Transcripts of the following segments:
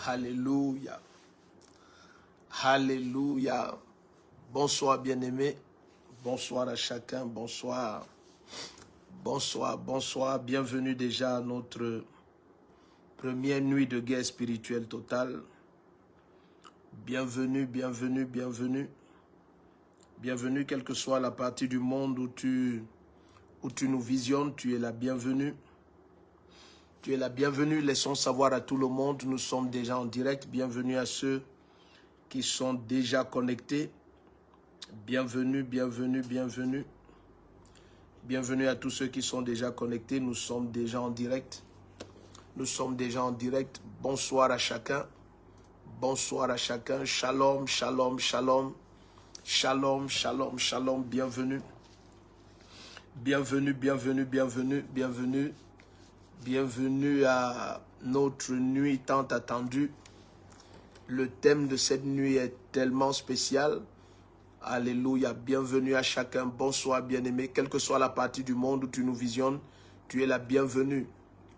Alléluia. Alléluia. Bonsoir bien-aimés. Bonsoir à chacun. Bonsoir. Bonsoir, bonsoir. Bienvenue déjà à notre première nuit de guerre spirituelle totale. Bienvenue, bienvenue, bienvenue. Bienvenue, quelle que soit la partie du monde où tu nous visionnes, tu es la bienvenue. Tu es la bienvenue. Laissons savoir à tout le monde, nous sommes déjà en direct. Bienvenue à ceux qui sont déjà connectés. Bienvenue, bienvenue, bienvenue. Bienvenue à tous ceux qui sont déjà connectés. Nous sommes déjà en direct. Nous sommes déjà en direct. Bonsoir à chacun. Bonsoir à chacun. Shalom, shalom, shalom. Shalom, shalom, shalom. Bienvenue. Bienvenue, bienvenue, bienvenue, bienvenue. Bienvenue à notre nuit tant attendue. Le thème de cette nuit est tellement spécial. Alléluia. Bienvenue à chacun. Bonsoir, bien-aimé. Quelle que soit la partie du monde où tu nous visionnes, tu es la bienvenue.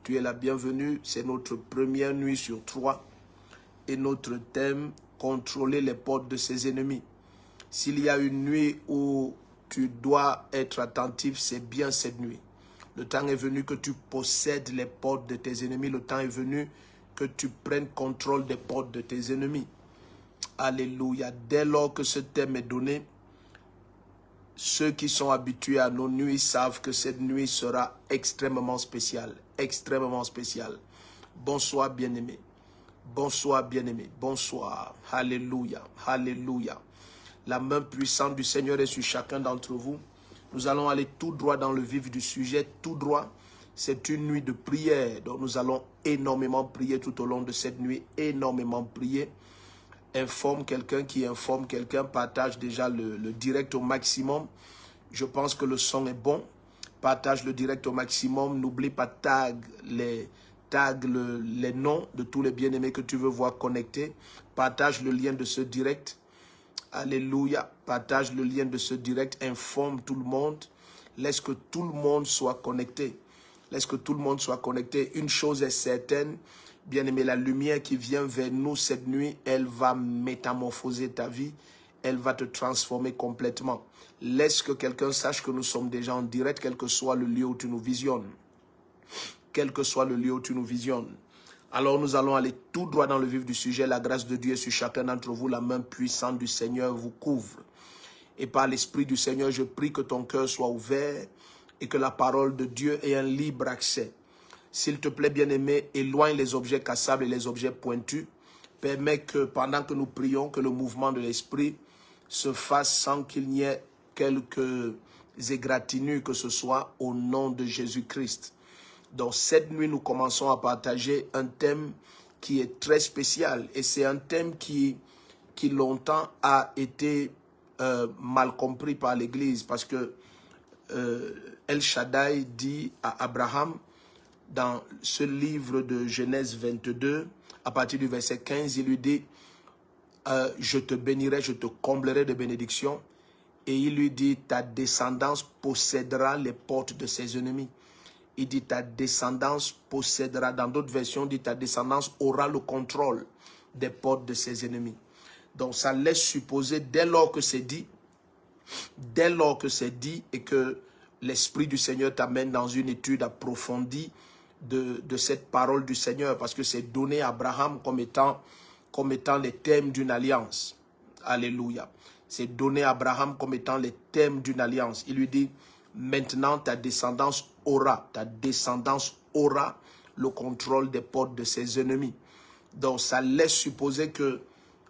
Tu es la bienvenue. C'est notre première nuit sur 3. Et notre thème, contrôler les portes de ses ennemis. S'il y a une nuit où tu dois être attentif, c'est bien cette nuit. Le temps est venu que tu possèdes les portes de tes ennemis. Le temps est venu que tu prennes contrôle des portes de tes ennemis. Alléluia. Dès lors que ce thème est donné, ceux qui sont habitués à nos nuits savent que cette nuit sera extrêmement spéciale. Extrêmement spéciale. Bonsoir bien-aimés. Bonsoir bien-aimés. Bonsoir. Alléluia. Alléluia. La main puissante du Seigneur est sur chacun d'entre vous. Nous allons aller tout droit dans le vif du sujet, tout droit. C'est une nuit de prière, donc nous allons énormément prier tout au long de cette nuit, énormément prier. Informe quelqu'un qui informe quelqu'un, partage déjà le direct au maximum. Je pense que le son est bon. Partage le direct au maximum. N'oublie pas tag les noms de tous les bien-aimés que tu veux voir connectés. Partage le lien de ce direct. Alléluia. Partage le lien de ce direct. Informe tout le monde. Laisse que tout le monde soit connecté. Laisse que tout le monde soit connecté. Une chose est certaine. Bien-aimé, la lumière qui vient vers nous cette nuit, elle va métamorphoser ta vie. Elle va te transformer complètement. Laisse que quelqu'un sache que nous sommes déjà en direct, quel que soit le lieu où tu nous visionnes. Quel que soit le lieu où tu nous visionnes. Alors nous allons aller tout droit dans le vif du sujet. La grâce de Dieu est sur chacun d'entre vous. La main puissante du Seigneur vous couvre. Et par l'Esprit du Seigneur, je prie que ton cœur soit ouvert et que la parole de Dieu ait un libre accès. S'il te plaît, bien-aimé, éloigne les objets cassables et les objets pointus. Permets que pendant que nous prions, que le mouvement de l'Esprit se fasse sans qu'il n'y ait quelques égratignures que ce soit au nom de Jésus-Christ. Donc cette nuit, nous commençons à partager un thème qui est très spécial. Et c'est un thème qui longtemps a été mal compris par l'Église. Parce que El Shaddai dit à Abraham, dans ce livre de Genèse 22, à partir du verset 15, il lui dit « Je te bénirai, je te comblerai de bénédictions. » Et il lui dit « Ta descendance possédera les portes de ses ennemis. » Il dit ta descendance possédera, dans d'autres versions, il dit ta descendance aura le contrôle des portes de ses ennemis. Donc ça laisse supposer, dès lors que c'est dit et que l'Esprit du Seigneur t'amène dans une étude approfondie de cette parole du Seigneur, parce que c'est donné à Abraham comme étant les thèmes d'une alliance. Alléluia. C'est donné à Abraham comme étant les thèmes d'une alliance. Il lui dit, maintenant ta descendance aura le contrôle des portes de ses ennemis. Donc ça laisse supposer que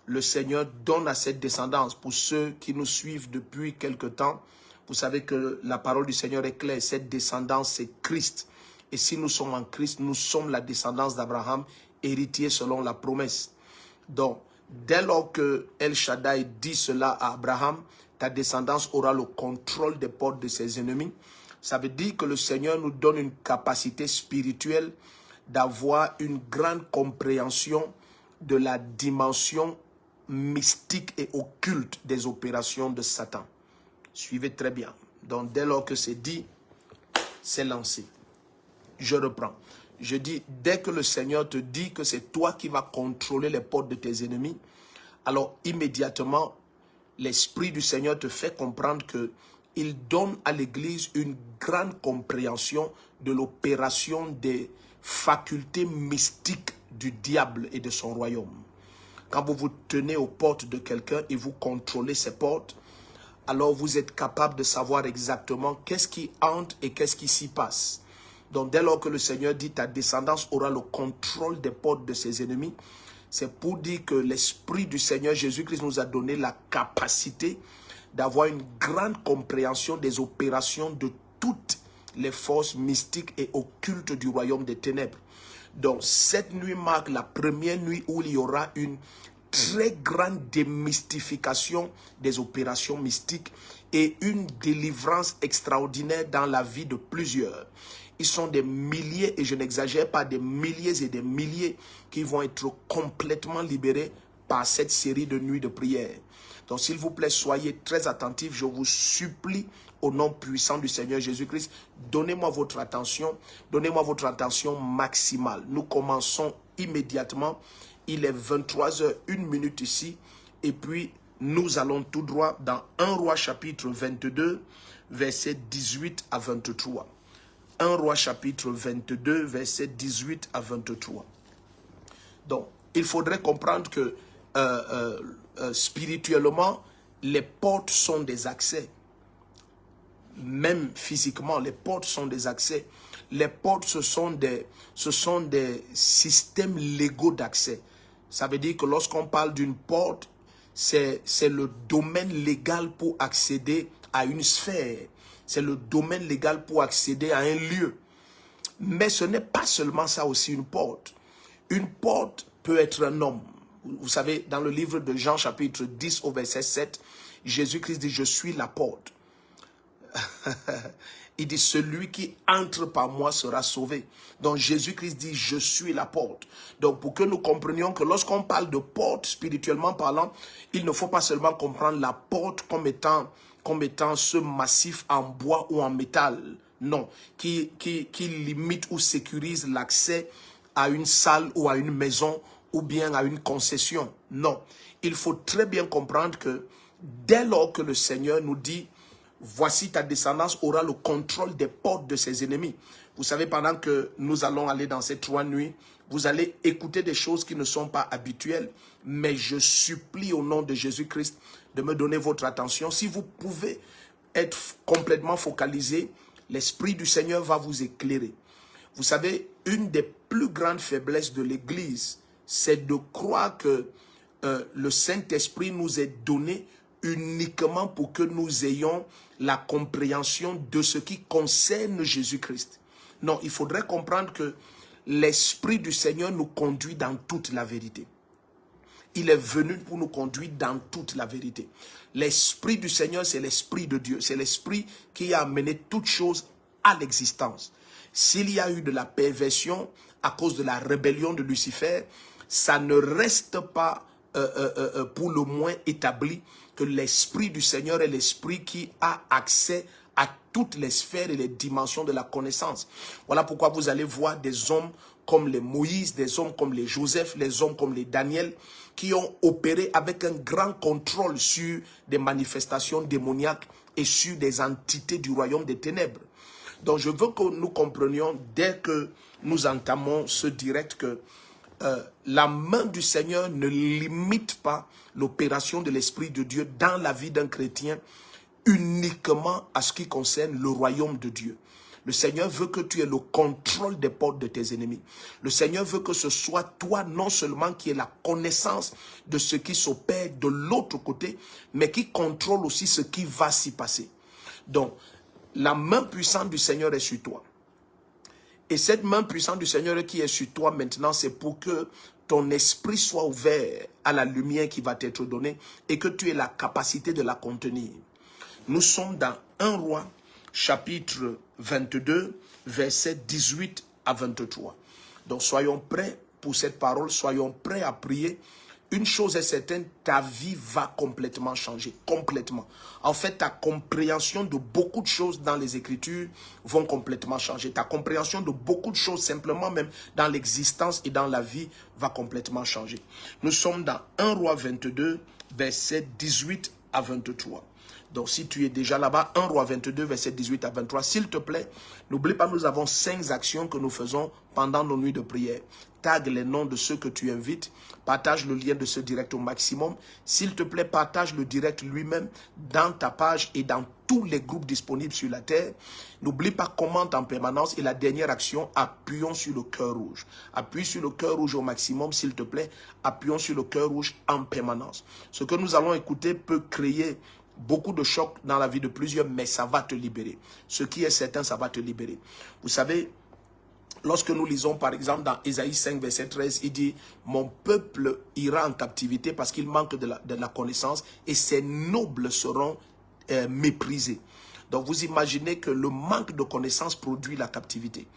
le Seigneur donne à cette descendance. Pour ceux qui nous suivent depuis quelque temps, vous savez que la parole du Seigneur est claire. Cette descendance, c'est Christ. Et si nous sommes en Christ, nous sommes la descendance d'Abraham, héritier selon la promesse. Donc, dès lors que El Shaddai dit cela à Abraham, ta descendance aura le contrôle des portes de ses ennemis. Ça veut dire que le Seigneur nous donne une capacité spirituelle d'avoir une grande compréhension de la dimension mystique et occulte des opérations de Satan. Suivez très bien. Donc, dès lors que c'est dit, c'est lancé. Je reprends. Je dis, dès que le Seigneur te dit que c'est toi qui vas contrôler les portes de tes ennemis, alors immédiatement, l'Esprit du Seigneur te fait comprendre qu'il donne à l'Église une grande compréhension de l'opération des facultés mystiques du diable et de son royaume. Quand vous vous tenez aux portes de quelqu'un et vous contrôlez ces portes, alors vous êtes capable de savoir exactement qu'est-ce qui entre et qu'est-ce qui s'y passe. Donc dès lors que le Seigneur dit ta descendance aura le contrôle des portes de ses ennemis, c'est pour dire que l'Esprit du Seigneur Jésus-Christ nous a donné la capacité d'avoir une grande compréhension des opérations de toutes les forces mystiques et occultes du royaume des ténèbres. Donc cette nuit marque la première nuit où il y aura une très grande démystification des opérations mystiques et une délivrance extraordinaire dans la vie de plusieurs. Ils sont des milliers, et je n'exagère pas, des milliers et des milliers qui vont être complètement libérés par cette série de nuits de prière. Donc s'il vous plaît, soyez très attentifs, je vous supplie au nom puissant du Seigneur Jésus-Christ, donnez-moi votre attention maximale. Nous commençons immédiatement, il est 23h01 ici, et puis nous allons tout droit dans 1 Roi chapitre 22, versets 18 à 23. 1 Roi chapitre 22, versets 18 à 23. Donc, il faudrait comprendre que spirituellement, les portes sont des accès. Même physiquement, les portes sont des accès. Les portes, ce sont des systèmes légaux d'accès. Ça veut dire que lorsqu'on parle d'une porte, c'est le domaine légal pour accéder à une sphère. C'est le domaine légal pour accéder à un lieu. Mais ce n'est pas seulement ça aussi une porte. Une porte peut être un homme. Vous savez, dans le livre de Jean chapitre 10 au verset 7, Jésus-Christ dit « Je suis la porte ». Il dit « Celui qui entre par moi sera sauvé ». Donc Jésus-Christ dit « Je suis la porte ». Donc pour que nous comprenions que lorsqu'on parle de porte, spirituellement parlant, il ne faut pas seulement comprendre la porte comme étant ce massif en bois ou en métal, non, qui limite ou sécurise l'accès à une salle ou à une maison ou bien à une concession. Non, il faut très bien comprendre que dès lors que le Seigneur nous dit « Voici ta descendance aura le contrôle des portes de ses ennemis ». Vous savez, pendant que nous allons aller dans ces 3 nuits, vous allez écouter des choses qui ne sont pas habituelles, mais je supplie au nom de Jésus-Christ de me donner votre attention. Si vous pouvez être complètement focalisé, l'Esprit du Seigneur va vous éclairer. Vous savez, une des plus grandes faiblesses de l'Église, c'est de croire que le Saint-Esprit nous est donné uniquement pour que nous ayons la compréhension de ce qui concerne Jésus-Christ. Non, il faudrait comprendre que l'Esprit du Seigneur nous conduit dans toute la vérité. Il est venu pour nous conduire dans toute la vérité. L'Esprit du Seigneur, c'est l'Esprit de Dieu. C'est l'Esprit qui a amené toutes choses à l'existence. S'il y a eu de la perversion à cause de la rébellion de Lucifer, ça ne reste pas pour le moins établi que l'Esprit du Seigneur est l'Esprit qui a accès à toutes les sphères et les dimensions de la connaissance. Voilà pourquoi vous allez voir des hommes comme les Moïse, des hommes comme les Joseph, les hommes comme les Daniel, qui ont opéré avec un grand contrôle sur des manifestations démoniaques et sur des entités du royaume des ténèbres. Donc je veux que nous comprenions dès que nous entamons ce direct que la main du Seigneur ne limite pas l'opération de l'Esprit de Dieu dans la vie d'un chrétien uniquement à ce qui concerne le royaume de Dieu. Le Seigneur veut que tu aies le contrôle des portes de tes ennemis. Le Seigneur veut que ce soit toi non seulement qui aies la connaissance de ce qui s'opère de l'autre côté, mais qui contrôle aussi ce qui va s'y passer. Donc, la main puissante du Seigneur est sur toi. Et cette main puissante du Seigneur qui est sur toi maintenant, c'est pour que ton esprit soit ouvert à la lumière qui va t'être donnée et que tu aies la capacité de la contenir. Nous sommes dans 1 Roi, chapitre 22, versets 18 à 23. Donc soyons prêts pour cette parole, soyons prêts à prier une chose est certaine, ta vie va complètement changer, complètement. En fait, ta compréhension de beaucoup de choses dans les Écritures vont complètement changer. Ta compréhension de beaucoup de choses, simplement même dans l'existence et dans la vie, va complètement changer. Nous sommes dans 1 Roi 22, versets 18 à 23. Donc, si tu es déjà là-bas, 1 Roi 22, verset 18 à 23, s'il te plaît, n'oublie pas, nous avons 5 actions que nous faisons pendant nos nuits de prière. Tag les noms de ceux que tu invites, partage le lien de ce direct au maximum. S'il te plaît, partage le direct lui-même dans ta page et dans tous les groupes disponibles sur la terre. N'oublie pas, commente en permanence. Et la dernière action, appuyons sur le cœur rouge. Appuie sur le cœur rouge au maximum, s'il te plaît. Appuyons sur le cœur rouge en permanence. Ce que nous allons écouter peut créer beaucoup de chocs dans la vie de plusieurs, mais ça va te libérer. Ce qui est certain, ça va te libérer. Vous savez, lorsque nous lisons par exemple dans Ésaïe 5, verset 13, il dit « Mon peuple ira en captivité parce qu'il manque de la connaissance et ses nobles seront méprisés. » Donc vous imaginez que le manque de connaissance produit la captivité.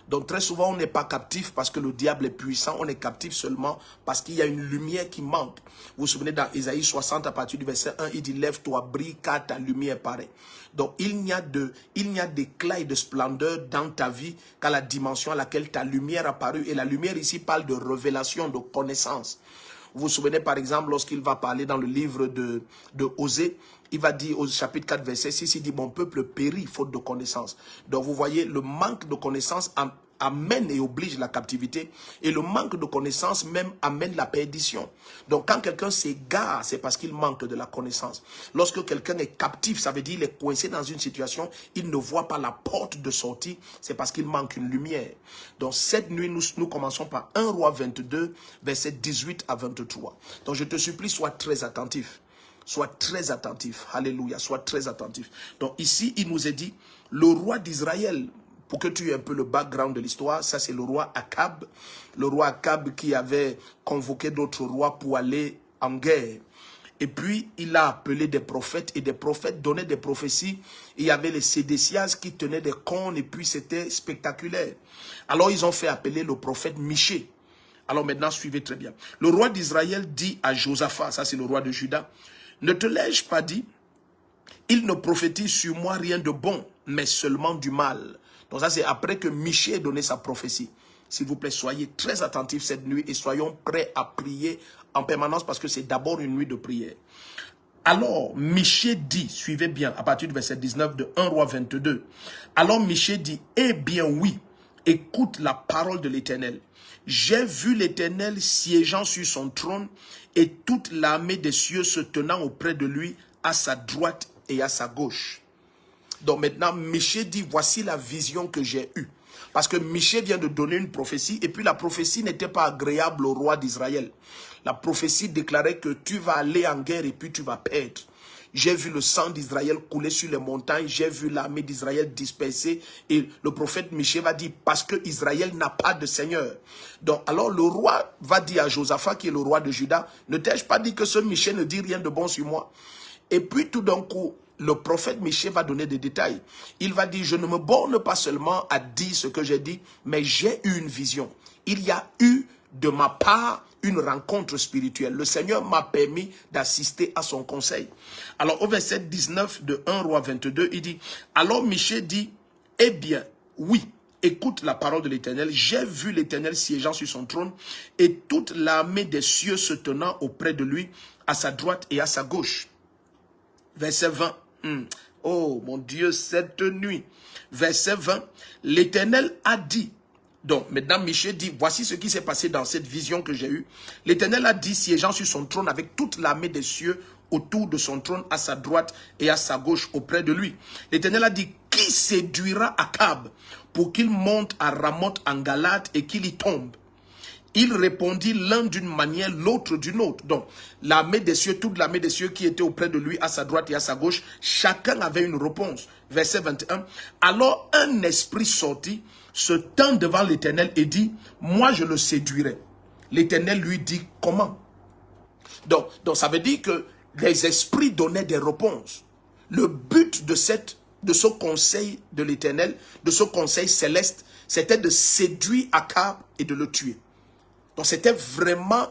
Donc très souvent, on n'est pas captif parce que le diable est puissant. On est captif seulement parce qu'il y a une lumière qui manque. Vous vous souvenez dans Ésaïe 60, à partir du verset 1, il dit « Lève-toi, brille, car ta lumière paraît. » Donc il n'y a d'éclat et de splendeur dans ta vie qu'à la dimension à laquelle ta lumière a paru. Et la lumière ici parle de révélation, de connaissance. Vous vous souvenez par exemple lorsqu'il va parler dans le livre de Osée, il va dire au chapitre 4 verset 6, il dit « Mon peuple périt faute de connaissance ». Donc vous voyez, le manque de connaissance amène et oblige la captivité, et le manque de connaissance même amène la perdition. Donc quand quelqu'un s'égare, c'est parce qu'il manque de la connaissance. Lorsque quelqu'un est captif, ça veut dire qu'il est coincé dans une situation, il ne voit pas la porte de sortie, c'est parce qu'il manque une lumière. Donc cette nuit, nous commençons par 1 Roi 22, verset 18 à 23. Donc je te supplie, sois très attentif. Sois très attentif. Alléluia, sois très attentif. Donc ici, il nous est dit, le roi d'Israël, pour que tu aies un peu le background de l'histoire, ça c'est le roi Akab. Le roi Akab qui avait convoqué d'autres rois pour aller en guerre. Et puis, il a appelé des prophètes, et des prophètes donnaient des prophéties. Il y avait les sédécias qui tenaient des cornes, et puis c'était spectaculaire. Alors, ils ont fait appeler le prophète Michée. Alors maintenant, suivez très bien. Le roi d'Israël dit à Josaphat, ça c'est le roi de Juda, « Ne te l'ai-je pas dit? Il ne prophétise sur moi rien de bon, mais seulement du mal. » Donc ça c'est après que Michée ait donné sa prophétie. S'il vous plaît, soyez très attentifs cette nuit et soyons prêts à prier en permanence parce que c'est d'abord une nuit de prière. Alors Michée dit, suivez bien, à partir du verset 19 de 1 Roi 22. Alors Michée dit, « Eh bien oui, écoute la parole de l'Éternel. J'ai vu l'Éternel siégeant sur son trône et toute l'armée des cieux se tenant auprès de lui à sa droite et à sa gauche. » Donc maintenant, Michée dit, voici la vision que j'ai eue. Parce que Michée vient de donner une prophétie et puis la prophétie n'était pas agréable au roi d'Israël. La prophétie déclarait que tu vas aller en guerre et puis tu vas perdre. J'ai vu le sang d'Israël couler sur les montagnes, j'ai vu l'armée d'Israël dispersée. Et le prophète Michée va dire, parce que Israël n'a pas de seigneur. Donc alors le roi va dire à Josaphat, qui est le roi de Juda, ne t'ai-je pas dit que ce Michée ne dit rien de bon sur moi? Et puis tout d'un coup, le prophète Michée va donner des détails. Il va dire, je ne me borne pas seulement à dire ce que j'ai dit, mais j'ai eu une vision. Il y a eu de ma part une rencontre spirituelle. Le Seigneur m'a permis d'assister à son conseil. Alors au verset 19 de 1 Roi 22, il dit, alors Michée dit, eh bien, oui, écoute la parole de l'Éternel. J'ai vu l'Éternel siégeant sur son trône et toute l'armée des cieux se tenant auprès de lui, à sa droite et à sa gauche. Verset 20. Oh mon Dieu, cette nuit. Verset 20. L'Éternel a dit. Donc maintenant Michée dit, voici ce qui s'est passé dans cette vision que j'ai eue. L'Éternel a dit, siégeant sur son trône avec toute l'armée des cieux autour de son trône, à sa droite et à sa gauche auprès de lui. L'Éternel a dit, qui séduira Akab pour qu'il monte à Ramoth en Galade et qu'il y tombe? Il répondit l'un d'une manière, l'autre d'une autre. Donc, l'armée des cieux, toute l'armée des cieux qui était auprès de lui, à sa droite et à sa gauche, chacun avait une réponse. Verset 21. Alors, un esprit sortit, se tint devant l'Éternel et dit, moi je le séduirai. L'Éternel lui dit, comment? Donc, ça veut dire que les esprits donnaient des réponses. Le but de ce conseil de l'Éternel, de ce conseil céleste, c'était de séduire Akab et de le tuer. Donc c'était vraiment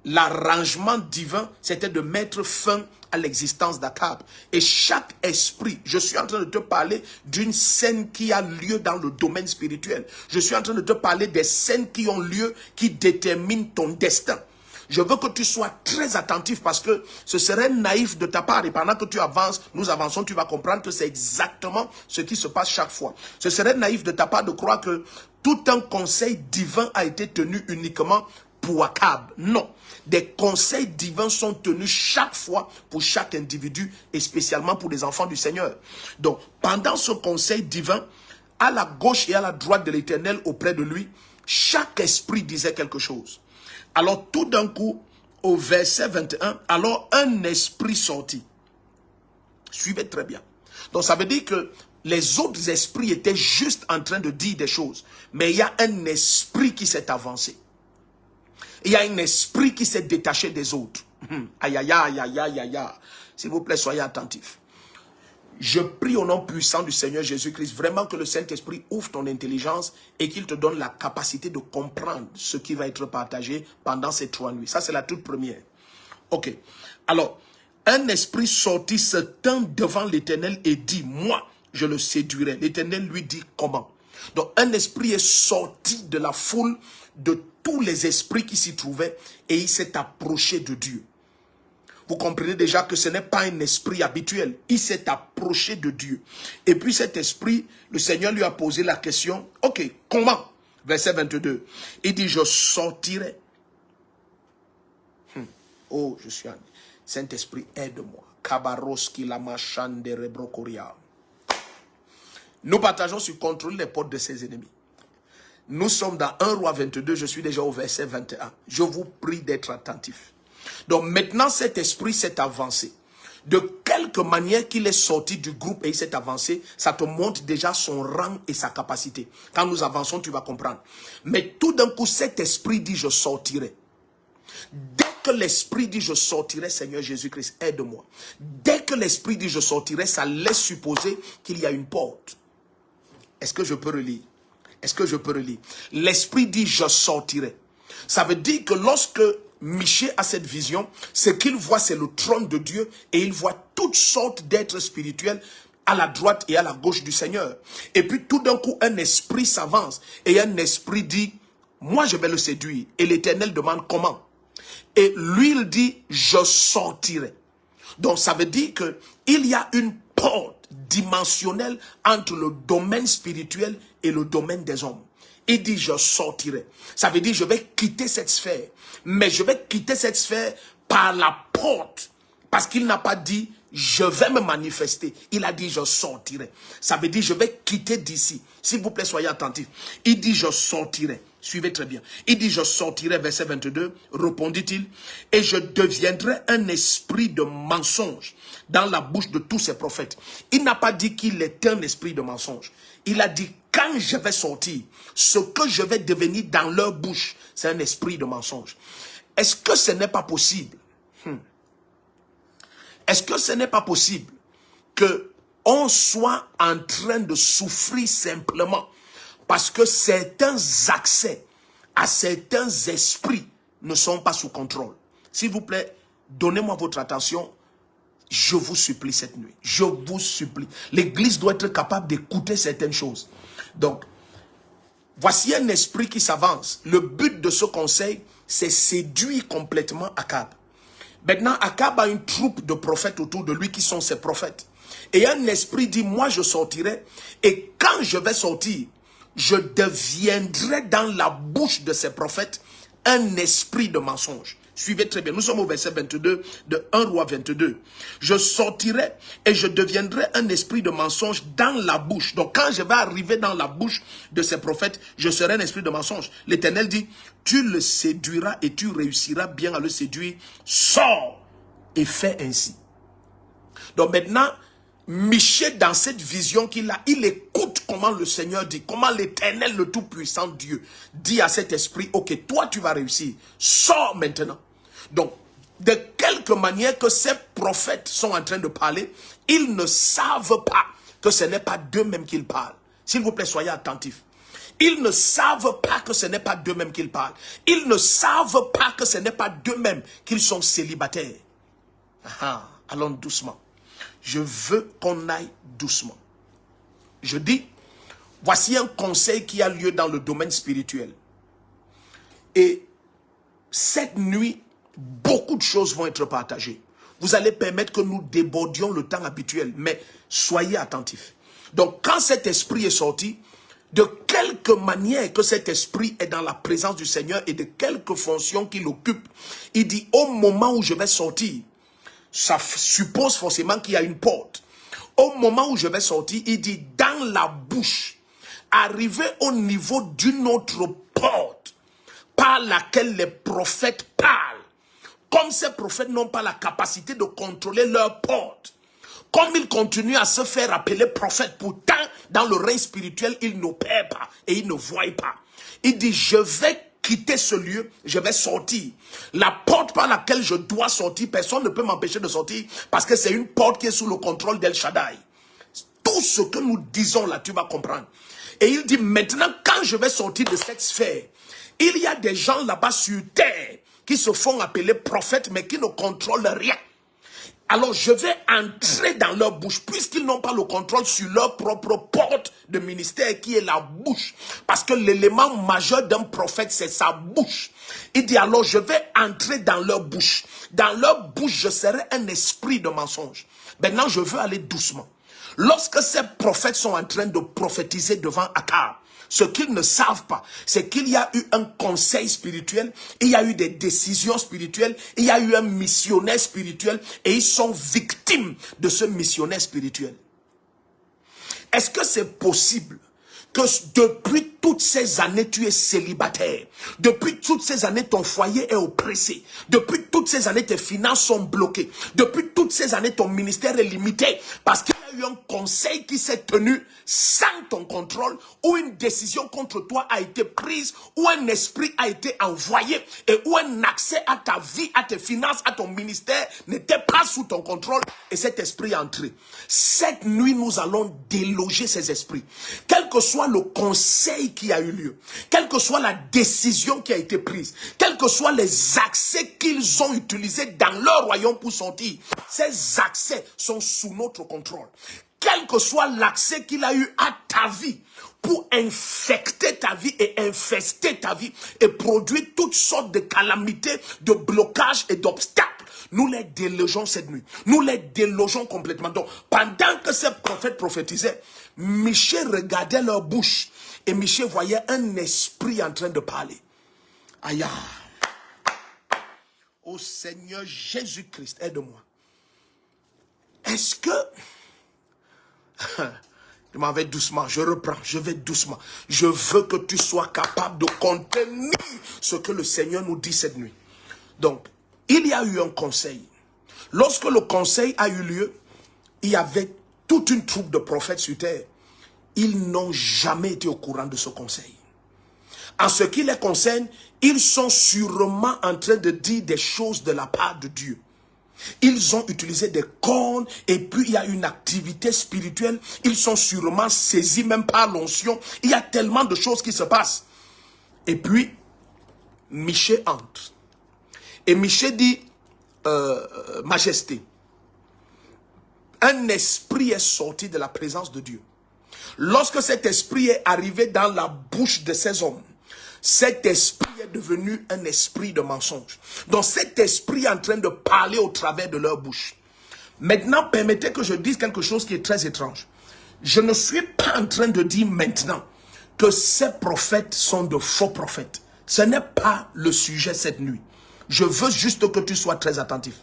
l'arrangement divin, c'était de mettre fin à l'existence d'Akab. Et chaque esprit, je suis en train de te parler d'une scène qui a lieu dans le domaine spirituel. Je suis en train de te parler des scènes qui ont lieu, qui déterminent ton destin. Je veux que tu sois très attentif parce que ce serait naïf de ta part. Et pendant que tu avances, nous avançons, tu vas comprendre que c'est exactement ce qui se passe chaque fois. Ce serait naïf de ta part de croire que tout un conseil divin a été tenu uniquement pour Akab. Non. Des conseils divins sont tenus chaque fois pour chaque individu et spécialement pour les enfants du Seigneur. Donc, pendant ce conseil divin, à la gauche et à la droite de l'Éternel auprès de lui, chaque esprit disait quelque chose. Alors, tout d'un coup, au verset 21, alors un esprit sortit. Suivez très bien. Donc, ça veut dire que les autres esprits étaient juste en train de dire des choses. Mais il y a un esprit qui s'est avancé. Il y a un esprit qui s'est détaché des autres. Aïe, aïe, aïe, aïe, aïe, aïe. S'il vous plaît, soyez attentifs. Je prie au nom puissant du Seigneur Jésus-Christ, vraiment que le Saint-Esprit ouvre ton intelligence et qu'il te donne la capacité de comprendre ce qui va être partagé pendant ces 3 nuits. Ça, c'est la toute première. Ok. Alors, un esprit sorti se tint devant l'Éternel et dit, moi, je le séduirai. L'Éternel lui dit, comment? Donc, un esprit est sorti de la foule de tous les esprits qui s'y trouvaient et il s'est approché de Dieu. Vous comprenez déjà que ce n'est pas un esprit habituel. Il s'est approché de Dieu. Et puis cet esprit, le Seigneur lui a posé la question, ok, comment? Verset 22. Il dit, je sortirai. Oh, je suis un... Saint-Esprit, aide-moi. Kabaroski lama shande rebrokoria. Nous partageons sur contrôle les portes de ses ennemis. Nous sommes dans 1 Roi 22, je suis déjà au verset 21. Je vous prie d'être attentifs. Donc maintenant, cet esprit s'est avancé. De quelque manière qu'il est sorti du groupe et il s'est avancé, ça te montre déjà son rang et sa capacité. Quand nous avançons, tu vas comprendre. Mais tout d'un coup, cet esprit dit, je sortirai. Dès que l'esprit dit, je sortirai, Seigneur Jésus-Christ, aide-moi. Dès que l'esprit dit, je sortirai, ça laisse supposer qu'il y a une porte. Est-ce que je peux relire? Est-ce que je peux relire? L'esprit dit, je sortirai. Ça veut dire que lorsque Michée a cette vision, ce qu'il voit, c'est le trône de Dieu et il voit toutes sortes d'êtres spirituels à la droite et à la gauche du Seigneur. Et puis tout d'un coup, un esprit s'avance et un esprit dit, moi je vais le séduire. Et l'Éternel demande comment? Et lui il dit, je sortirai. Donc ça veut dire que il y a une porte dimensionnelle entre le domaine spirituel et le domaine des hommes. Il dit, je sortirai. Ça veut dire, je vais quitter cette sphère. Mais je vais quitter cette sphère par la porte. Parce qu'il n'a pas dit, je vais me manifester. Il a dit, je sortirai. Ça veut dire, je vais quitter d'ici. S'il vous plaît, soyez attentifs. Il dit, je sortirai. Suivez très bien. Il dit, je sortirai, verset 22, répondit-il, et je deviendrai un esprit de mensonge dans la bouche de tous ces prophètes. Il n'a pas dit qu'il est un esprit de mensonge. Il a dit, quand je vais sortir, ce que je vais devenir dans leur bouche, c'est un esprit de mensonge. Est-ce que ce n'est pas possible? Est-ce que ce n'est pas possible que on soit en train de souffrir simplement parce que certains accès à certains esprits ne sont pas sous contrôle? S'il vous plaît, donnez-moi votre attention. Je vous supplie cette nuit. Je vous supplie. L'église doit être capable d'écouter certaines choses. Donc, voici un esprit qui s'avance. Le but de ce conseil, c'est séduire complètement Akab. Maintenant, Akab a une troupe de prophètes autour de lui qui sont ses prophètes. Et un esprit dit, moi je sortirai. Et quand je vais sortir, je deviendrai dans la bouche de ces prophètes un esprit de mensonge. Suivez très bien. Nous sommes au verset 22 de 1 Roi 22. Je sortirai et je deviendrai un esprit de mensonge dans la bouche. Donc quand je vais arriver dans la bouche de ces prophètes, je serai un esprit de mensonge. L'Éternel dit, tu le séduiras et tu réussiras bien à le séduire. Sors et fais ainsi. Donc maintenant, Michée, dans cette vision qu'il a, il écoute comment le Seigneur dit, comment l'Éternel, le Tout-Puissant Dieu, dit à cet esprit, ok, toi tu vas réussir, sors maintenant. Donc, de quelque manière que ces prophètes sont en train de parler, ils ne savent pas que ce n'est pas d'eux-mêmes qu'ils parlent. S'il vous plaît, soyez attentifs. Ils ne savent pas que ce n'est pas d'eux-mêmes qu'ils parlent. Ils ne savent pas que ce n'est pas d'eux-mêmes qu'ils sont célibataires. Allons doucement. Je veux qu'on aille doucement. Je dis, voici un conseil qui a lieu dans le domaine spirituel. Et cette nuit, beaucoup de choses vont être partagées. Vous allez permettre que nous débordions le temps habituel, mais soyez attentifs. Donc, quand cet esprit est sorti, de quelque manière que cet esprit est dans la présence du Seigneur et de quelque fonction qu'il occupe, il dit, au moment où je vais sortir, ça suppose forcément qu'il y a une porte. Au moment où je vais sortir, il dit, dans la bouche, arriver au niveau d'une autre porte, par laquelle les prophètes parlent. Comme ces prophètes n'ont pas la capacité de contrôler leur porte, comme ils continuent à se faire appeler prophètes, pourtant, dans le règne spirituel, ils n'opèrent pas et ils ne voient pas. Il dit, je vais quitter ce lieu, je vais sortir. La porte par laquelle je dois sortir, personne ne peut m'empêcher de sortir parce que c'est une porte qui est sous le contrôle d'El Shaddai. Tout ce que nous disons là, tu vas comprendre. Et il dit, maintenant, quand je vais sortir de cette sphère, il y a des gens là-bas sur terre qui se font appeler prophètes, mais qui ne contrôlent rien. Alors je vais entrer dans leur bouche, puisqu'ils n'ont pas le contrôle sur leur propre porte de ministère qui est la bouche. Parce que l'élément majeur d'un prophète, c'est sa bouche. Il dit alors je vais entrer dans leur bouche. Dans leur bouche, je serai un esprit de mensonge. Maintenant, je veux aller doucement. Lorsque ces prophètes sont en train de prophétiser devant Akab, ce qu'ils ne savent pas, c'est qu'il y a eu un conseil spirituel, il y a eu des décisions spirituelles, il y a eu un missionnaire spirituel et ils sont victimes de ce missionnaire spirituel. Est-ce que c'est possible que depuis toutes ces années tu es célibataire, depuis toutes ces années ton foyer est oppressé, depuis toutes ces années tes finances sont bloquées, depuis toutes ces années ton ministère est limité parce qu'il y a eu un conseil qui s'est tenu sans ton contrôle, où une décision contre toi a été prise, où un esprit a été envoyé et où un accès à ta vie, à tes finances, à ton ministère n'était pas sous ton contrôle et cet esprit est entré. Cette nuit, nous allons déloger ces esprits. Quel que soit le conseil qui a eu lieu, quelle que soit la décision qui a été prise, quels que soient les accès qu'ils ont utilisés dans leur royaume pour sortir, ces accès sont sous notre contrôle. Quel que soit l'accès qu'il a eu à ta vie pour infecter ta vie et infester ta vie et produire toutes sortes de calamités, de blocages et d'obstacles, nous les délogeons cette nuit. Nous les délogeons complètement. Donc, pendant que ces prophètes prophétisaient, Michel regardait leur bouche et Michel voyait un esprit en train de parler. Aïe. Ô Seigneur Jésus-Christ, aide-moi. Est-ce que... Je m'en vais doucement, je reprends, je vais doucement. Je veux que tu sois capable de contenir ce que le Seigneur nous dit cette nuit. Donc, il y a eu un conseil. Lorsque le conseil a eu lieu, il y avait toute une troupe de prophètes sur terre. Ils n'ont jamais été au courant de ce conseil. En ce qui les concerne, ils sont sûrement en train de dire des choses de la part de Dieu. Ils ont utilisé des cornes et puis il y a une activité spirituelle. Ils sont sûrement saisis même par l'onction. Il y a tellement de choses qui se passent. Et puis, Michel entre. Et Michel dit, Majesté, un esprit est sorti de la présence de Dieu. Lorsque cet esprit est arrivé dans la bouche de ces hommes, cet esprit est devenu un esprit de mensonge. Donc cet esprit est en train de parler au travers de leur bouche. Maintenant, permettez que je dise quelque chose qui est très étrange. Je ne suis pas en train de dire maintenant que ces prophètes sont de faux prophètes. Ce n'est pas le sujet cette nuit. Je veux juste que tu sois très attentif.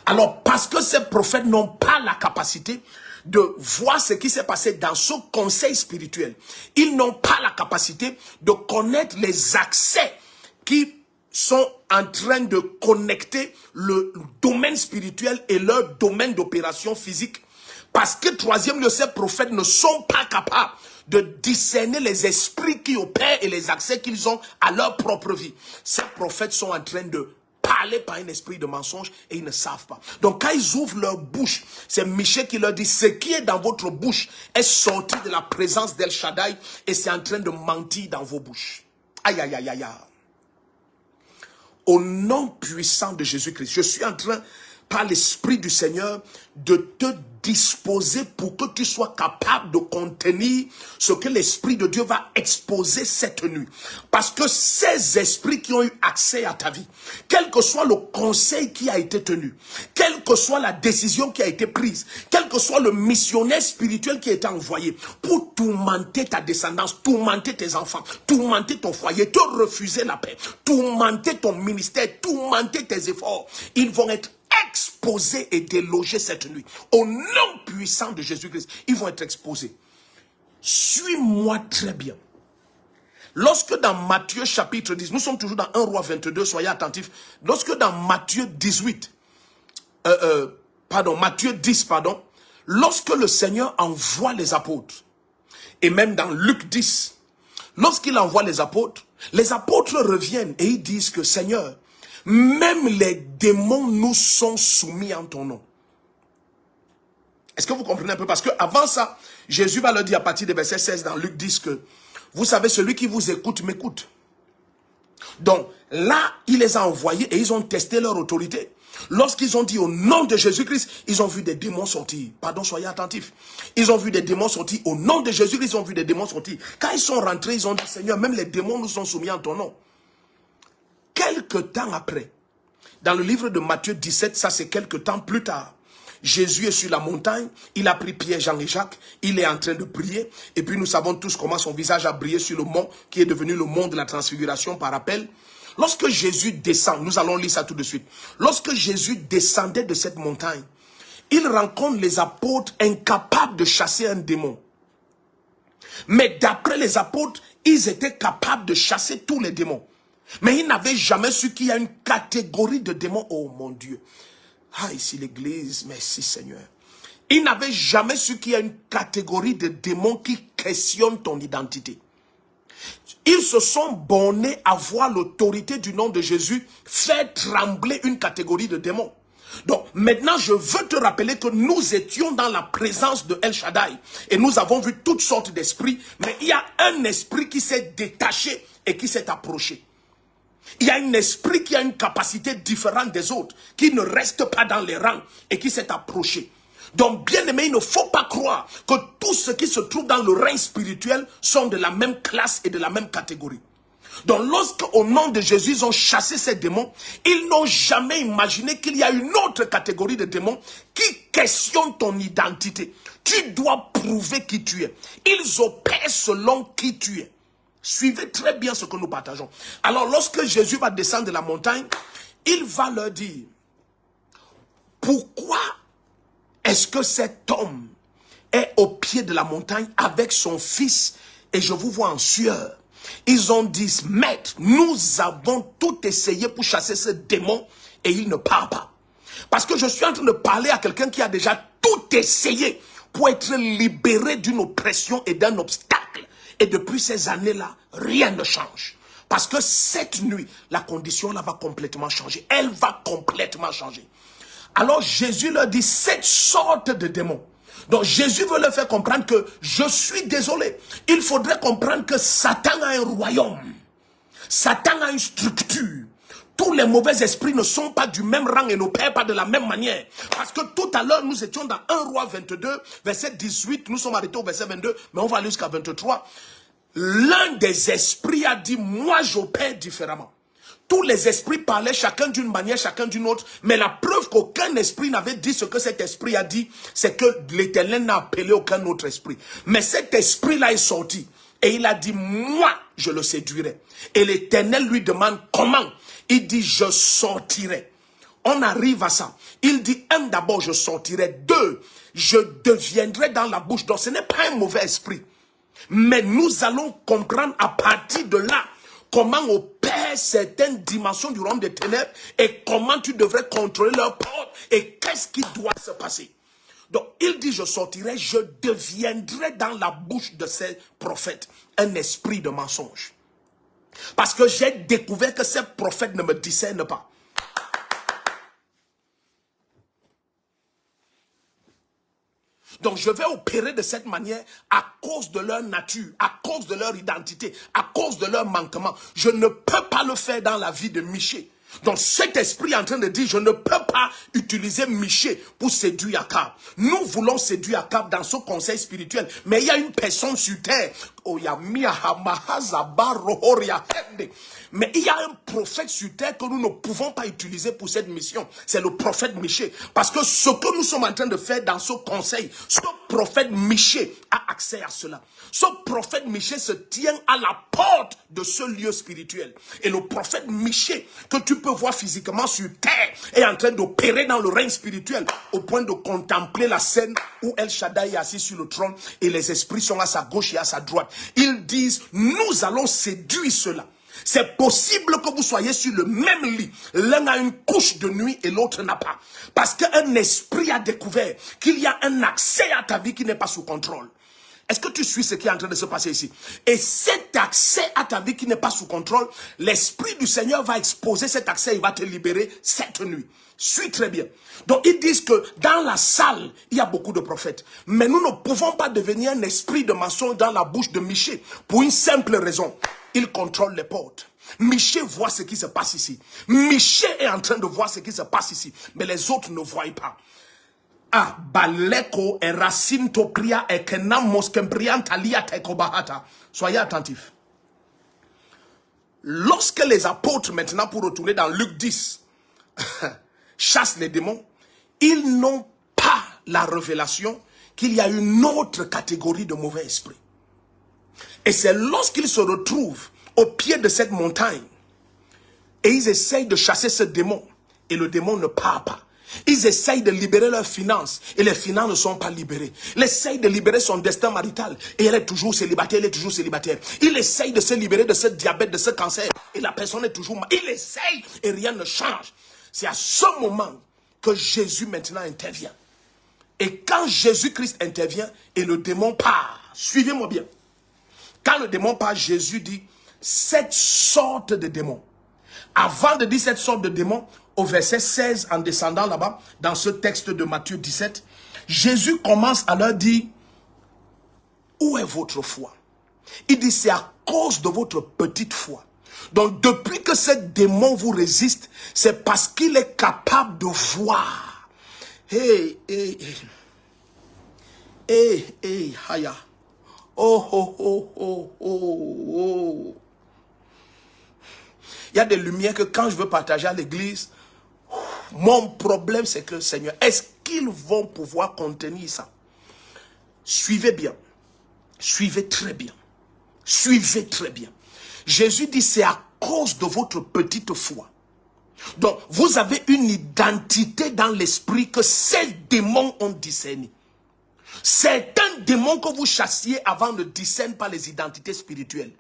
Alors, parce que ces prophètes n'ont pas la capacité de voir ce qui s'est passé dans ce conseil spirituel. Ils n'ont pas la capacité de connaître les accès qui sont en train de connecter le domaine spirituel et leur domaine d'opération physique. Parce que, troisième lieu, ces prophètes ne sont pas capables de discerner les esprits qui opèrent et les accès qu'ils ont à leur propre vie. Ces prophètes sont en train de parler parlés par un esprit de mensonge et ils ne savent pas. Donc quand ils ouvrent leur bouche, c'est Michel qui leur dit, ce qui est dans votre bouche est sorti de la présence d'El Shaddai et c'est en train de mentir dans vos bouches. Aïe, aïe, aïe, aïe, aïe. Au nom puissant de Jésus-Christ, je suis en train, par l'Esprit du Seigneur, de te disposer pour que tu sois capable de contenir ce que l'Esprit de Dieu va exposer cette nuit. Parce que ces esprits qui ont eu accès à ta vie, quel que soit le conseil qui a été tenu, quelle que soit la décision qui a été prise, quel que soit le missionnaire spirituel qui a été envoyé pour tourmenter ta descendance, tourmenter tes enfants, tourmenter ton foyer, te refuser la paix, tourmenter ton ministère, tourmenter tes efforts, ils vont être exposés et délogés cette nuit. Au nom puissant de Jésus-Christ, ils vont être exposés. Suis-moi très bien. Lorsque dans Matthieu chapitre 10, nous sommes toujours dans 1 Roi 22, soyez attentifs. Lorsque dans Matthieu 18, Matthieu 10, lorsque le Seigneur envoie les apôtres, et même dans Luc 10, lorsqu'il envoie les apôtres reviennent et ils disent que Seigneur, même les démons nous sont soumis en ton nom. Est-ce que vous comprenez un peu? Parce que avant ça, Jésus va leur dire à partir du verset 16 dans Luc 10 que, vous savez, celui qui vous écoute m'écoute. Donc là, il les a envoyés et ils ont testé leur autorité. Lorsqu'ils ont dit au nom de Jésus-Christ, ils ont vu des démons sortir. Pardon, soyez attentifs. Ils ont vu des démons sortir. Au nom de Jésus-Christ, ils ont vu des démons sortir. Quand ils sont rentrés, ils ont dit, Seigneur, même les démons nous sont soumis en ton nom. Quelque temps après, dans le livre de Matthieu 17, ça c'est quelque temps plus tard, Jésus est sur la montagne, il a pris Pierre, Jean et Jacques, il est en train de prier, et puis nous savons tous comment son visage a brillé sur le mont, qui est devenu le mont de la transfiguration par rappel. Lorsque Jésus descend, nous allons lire ça tout de suite, lorsque Jésus descendait de cette montagne, il rencontre les apôtres incapables de chasser un démon. Mais d'après les apôtres, ils étaient capables de chasser tous les démons. Mais ils n'avaient jamais su qu'il y a une catégorie de démons. Oh mon Dieu. Ah, ici l'église, merci Seigneur. Ils n'avaient jamais su qu'il y a une catégorie de démons qui questionnent ton identité. Ils se sont bornés à voir l'autorité du nom de Jésus faire trembler une catégorie de démons. Donc maintenant je veux te rappeler que nous étions dans la présence de El Shaddai et nous avons vu toutes sortes d'esprits, mais il y a un esprit qui s'est détaché et qui s'est approché. Il y a un esprit qui a une capacité différente des autres, qui ne reste pas dans les rangs et qui s'est approché. Donc, bien aimé, il ne faut pas croire que tous ceux qui se trouvent dans le règne spirituel sont de la même classe et de la même catégorie. Donc, lorsque au nom de Jésus, ils ont chassé ces démons, ils n'ont jamais imaginé qu'il y a une autre catégorie de démons qui questionnent ton identité. Tu dois prouver qui tu es. Ils opèrent selon qui tu es. Suivez très bien ce que nous partageons. Alors, lorsque Jésus va descendre de la montagne, il va leur dire, pourquoi est-ce que cet homme est au pied de la montagne avec son fils et je vous vois en sueur? Ils ont dit, maître, nous avons tout essayé pour chasser ce démon et il ne part pas. Parce que je suis en train de parler à quelqu'un qui a déjà tout essayé pour être libéré d'une oppression et d'un obstacle. Et depuis ces années-là, rien ne change. Parce que cette nuit, la condition là va complètement changer. Elle va complètement changer. Alors Jésus leur dit cette sorte de démon. Donc Jésus veut leur faire comprendre que je suis désolé. Il faudrait comprendre que Satan a un royaume. Satan a une structure. Tous les mauvais esprits ne sont pas du même rang et n'opèrent pas de la même manière. Parce que tout à l'heure, nous étions dans 1 Roi 22, verset 18. Nous sommes arrêtés au verset 22, mais on va aller jusqu'à 23. L'un des esprits a dit, moi j'opère différemment. Tous les esprits parlaient chacun d'une manière, chacun d'une autre. Mais la preuve qu'aucun esprit n'avait dit ce que cet esprit a dit, c'est que l'Éternel n'a appelé aucun autre esprit. Mais cet esprit-là est sorti. Et il a dit, moi, je le séduirai. Et l'Éternel lui demande comment. Il dit, je sortirai. On arrive à ça. Il dit, d'abord, je sortirai. 2, je deviendrai dans la bouche. Donc, ce n'est pas un mauvais esprit. Mais nous allons comprendre à partir de là comment opèrent certaines dimensions du royaume des ténèbres et comment tu devrais contrôler leurs portes et qu'est-ce qui doit se passer. Donc, il dit, je sortirai, je deviendrai dans la bouche de ces prophètes un esprit de mensonge. Parce que j'ai découvert que ces prophètes ne me discernent pas. Donc je vais opérer de cette manière à cause de leur nature, à cause de leur identité, à cause de leur manquement. Je ne peux pas le faire dans la vie de Michée. Donc cet esprit est en train de dire, je ne peux pas utiliser Michée pour séduire Akab. Nous voulons séduire Akab dans ce conseil spirituel. Mais il y a une personne sur terre. Mais il y a un prophète sur terre que nous ne pouvons pas utiliser pour cette mission. C'est le prophète Michée. Parce que ce que nous sommes en train de faire dans ce conseil, ce prophète Michée a accès à cela. Ce prophète Michée se tient à la porte de ce lieu spirituel. Et le prophète Michée, que tu peux voir physiquement sur terre, est en train d'opérer dans le règne spirituel au point de contempler la scène où El Shaddai est assis sur le trône et les esprits sont à sa gauche et à sa droite. Ils disent, nous allons séduire cela. C'est possible que vous soyez sur le même lit. L'un a une couche de nuit et l'autre n'a pas. Parce qu'un esprit a découvert qu'il y a un accès à ta vie qui n'est pas sous contrôle. Est-ce que tu suis ce qui est en train de se passer ici? Et cet accès à ta vie qui n'est pas sous contrôle, l'Esprit du Seigneur va exposer cet accès, il va te libérer cette nuit. Suis très bien. Donc ils disent que dans la salle, il y a beaucoup de prophètes. Mais nous ne pouvons pas devenir un esprit de mensonge dans la bouche de Michée. Pour une simple raison, il contrôle les portes. Michée voit ce qui se passe ici. Michée est en train de voir ce qui se passe ici. Mais les autres ne voient pas. Ah, baleko et racine tokria et kenam moskembrian talia tekobahata. Soyez attentifs. Lorsque les apôtres, maintenant pour retourner dans Luc 10, chassent les démons, ils n'ont pas la révélation qu'il y a une autre catégorie de mauvais esprits. Et c'est lorsqu'ils se retrouvent au pied de cette montagne et ils essayent de chasser ce démon et le démon ne part pas. Ils essayent de libérer leurs finances et les finances ne sont pas libérées. Ils essayent de libérer son destin marital et elle est toujours célibataire, elle est toujours célibataire. Il essaye de se libérer de ce diabète, de ce cancer et la personne est toujours mal. Il essaye et rien ne change. C'est à ce moment que Jésus maintenant intervient. Et quand Jésus-Christ intervient et le démon part, suivez-moi bien. Quand le démon part, Jésus dit cette sorte de démon. Avant de dire cette sorte de démon, au verset 16, en descendant là-bas, dans ce texte de Matthieu 17, Jésus commence à leur dire, où est votre foi? Il dit, c'est à cause de votre petite foi. Donc, depuis que ce démon vous résiste, c'est parce qu'il est capable de voir. Haya. Oh. Il y a des lumières que quand je veux partager à l'église, mon problème c'est que, Seigneur, est-ce qu'ils vont pouvoir contenir ça? Suivez bien. Suivez très bien. Suivez très bien. Jésus dit, c'est à cause de votre petite foi. Donc, vous avez une identité dans l'esprit que ces démons ont discerné. Certains démons que vous chassiez avant ne discernent pas les identités spirituelles.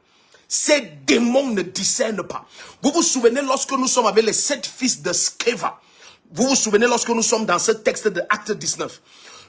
Ces démons ne discernent pas. Vous vous souvenez lorsque nous sommes avec les 7 fils de Sceva. Vous vous souvenez lorsque nous sommes dans ce texte de Acte 19.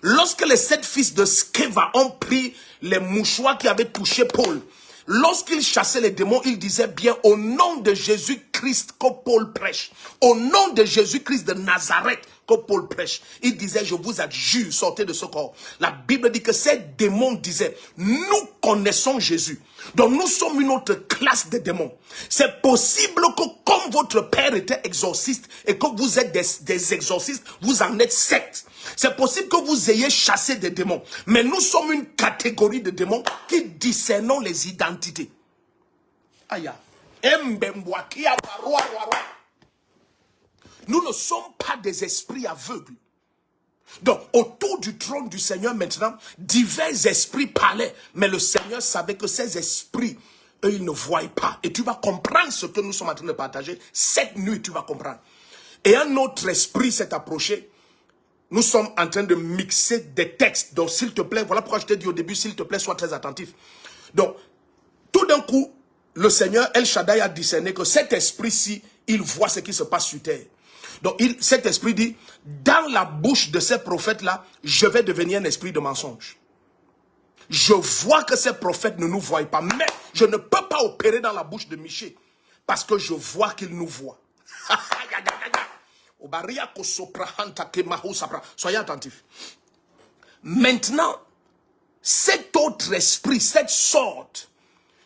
Lorsque les 7 fils de Sceva ont pris les mouchoirs qui avaient touché Paul. Lorsqu'ils chassaient les démons, ils disaient bien au nom de Jésus-Christ que Paul prêche. Au nom de Jésus-Christ de Nazareth que Paul prêche. Il disait, je vous adjure, sortez de ce corps. La Bible dit que ces démons disaient, nous connaissons Jésus. Donc nous sommes une autre classe de démons. C'est possible que comme votre père était exorciste et que vous êtes des exorcistes, vous en êtes 7. C'est possible que vous ayez chassé des démons. Mais nous sommes une catégorie de démons qui discernons les identités. Aïe. Nous ne sommes pas des esprits aveugles. Donc, autour du trône du Seigneur maintenant, divers esprits parlaient. Mais le Seigneur savait que ces esprits, eux, ils ne voient pas. Et tu vas comprendre ce que nous sommes en train de partager. Cette nuit, tu vas comprendre. Et un autre esprit s'est approché. Nous sommes en train de mixer des textes. Donc, s'il te plaît, voilà pourquoi je t'ai dit au début, s'il te plaît, sois très attentif. Donc, tout d'un coup, le Seigneur El Shaddai a discerné que cet esprit-ci, il voit ce qui se passe sur terre. Donc, cet esprit dit, dans la bouche de ces prophètes-là, je vais devenir un esprit de mensonge. Je vois que ces prophètes ne nous voient pas, mais je ne peux pas opérer dans la bouche de Michée, parce que je vois qu'il nous voit. Soyez attentifs. Maintenant, cet autre esprit, cette sorte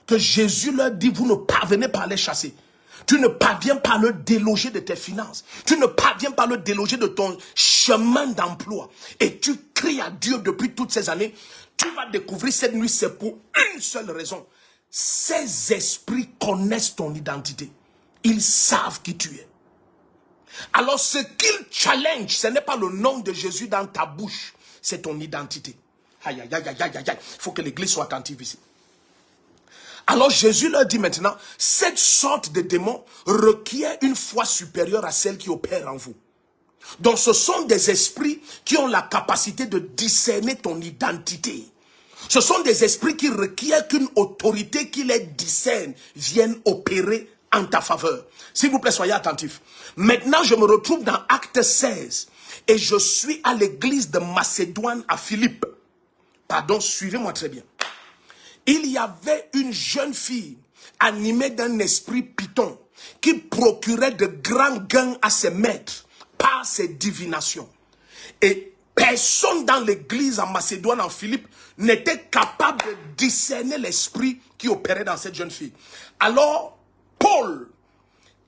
que Jésus leur dit, vous ne parvenez pas à les chasser. Tu ne parviens pas à le déloger de tes finances. Tu ne parviens pas à le déloger de ton chemin d'emploi. Et tu cries à Dieu depuis toutes ces années. Tu vas découvrir cette nuit, c'est pour une seule raison. Ces esprits connaissent ton identité. Ils savent qui tu es. Alors ce qu'ils challenge, ce n'est pas le nom de Jésus dans ta bouche. C'est ton identité. Aïe, aïe, aïe, aïe, aïe, aïe. Il faut que l'église soit attentive ici. Alors Jésus leur dit maintenant, cette sorte de démon requiert une foi supérieure à celle qui opère en vous. Donc ce sont des esprits qui ont la capacité de discerner ton identité. Ce sont des esprits qui requièrent qu'une autorité qui les discerne vienne opérer en ta faveur. S'il vous plaît, soyez attentifs. Maintenant, je me retrouve dans Acte 16 et je suis à l'église de Macédoine à Philippe. Pardon, suivez-moi très bien. Il y avait une jeune fille animée d'un esprit python qui procurait de grands gains à ses maîtres par ses divinations. Et personne dans l'église en Macédoine, en Philippe, n'était capable de discerner l'esprit qui opérait dans cette jeune fille. Alors, Paul,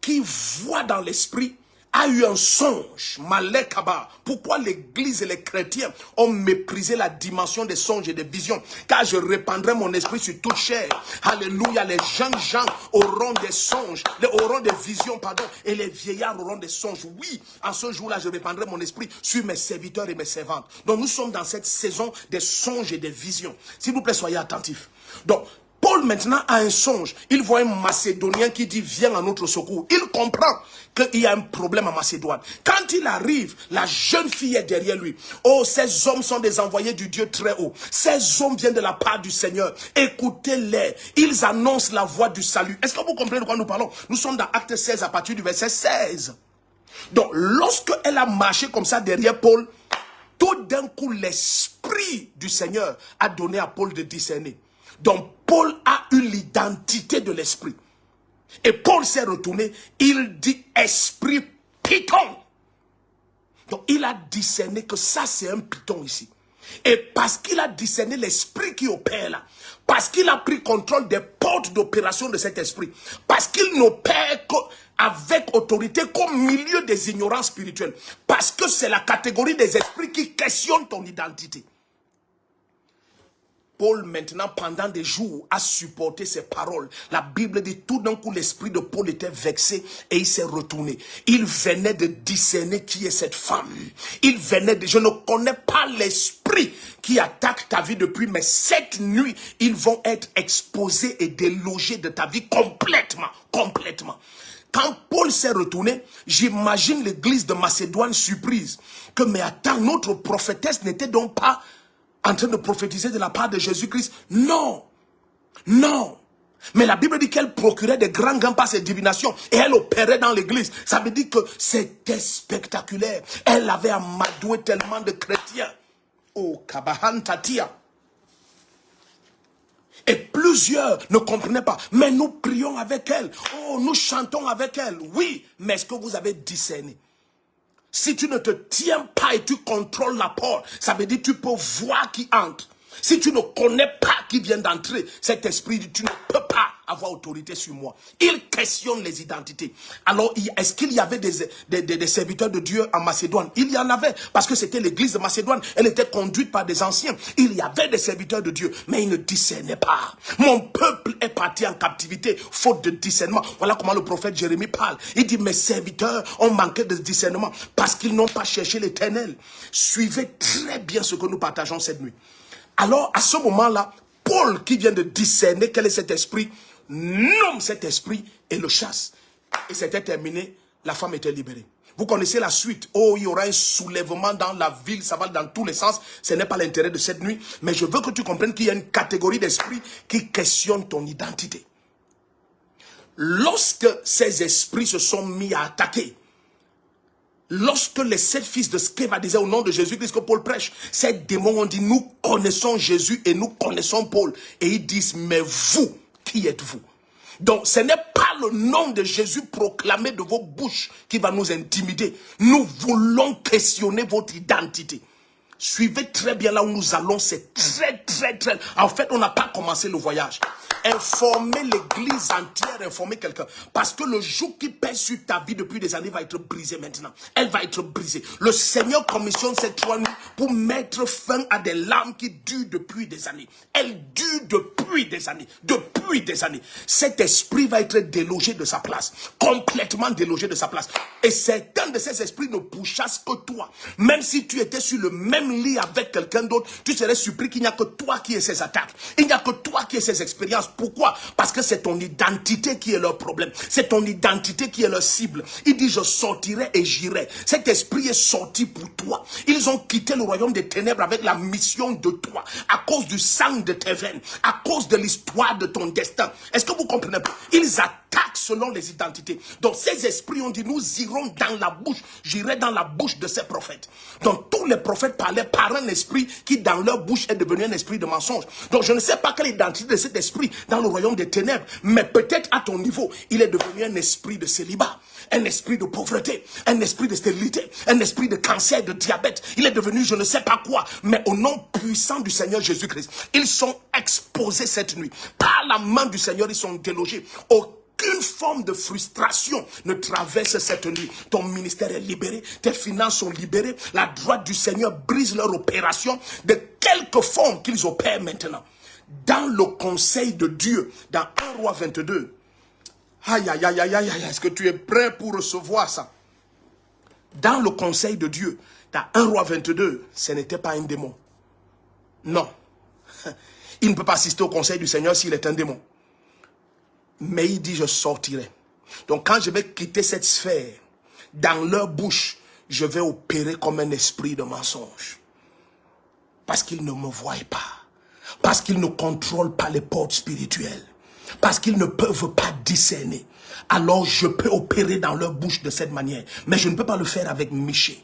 qui voit dans l'esprit, a eu un songe, Malekaba. Pourquoi l'église et les chrétiens ont méprisé la dimension des songes et des visions? Car je répandrai mon esprit sur toute chair. Alléluia, les jeunes gens auront des songes, auront des visions, pardon, et les vieillards auront des songes. Oui, en ce jour-là, je répandrai mon esprit sur mes serviteurs et mes servantes. Donc nous sommes dans cette saison des songes et des visions. S'il vous plaît, soyez attentifs. Donc, Paul maintenant a un songe. Il voit un Macédonien qui dit viens à notre secours. Il comprend qu'il y a un problème en Macédoine. Quand il arrive, la jeune fille est derrière lui. Oh, ces hommes sont des envoyés du Dieu très haut. Ces hommes viennent de la part du Seigneur. Écoutez-les. Ils annoncent la voie du salut. Est-ce que vous comprenez de quoi nous parlons? Nous sommes dans Acte 16 à partir du verset 16. Donc, lorsque elle a marché comme ça derrière Paul, tout d'un coup, l'esprit du Seigneur a donné à Paul de discerner. Donc, Paul a eu l'identité de l'esprit. Et Paul s'est retourné, il dit esprit python. Donc, il a discerné que ça, c'est un python ici. Et parce qu'il a discerné l'esprit qui opère là, parce qu'il a pris contrôle des portes d'opération de cet esprit, parce qu'il n'opère avec autorité qu'au milieu des ignorances spirituelles, parce que c'est la catégorie des esprits qui questionnent ton identité. Paul maintenant pendant des jours a supporté ses paroles. La Bible dit tout d'un coup l'esprit de Paul était vexé et il s'est retourné. Il venait de discerner qui est cette femme. Il venait de... Je ne connais pas l'esprit qui attaque ta vie depuis, mais cette nuit, ils vont être exposés et délogés de ta vie complètement. Complètement. Quand Paul s'est retourné, j'imagine l'église de Macédoine surprise. Que mais attends, notre prophétesse n'était donc pas en train de prophétiser de la part de Jésus-Christ? Non. Non. Mais la Bible dit qu'elle procurait des grands gains par ses divinations et elle opérait dans l'église. Ça veut dire que c'était spectaculaire. Elle avait amadoué tellement de chrétiens. Oh, Kabahan Tatia. Et plusieurs ne comprenaient pas. Mais nous prions avec elle. Oh, nous chantons avec elle. Oui, mais est-ce que vous avez discerné? Si tu ne te tiens pas et tu contrôles la porte, ça veut dire que tu peux voir qui entre. Si tu ne connais pas qui vient d'entrer, cet esprit dit tu ne peux pas avoir autorité sur moi. Il questionne les identités. Alors, est-ce qu'il y avait des serviteurs de Dieu en Macédoine? Il y en avait, parce que c'était l'église de Macédoine. Elle était conduite par des anciens. Il y avait des serviteurs de Dieu, mais ils ne discernaient pas. Mon peuple est parti en captivité, faute de discernement. Voilà comment le prophète Jérémie parle. Il dit, mes serviteurs ont manqué de discernement, parce qu'ils n'ont pas cherché l'Éternel. Suivez très bien ce que nous partageons cette nuit. Alors, à ce moment-là, Paul, qui vient de discerner quel est cet esprit, nomme cet esprit et le chasse. Et c'était terminé, la femme était libérée. Vous connaissez la suite. Oh, il y aura un soulèvement dans la ville, ça va dans tous les sens. Ce n'est pas l'intérêt de cette nuit. Mais je veux que tu comprennes qu'il y a une catégorie d'esprits qui questionnent ton identité. Lorsque ces esprits se sont mis à attaquer, lorsque les 7 fils de Sceva disaient au nom de Jésus-Christ que Paul prêche, ces démons ont dit, nous connaissons Jésus et nous connaissons Paul. Et ils disent, mais vous, qui êtes-vous? Donc ce n'est pas le nom de Jésus proclamé de vos bouches qui va nous intimider. Nous voulons questionner votre identité. Suivez très bien là où nous allons, c'est très. En fait, on n'a pas commencé le voyage. Informer l'église entière, informer quelqu'un. Parce que le joug qui pèse sur ta vie depuis des années va être brisé maintenant. Elle va être brisée. Le Seigneur commissionne ces 3 nuits pour mettre fin à des larmes qui durent depuis des années. Elles durent depuis des années. Depuis des années. Cet esprit va être délogé de sa place. Complètement délogé de sa place. Et certains de ces esprits ne pourchassent que toi. Même si tu étais sur le même lit avec quelqu'un d'autre, tu serais surpris qu'il n'y a que toi qui aies ces attaques. Il n'y a que toi qui aies ces expériences. Pourquoi? Parce que c'est ton identité qui est leur problème. C'est ton identité qui est leur cible. Il dit, je sortirai et j'irai. Cet esprit est sorti pour toi. Ils ont quitté le royaume des ténèbres avec la mission de toi. À cause du sang de tes veines. À cause de l'histoire de ton destin. Est-ce que vous comprenez? Ils attaquent selon les identités. Donc ces esprits ont dit, nous irons dans la bouche. J'irai dans la bouche de ces prophètes. Donc tous les prophètes parlaient par un esprit qui dans leur bouche est devenu un esprit de mensonge. Donc je ne sais pas quelle identité de cet esprit dans le royaume des ténèbres, mais peut-être à ton niveau, il est devenu un esprit de célibat, un esprit de pauvreté, un esprit de stérilité, un esprit de cancer, de diabète. Il est devenu je ne sais pas quoi, mais au nom puissant du Seigneur Jésus-Christ, ils sont exposés cette nuit. Par la main du Seigneur, ils sont délogés. Aucune forme de frustration ne traverse cette nuit. Ton ministère est libéré, tes finances sont libérées, la droite du Seigneur brise leur opération de quelque forme qu'ils opèrent maintenant. Dans le conseil de Dieu, dans 1 Roi 22, aïe, aïe, aïe, aïe, aïe, est-ce que tu es prêt pour recevoir ça? Dans le conseil de Dieu, dans 1 Roi 22, ce n'était pas un démon. Non. Il ne peut pas assister au conseil du Seigneur s'il est un démon. Mais il dit, je sortirai. Donc quand je vais quitter cette sphère, dans leur bouche, je vais opérer comme un esprit de mensonge. Parce qu'ils ne me voient pas. Parce qu'ils ne contrôlent pas les portes spirituelles. Parce qu'ils ne peuvent pas discerner. Alors je peux opérer dans leur bouche de cette manière. Mais je ne peux pas le faire avec Miché.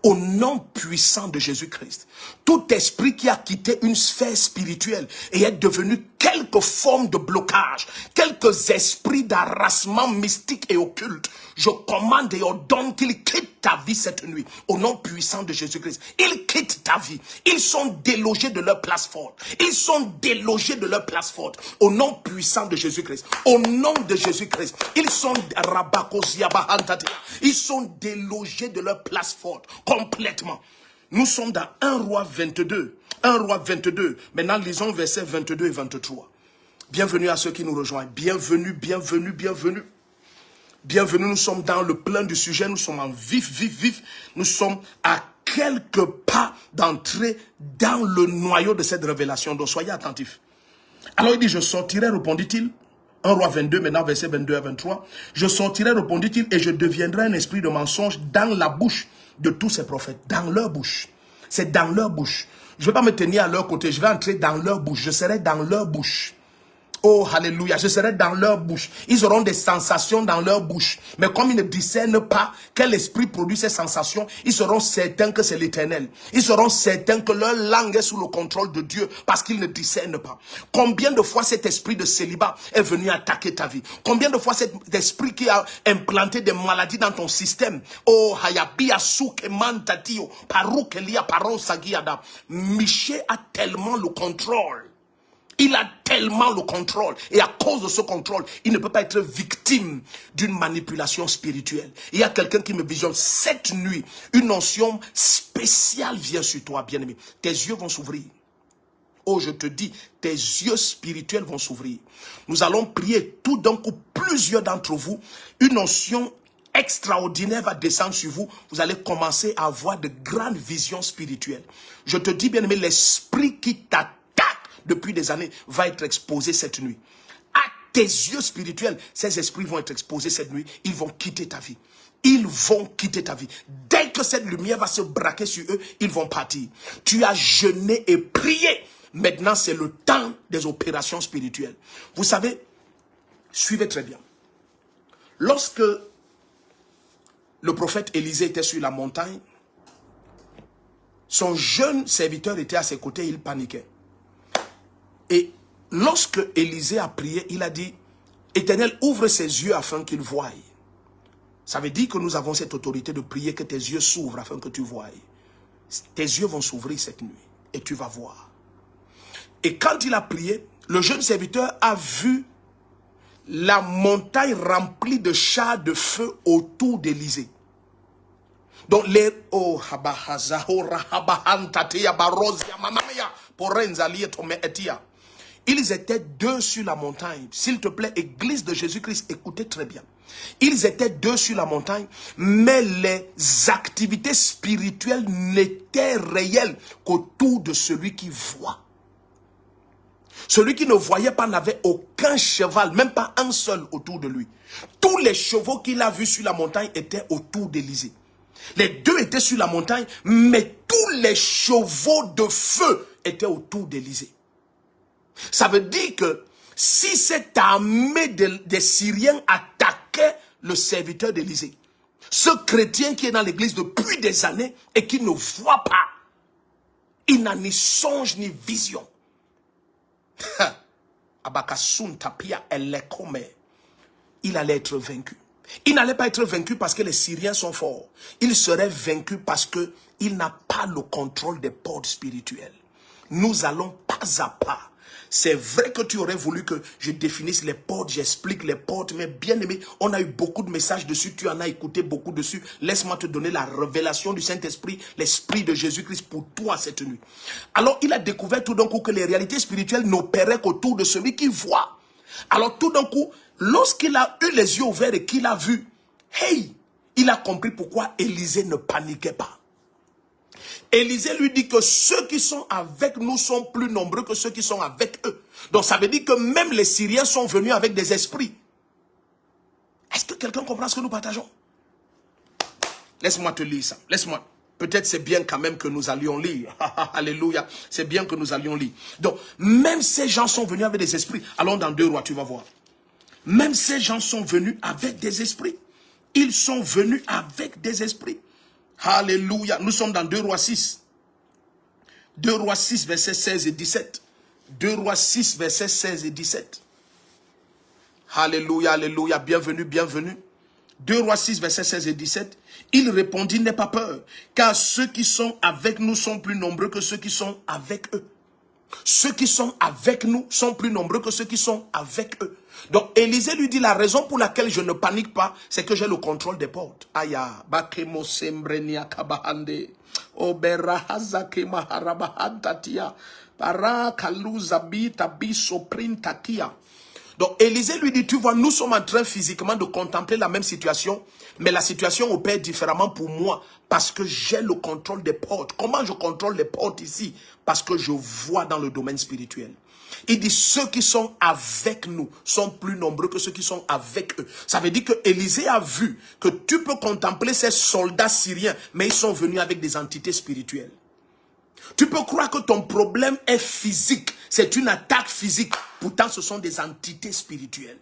Au nom puissant de Jésus-Christ, tout esprit qui a quitté une sphère spirituelle et est devenu quelque forme de blocage, quelques esprits d'harassement mystique et occulte, je commande et ordonne qu'ils quittent ta vie cette nuit. Au nom puissant de Jésus-Christ, ils quittent ta vie. Ils sont délogés de leur place forte. Ils sont délogés de leur place forte. Au nom puissant de Jésus-Christ. Au nom de Jésus-Christ. Ils sont délogés de leur place forte. Complètement. Nous sommes dans 1 Roi 22. 1 Roi 22. Maintenant, lisons versets 22 et 23. Bienvenue à ceux qui nous rejoignent. Bienvenue, bienvenue, bienvenue. Bienvenue, nous sommes dans le plein du sujet. Nous sommes en vif. Nous sommes à quelques pas d'entrer dans le noyau de cette révélation. Donc, soyez attentifs. Alors, il dit, je sortirai, répondit-il. 1 Roi 22, maintenant verset 22 à 23. Je sortirai, répondit-il, et je deviendrai un esprit de mensonge dans la bouche de tous ces prophètes. Dans leur bouche. C'est dans leur bouche. Je ne vais pas me tenir à leur côté. Je vais entrer dans leur bouche. Je serai dans leur bouche. Oh, alléluia, je serai dans leur bouche. Ils auront des sensations dans leur bouche. Mais comme ils ne discernent pas quel esprit produit ces sensations, ils seront certains que c'est l'Éternel. Ils seront certains que leur langue est sous le contrôle de Dieu parce qu'ils ne discernent pas. Combien de fois cet esprit de célibat est venu attaquer ta vie? Combien de fois cet esprit qui a implanté des maladies dans ton système? Oh, hayabia souke mantatio, paroukelia paron sagiada. Miché a tellement le contrôle. Il a tellement le contrôle. Et à cause de ce contrôle, il ne peut pas être victime d'une manipulation spirituelle. Il y a quelqu'un qui me visionne cette nuit. Une onction spéciale vient sur toi, bien-aimé. Tes yeux vont s'ouvrir. Oh, je te dis, tes yeux spirituels vont s'ouvrir. Nous allons prier tout d'un coup, plusieurs d'entre vous. Une onction extraordinaire va descendre sur vous. Vous allez commencer à avoir de grandes visions spirituelles. Je te dis, bien-aimé, l'esprit qui t'attaque depuis des années, va être exposé cette nuit. À tes yeux spirituels, ces esprits vont être exposés cette nuit. Ils vont quitter ta vie. Ils vont quitter ta vie. Dès que cette lumière va se braquer sur eux, ils vont partir. Tu as jeûné et prié. Maintenant, c'est le temps des opérations spirituelles. Vous savez, suivez très bien. Lorsque le prophète Élisée était sur la montagne, son jeune serviteur était à ses côtés, il paniquait. Et lorsque Élisée a prié, il a dit, Éternel, ouvre ses yeux afin qu'il voie. Ça veut dire que nous avons cette autorité de prier que tes yeux s'ouvrent afin que tu voies. tes yeux vont s'ouvrir cette nuit et tu vas voir. Et quand il a prié, le jeune serviteur a vu la montagne remplie de chars de feu autour d'Élysée. Donc les ils étaient deux sur la montagne. S'il te plaît, Église de Jésus-Christ, écoutez très bien. Ils étaient deux sur la montagne, mais les activités spirituelles n'étaient réelles qu'autour de celui qui voit. Celui qui ne voyait pas n'avait aucun cheval, même pas un seul autour de lui. Tous les chevaux qu'il a vus sur la montagne étaient autour d'Élysée. Les deux étaient sur la montagne, mais tous les chevaux de feu étaient autour d'Élysée. Ça veut dire que si cette armée des Syriens attaquait le serviteur d'Élysée, ce chrétien qui est dans l'église depuis des années et qui ne voit pas, il n'a ni songe ni vision. Il allait être vaincu. Il n'allait pas être vaincu parce que les Syriens sont forts. Il serait vaincu parce qu'il n'a pas le contrôle des portes spirituelles. Nous allons pas à pas. C'est vrai que tu aurais voulu que je définisse les portes, j'explique les portes, mais bien aimé, on a eu beaucoup de messages dessus, tu en as écouté beaucoup dessus. Laisse-moi te donner la révélation du Saint-Esprit, l'Esprit de Jésus-Christ pour toi cette nuit. Alors il a découvert tout d'un coup que les réalités spirituelles n'opéraient qu'autour de celui qui voit. Alors tout d'un coup, lorsqu'il a eu les yeux ouverts et qu'il a vu, hey, il a compris pourquoi Élisée ne paniquait pas. Élisée lui dit que ceux qui sont avec nous sont plus nombreux que ceux qui sont avec eux. Donc ça veut dire que même les Syriens sont venus avec des esprits. Est-ce que quelqu'un comprend ce que nous partageons? Laisse-moi te lire ça. Laisse-moi. Peut-être c'est bien quand même que nous allions lire. Alléluia. C'est bien que nous allions lire. Donc, même ces gens sont venus avec des esprits. Allons dans 2 Rois, tu vas voir. Même ces gens sont venus avec des esprits. Ils sont venus avec des esprits. Alléluia. Nous sommes dans 2 Rois 6. 2 Rois 6, versets 16 et 17. 2 Rois 6, versets 16 et 17. Alléluia, alléluia. Bienvenue, bienvenue. 2 Rois 6, versets 16 et 17. Il répondit, n'aie pas peur, car ceux qui sont avec nous sont plus nombreux que ceux qui sont avec eux. Ceux qui sont avec nous sont plus nombreux que ceux qui sont avec eux. Donc Élisée lui dit, la raison pour laquelle je ne panique pas, c'est que j'ai le contrôle des portes. Aya, bakemo sembrenia kabahande, obera hazake maharabahantatia, para kaluzabi tabiso printakia. Donc Élisée lui dit, tu vois, nous sommes en train physiquement de contempler la même situation, mais la situation opère différemment pour moi, parce que j'ai le contrôle des portes. Comment je contrôle les portes ici? Parce que je vois dans le domaine spirituel. Il dit, ceux qui sont avec nous sont plus nombreux que ceux qui sont avec eux. Ça veut dire que Élisée a vu que tu peux contempler ces soldats syriens, mais ils sont venus avec des entités spirituelles. Tu peux croire que ton problème est physique, c'est une attaque physique. Pourtant, ce sont des entités spirituelles.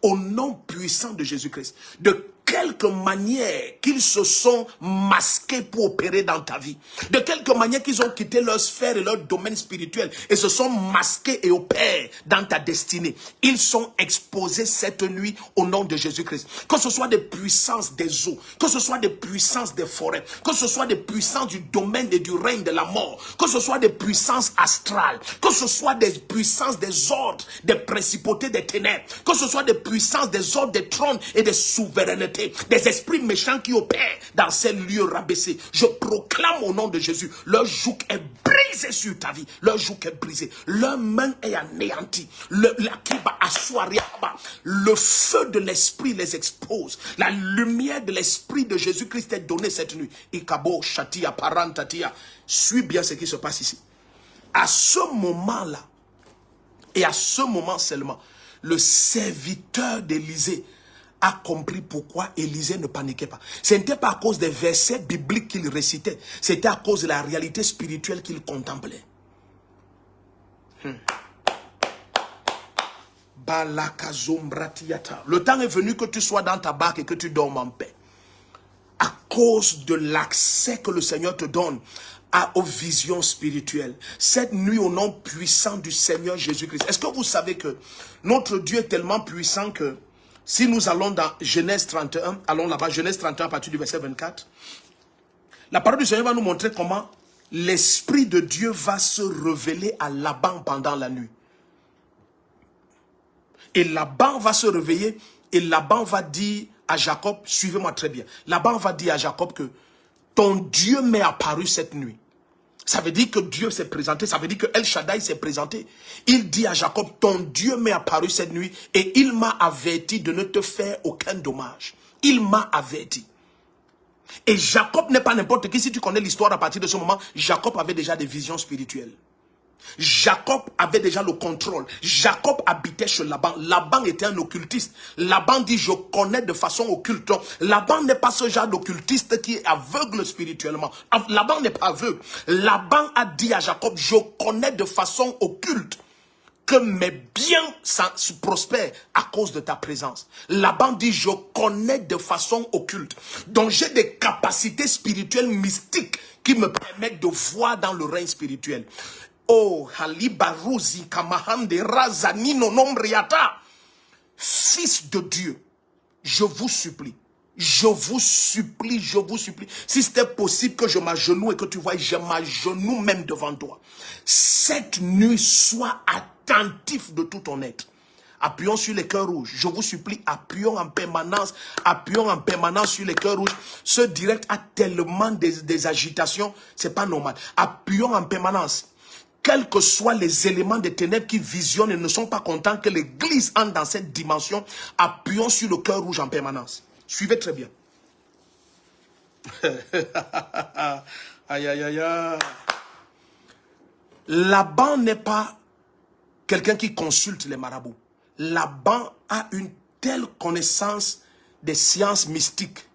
Au nom puissant de Jésus-Christ, de quelque manière qu'ils se sont masqués pour opérer dans ta vie, de quelque manière qu'ils ont quitté leur sphère et leur domaine spirituel et se sont masqués et opèrent dans ta destinée, ils sont exposés cette nuit au nom de Jésus-Christ. Que ce soit des puissances des eaux, que ce soit des puissances des forêts, que ce soit des puissances du domaine et du règne de la mort, que ce soit des puissances astrales, que ce soit des puissances des ordres, des principautés des ténèbres, que ce soit des puissances des ordres des trônes et des souverainetés, des esprits méchants qui opèrent dans ces lieux rabaissés. Je proclame au nom de Jésus, leur joug est brisé sur ta vie, leur joug est brisé, leur main est anéantie, le feu de l'esprit les expose, la lumière de l'esprit de Jésus-Christ est donnée cette nuit. Ikabo shatia parantatia. Suis bien ce qui se passe ici. À ce moment-là, et à ce moment seulement, le serviteur d'Élisée a compris pourquoi Élisée ne paniquait pas. Ce n'était pas à cause des versets bibliques qu'il récitait, c'était à cause de la réalité spirituelle qu'il contemplait. Le temps est venu que tu sois dans ta barque et que tu dormes en paix. À cause de l'accès que le Seigneur te donne aux visions spirituelles. Cette nuit, au nom puissant du Seigneur Jésus-Christ. Est-ce que vous savez que notre Dieu est tellement puissant que si nous allons dans Genèse 31, allons là-bas, Genèse 31 à partir du verset 24, la parole du Seigneur va nous montrer comment l'Esprit de Dieu va se révéler à Laban pendant la nuit. Et Laban va se réveiller et Laban va dire à Jacob, suivez-moi très bien. Laban va dire à Jacob que ton Dieu m'est apparu cette nuit. Ça veut dire que Dieu s'est présenté, ça veut dire que El Shaddai s'est présenté. Il dit à Jacob, ton Dieu m'est apparu cette nuit et il m'a averti de ne te faire aucun dommage. Il m'a averti. Et Jacob n'est pas n'importe qui. Si tu connais l'histoire à partir de ce moment, Jacob avait déjà des visions spirituelles. Jacob avait déjà le contrôle. Jacob habitait chez Laban. Laban était un occultiste. Laban dit, je connais de façon occulte. Laban n'est pas ce genre d'occultiste qui est aveugle spirituellement. Laban n'est pas aveugle. Laban a dit à Jacob, je connais de façon occulte que mes biens prospèrent à cause de ta présence. Laban dit, je connais de façon occulte. Donc j'ai des capacités spirituelles mystiques qui me permettent de voir dans le règne spirituel. Oh, Halibarouzi Kamahande Razanino Nombriata. Fils de Dieu, je vous supplie. Je vous supplie, je vous supplie. Si c'était possible que je m'agenouille et que tu vois, je m'agenouille même devant toi. Cette nuit, sois attentif de tout ton être. Appuyons sur les cœurs rouges. Je vous supplie, appuyons en permanence sur les cœurs rouges. Ce direct a tellement des agitations, c'est pas normal. Appuyons en permanence. Quels que soient les éléments des ténèbres qui visionnent et ne sont pas contents que l'église entre dans cette dimension, appuyons sur le cœur rouge en permanence. Suivez très bien. Aïe, aïe, aïe, aïe. Laban n'est pas quelqu'un qui consulte les marabouts. Laban a une telle connaissance des sciences mystiques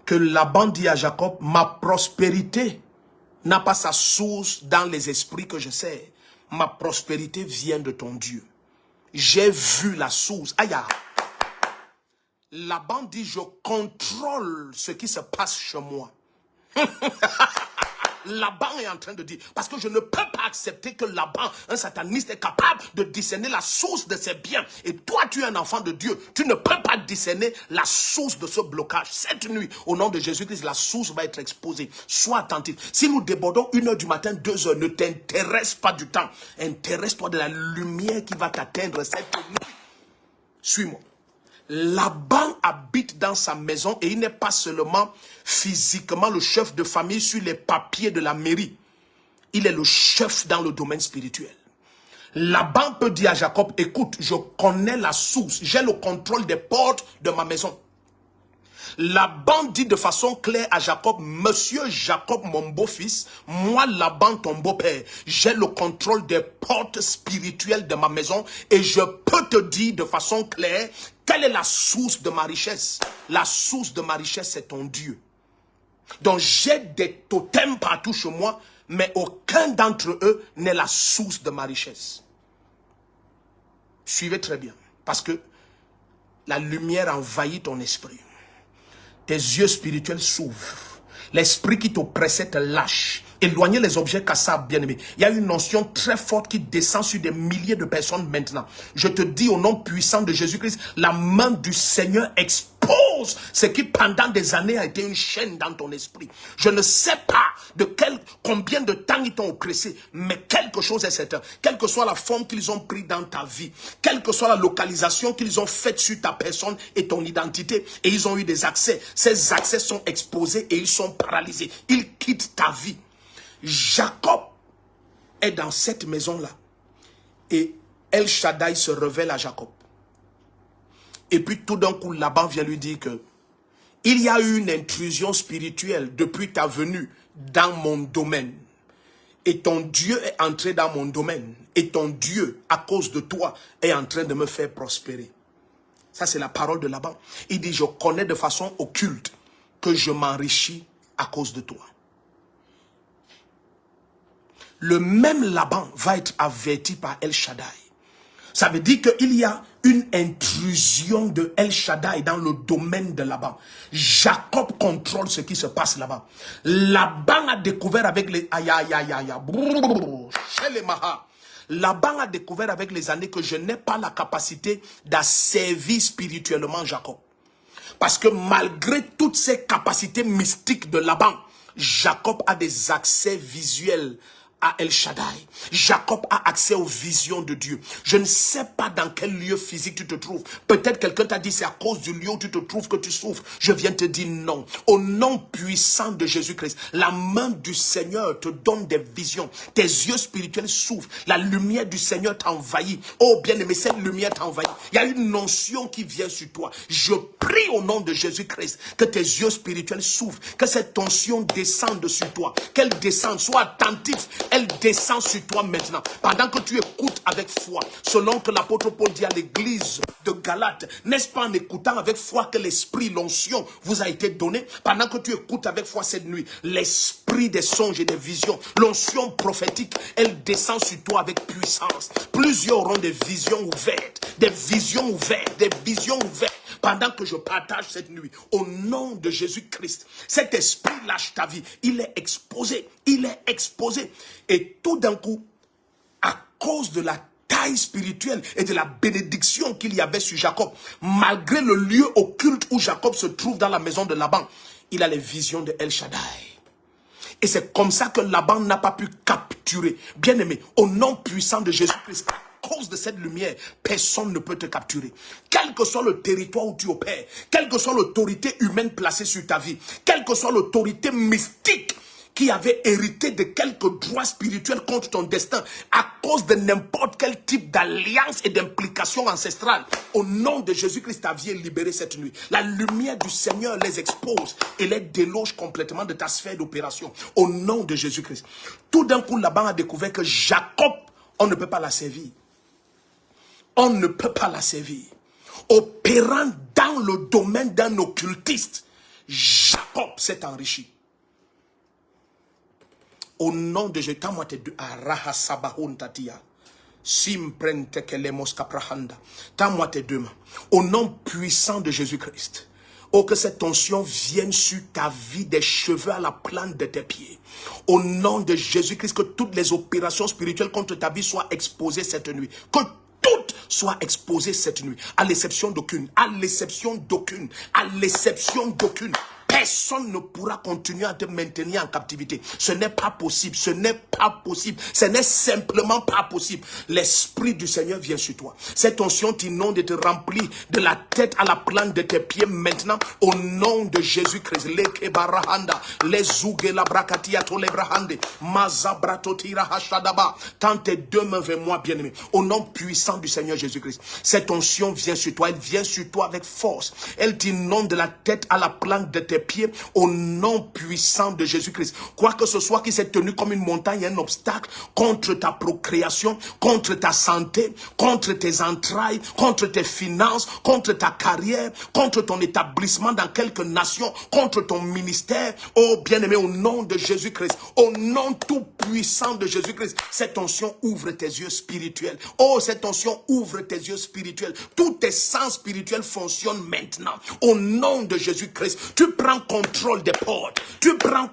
que Laban dit à Jacob, ma prospérité n'a pas sa source dans les esprits que je sais. Ma prospérité vient de ton Dieu. J'ai vu la source. Aïe. Laban dit, je contrôle ce qui se passe chez moi. Laban est en train de dire, parce que je ne peux pas accepter que Laban, un sataniste, est capable de discerner la source de ses biens. Et toi, tu es un enfant de Dieu. Tu ne peux pas discerner la source de ce blocage. Cette nuit, au nom de Jésus-Christ, la source va être exposée. Sois attentif. Si nous débordons 1h du matin, 2h, ne t'intéresse pas du temps. Intéresse-toi de la lumière qui va t'atteindre cette nuit. Suis-moi. Laban habite dans sa maison et il n'est pas seulement physiquement le chef de famille sur les papiers de la mairie. Il est le chef dans le domaine spirituel. Laban peut dire à Jacob, écoute, je connais la source, j'ai le contrôle des portes de ma maison. Laban dit de façon claire à Jacob, monsieur Jacob, mon beau-fils, moi Laban, ton beau-père, j'ai le contrôle des portes spirituelles de ma maison et je peux te dire de façon claire, quelle est la source de ma richesse? La source de ma richesse, c'est ton Dieu. Donc j'ai des totems partout chez moi, mais aucun d'entre eux n'est la source de ma richesse. Suivez très bien, parce que la lumière envahit ton esprit. Tes yeux spirituels s'ouvrent. L'esprit qui t'oppressait te lâche. Éloignez les objets cassables, bien-aimés. Il y a une notion très forte qui descend sur des milliers de personnes maintenant. Je te dis au nom puissant de Jésus-Christ, la main du Seigneur expose ce qui pendant des années a été une chaîne dans ton esprit. Je ne sais pas de combien de temps ils t'ont oppressé, mais quelque chose est certain. Quelle que soit la forme qu'ils ont pris dans ta vie, quelle que soit la localisation qu'ils ont faite sur ta personne et ton identité, et ils ont eu des accès. Ces accès sont exposés et ils sont paralysés. Ils quittent ta vie. Jacob est dans cette maison-là. Et El Shaddai se révèle à Jacob. Et puis tout d'un coup, Laban vient lui dire que il y a eu une intrusion spirituelle depuis ta venue dans mon domaine. Et ton Dieu est entré dans mon domaine. Et ton Dieu, à cause de toi, est en train de me faire prospérer. Ça, c'est la parole de Laban. Il dit, je connais de façon occulte que je m'enrichis à cause de toi. Le même Laban va être averti par El Shaddai. Ça veut dire qu'il y a une intrusion de El Shaddai dans le domaine de Laban. Jacob contrôle ce qui se passe là-bas. Laban a découvert avec les... Laban a découvert avec les années que je n'ai pas la capacité d'asservir spirituellement Jacob. Parce que malgré toutes ces capacités mystiques de Laban, Jacob a des accès visuels à El Shaddai. Jacob a accès aux visions de Dieu. Je ne sais pas dans quel lieu physique tu te trouves. Peut-être quelqu'un t'a dit c'est à cause du lieu où tu te trouves que tu souffres. Je viens te dire non. Au nom puissant de Jésus-Christ, la main du Seigneur te donne des visions. Tes yeux spirituels s'ouvrent. La lumière du Seigneur t'envahit. Oh bien-aimé, cette lumière t'envahit. Il y a une notion qui vient sur toi. Je prie au nom de Jésus-Christ que tes yeux spirituels s'ouvrent. Que cette tension descende sur toi. Qu'elle descende. Sois attentif. Elle descend sur toi maintenant. Pendant que tu écoutes avec foi, selon que l'apôtre Paul dit à l'église de Galate, n'est-ce pas en écoutant avec foi que l'esprit, l'onction vous a été donné? Pendant que tu écoutes avec foi cette nuit, l'esprit des songes et des visions, l'onction prophétique, elle descend sur toi avec puissance. Plusieurs auront des visions ouvertes, des visions ouvertes, des visions ouvertes. Pendant que je partage cette nuit, au nom de Jésus-Christ, cet esprit lâche ta vie. Il est exposé. Il est exposé. Et tout d'un coup, à cause de la taille spirituelle et de la bénédiction qu'il y avait sur Jacob, malgré le lieu occulte où Jacob se trouve dans la maison de Laban, il a les visions de El Shaddai. Et c'est comme ça que Laban n'a pas pu capturer. Bien-aimé, au nom puissant de Jésus-Christ, à cause de cette lumière, personne ne peut te capturer. Quel que soit le territoire où tu opères, quelle que soit l'autorité humaine placée sur ta vie, quelle que soit l'autorité mystique qui avait hérité de quelques droits spirituels contre ton destin, à cause de n'importe quel type d'alliance et d'implication ancestrale, au nom de Jésus-Christ, ta vie est libérée cette nuit. La lumière du Seigneur les expose et les déloge complètement de ta sphère d'opération, au nom de Jésus-Christ. Tout d'un coup, Laban a découvert que Jacob, on ne peut pas la servir. On ne peut pas la servir. Opérant dans le domaine d'un occultiste, Jacob s'est enrichi. Au nom de Jésus, moi te deux, araha sabahun tatia, simprente kelemos kaprahanda, moi tes deux mains. Au nom puissant de Jésus-Christ, oh que cette onction vienne sur ta vie des cheveux à la plante de tes pieds. Au nom de Jésus-Christ, que toutes les opérations spirituelles contre ta vie soient exposées cette nuit. Que toutes soient exposées cette nuit, à l'exception d'aucune, à l'exception d'aucune, à l'exception d'aucune. Personne ne pourra continuer à te maintenir en captivité. Ce n'est pas possible. Ce n'est pas possible. Ce n'est simplement pas possible. L'Esprit du Seigneur vient sur toi. Cette onction t'inonde et te remplit de la tête à la plante de tes pieds maintenant. Au nom de Jésus-Christ. Les barahanda, les zouge la brakatia to les brahande, mazabratotira hashadaba. Tends tes deux mains vers moi, bien-aimé. Au nom puissant du Seigneur Jésus-Christ. Cette onction vient sur toi. Elle vient sur toi avec force. Elle t'inonde de la tête à la plante de tes pieds au nom puissant de Jésus-Christ. Quoi que ce soit qui s'est tenu comme une montagne, un obstacle contre ta procréation, contre ta santé, contre tes entrailles, contre tes finances, contre ta carrière, contre ton établissement dans quelques nations, contre ton ministère. Oh bien-aimé, au nom de Jésus-Christ, au nom tout puissant de Jésus-Christ, cette onction ouvre tes yeux spirituels. Oh, cette onction ouvre tes yeux spirituels. Tous tes sens spirituels fonctionnent maintenant. Au nom de Jésus-Christ, tu prends contrôle des portes. Tu prends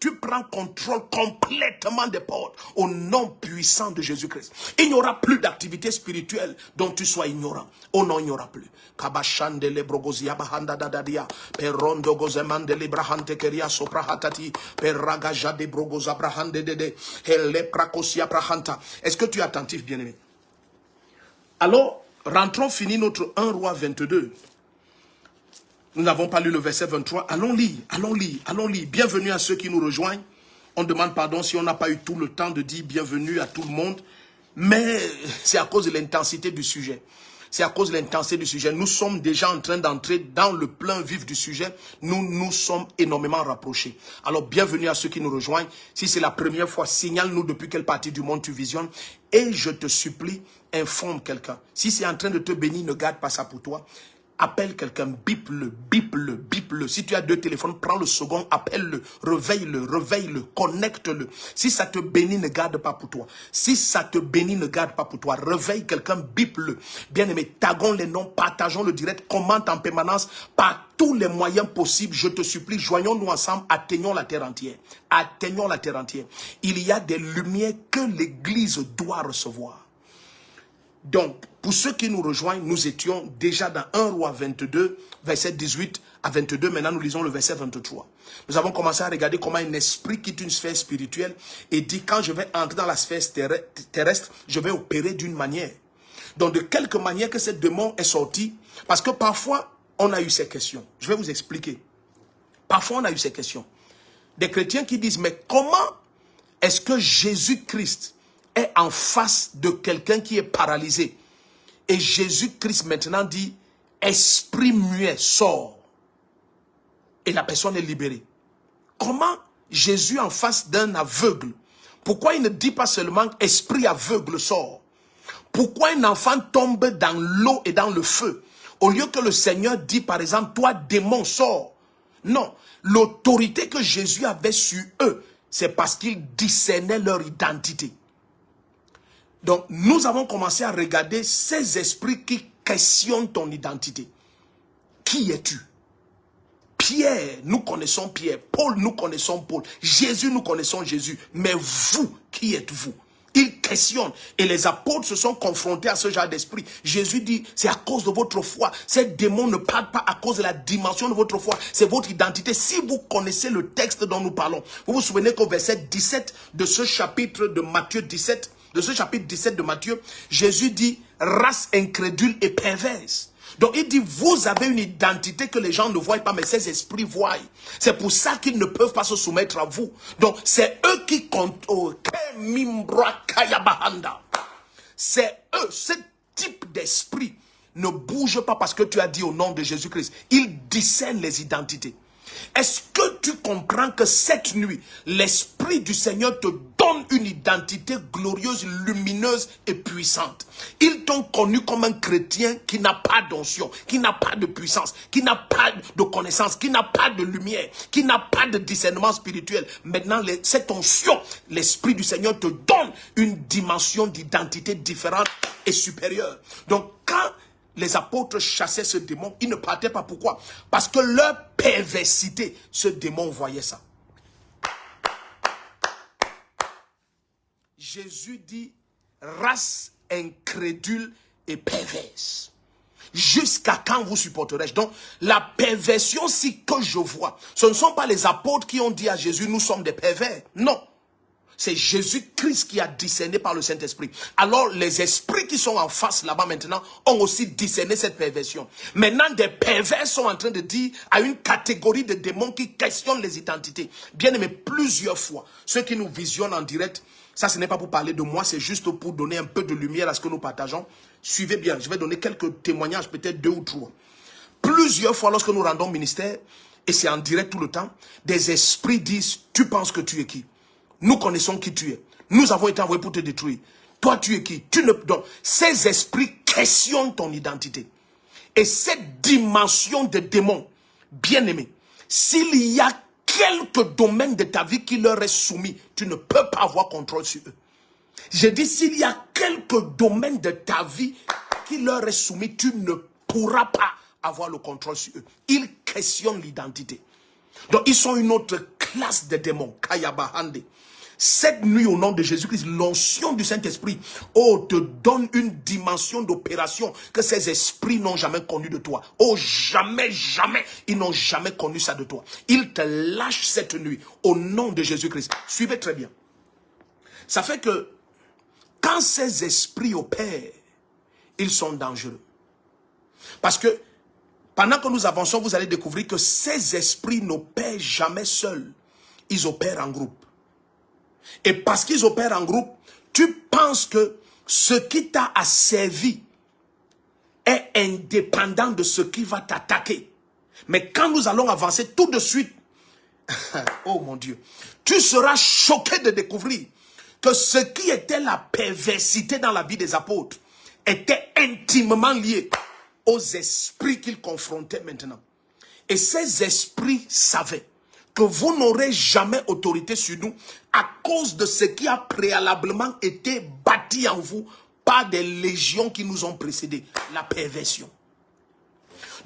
tu prends contrôle complètement des portes. Au nom puissant de Jésus-Christ. Il n'y aura plus d'activité spirituelle dont tu sois ignorant. Oh non, il n'y aura plus. Kabashandele brogozia bahanda dadadia. Perondo gozemandele brahante keria soprahatati. Peragaja de brogoza brahande dede. Hele prakosia brahanta. Est-ce que tu es attentif, bien-aimé? Alors, rentrons finir notre 1 Roi 22. Nous n'avons pas lu le verset 23. Allons lire, allons lire, allons lire. Bienvenue à ceux qui nous rejoignent. On demande pardon si on n'a pas eu tout le temps de dire bienvenue à tout le monde. Mais c'est à cause de l'intensité du sujet. C'est à cause de l'intensité du sujet. Nous sommes déjà en train d'entrer dans le plein vif du sujet. Nous nous sommes énormément rapprochés. Alors bienvenue à ceux qui nous rejoignent. Si c'est la première fois, signale-nous depuis quelle partie du monde tu visionnes. Et je te supplie, informe quelqu'un. Si c'est en train de te bénir, ne garde pas ça pour toi. Appelle quelqu'un, bip-le, bip-le, bip-le. Si tu as 2 téléphones, prends le second, appelle-le, réveille-le, connecte-le. Si ça te bénit, ne garde pas pour toi. Si ça te bénit, ne garde pas pour toi. Réveille quelqu'un, bip-le. Bien-aimé, taguons les noms, partageons le direct, commente en permanence par tous les moyens possibles. Je te supplie, joignons-nous ensemble, atteignons la terre entière. Atteignons la terre entière. Il y a des lumières que l'Église doit recevoir. Donc, pour ceux qui nous rejoignent, nous étions déjà dans 1 Roi 22, verset 18 à 22. Maintenant, nous lisons le verset 23. Nous avons commencé à regarder comment un esprit quitte une sphère spirituelle et dit, quand je vais entrer dans la sphère terrestre, je vais opérer d'une manière. Donc, de quelque manière que ce démon est sorti, parce que parfois, on a eu ces questions. Je vais vous expliquer. Parfois, on a eu ces questions. Des chrétiens qui disent, mais comment est-ce que Jésus-Christ est en face de quelqu'un qui est paralysé? Et Jésus-Christ maintenant dit, esprit muet, sort. Et la personne est libérée. Comment Jésus en face d'un aveugle? Pourquoi il ne dit pas seulement esprit aveugle, sort? Pourquoi un enfant tombe dans l'eau et dans le feu? Au lieu que le Seigneur dit par exemple, toi démon, sors. Non, l'autorité que Jésus avait sur eux, c'est parce qu'il discernait leur identité. Donc, nous avons commencé à regarder ces esprits qui questionnent ton identité. Qui es-tu? Pierre, nous connaissons Pierre. Paul, nous connaissons Paul. Jésus, nous connaissons Jésus. Mais vous, qui êtes-vous? Ils questionnent. Et les apôtres se sont confrontés à ce genre d'esprit. Jésus dit, c'est à cause de votre foi. Ces démons ne parlent pas à cause de la dimension de votre foi. C'est votre identité. Si vous connaissez le texte dont nous parlons, vous vous souvenez qu'au verset 17 de ce chapitre de Matthieu 17, de ce chapitre 17 de Matthieu, Jésus dit, race incrédule et perverse. Donc il dit, vous avez une identité que les gens ne voient pas, mais ces esprits voient. C'est pour ça qu'ils ne peuvent pas se soumettre à vous. Donc c'est eux qui comptent. C'est eux, ce type d'esprit ne bouge pas parce que tu as dit au nom de Jésus-Christ. Ils discernent les identités. Est-ce que tu comprends que cette nuit, l'Esprit du Seigneur te donne une identité glorieuse, lumineuse et puissante? Ils t'ont connu comme un chrétien qui n'a pas d'onction, qui n'a pas de puissance, qui n'a pas de connaissance, qui n'a pas de lumière, qui n'a pas de discernement spirituel. Maintenant, cette onction, l'Esprit du Seigneur te donne une dimension d'identité différente et supérieure. Donc, quand les apôtres chassaient ce démon, ils ne partaient pas. Pourquoi? Parce que leur perversité, ce démon voyait ça. Jésus dit, race incrédule et perverse. Jusqu'à quand vous supporterai-je? Donc, la perversion, si que je vois, ce ne sont pas les apôtres qui ont dit à Jésus, nous sommes des pervers. Non. C'est Jésus-Christ qui a discerné par le Saint-Esprit. Alors les esprits qui sont en face là-bas maintenant ont aussi discerné cette perversion. Maintenant des pervers sont en train de dire à une catégorie de démons qui questionnent les identités. Bien aimé, plusieurs fois, ceux qui nous visionnent en direct, ça ce n'est pas pour parler de moi, c'est juste pour donner un peu de lumière à ce que nous partageons. Suivez bien, je vais donner quelques témoignages, peut-être 2 ou 3. Plusieurs fois lorsque nous rendons ministère, et c'est en direct tout le temps, des esprits disent, tu penses que tu es qui? Nous connaissons qui tu es. Nous avons été envoyés pour te détruire. Toi, tu es qui? Donc, ces esprits questionnent ton identité. Et cette dimension de démons, bien aimé, s'il y a quelques domaines de ta vie qui leur est soumis, tu ne peux pas avoir contrôle sur eux. J'ai dit, s'il y a quelques domaines de ta vie qui leur est soumis, tu ne pourras pas avoir le contrôle sur eux. Ils questionnent l'identité. Donc, ils sont une autre classe de démons. Kayabahande. Cette nuit, au nom de Jésus-Christ, l'onction du Saint-Esprit, oh, te donne une dimension d'opération que ces esprits n'ont jamais connue de toi. Oh, jamais, jamais, ils n'ont jamais connu ça de toi. Ils te lâchent cette nuit, au nom de Jésus-Christ. Suivez très bien. Ça fait que, quand ces esprits opèrent, ils sont dangereux. Parce que, pendant que nous avançons, vous allez découvrir que ces esprits n'opèrent jamais seuls. Ils opèrent en groupe. Et parce qu'ils opèrent en groupe, tu penses que ce qui t'a asservi est indépendant de ce qui va t'attaquer. Mais quand nous allons avancer tout de suite, oh mon Dieu, tu seras choqué de découvrir que ce qui était la perversité dans la vie des apôtres était intimement lié aux esprits qu'ils confrontaient maintenant. Et ces esprits savaient que vous n'aurez jamais autorité sur nous à cause de ce qui a préalablement été bâti en vous par des légions qui nous ont précédés, la perversion.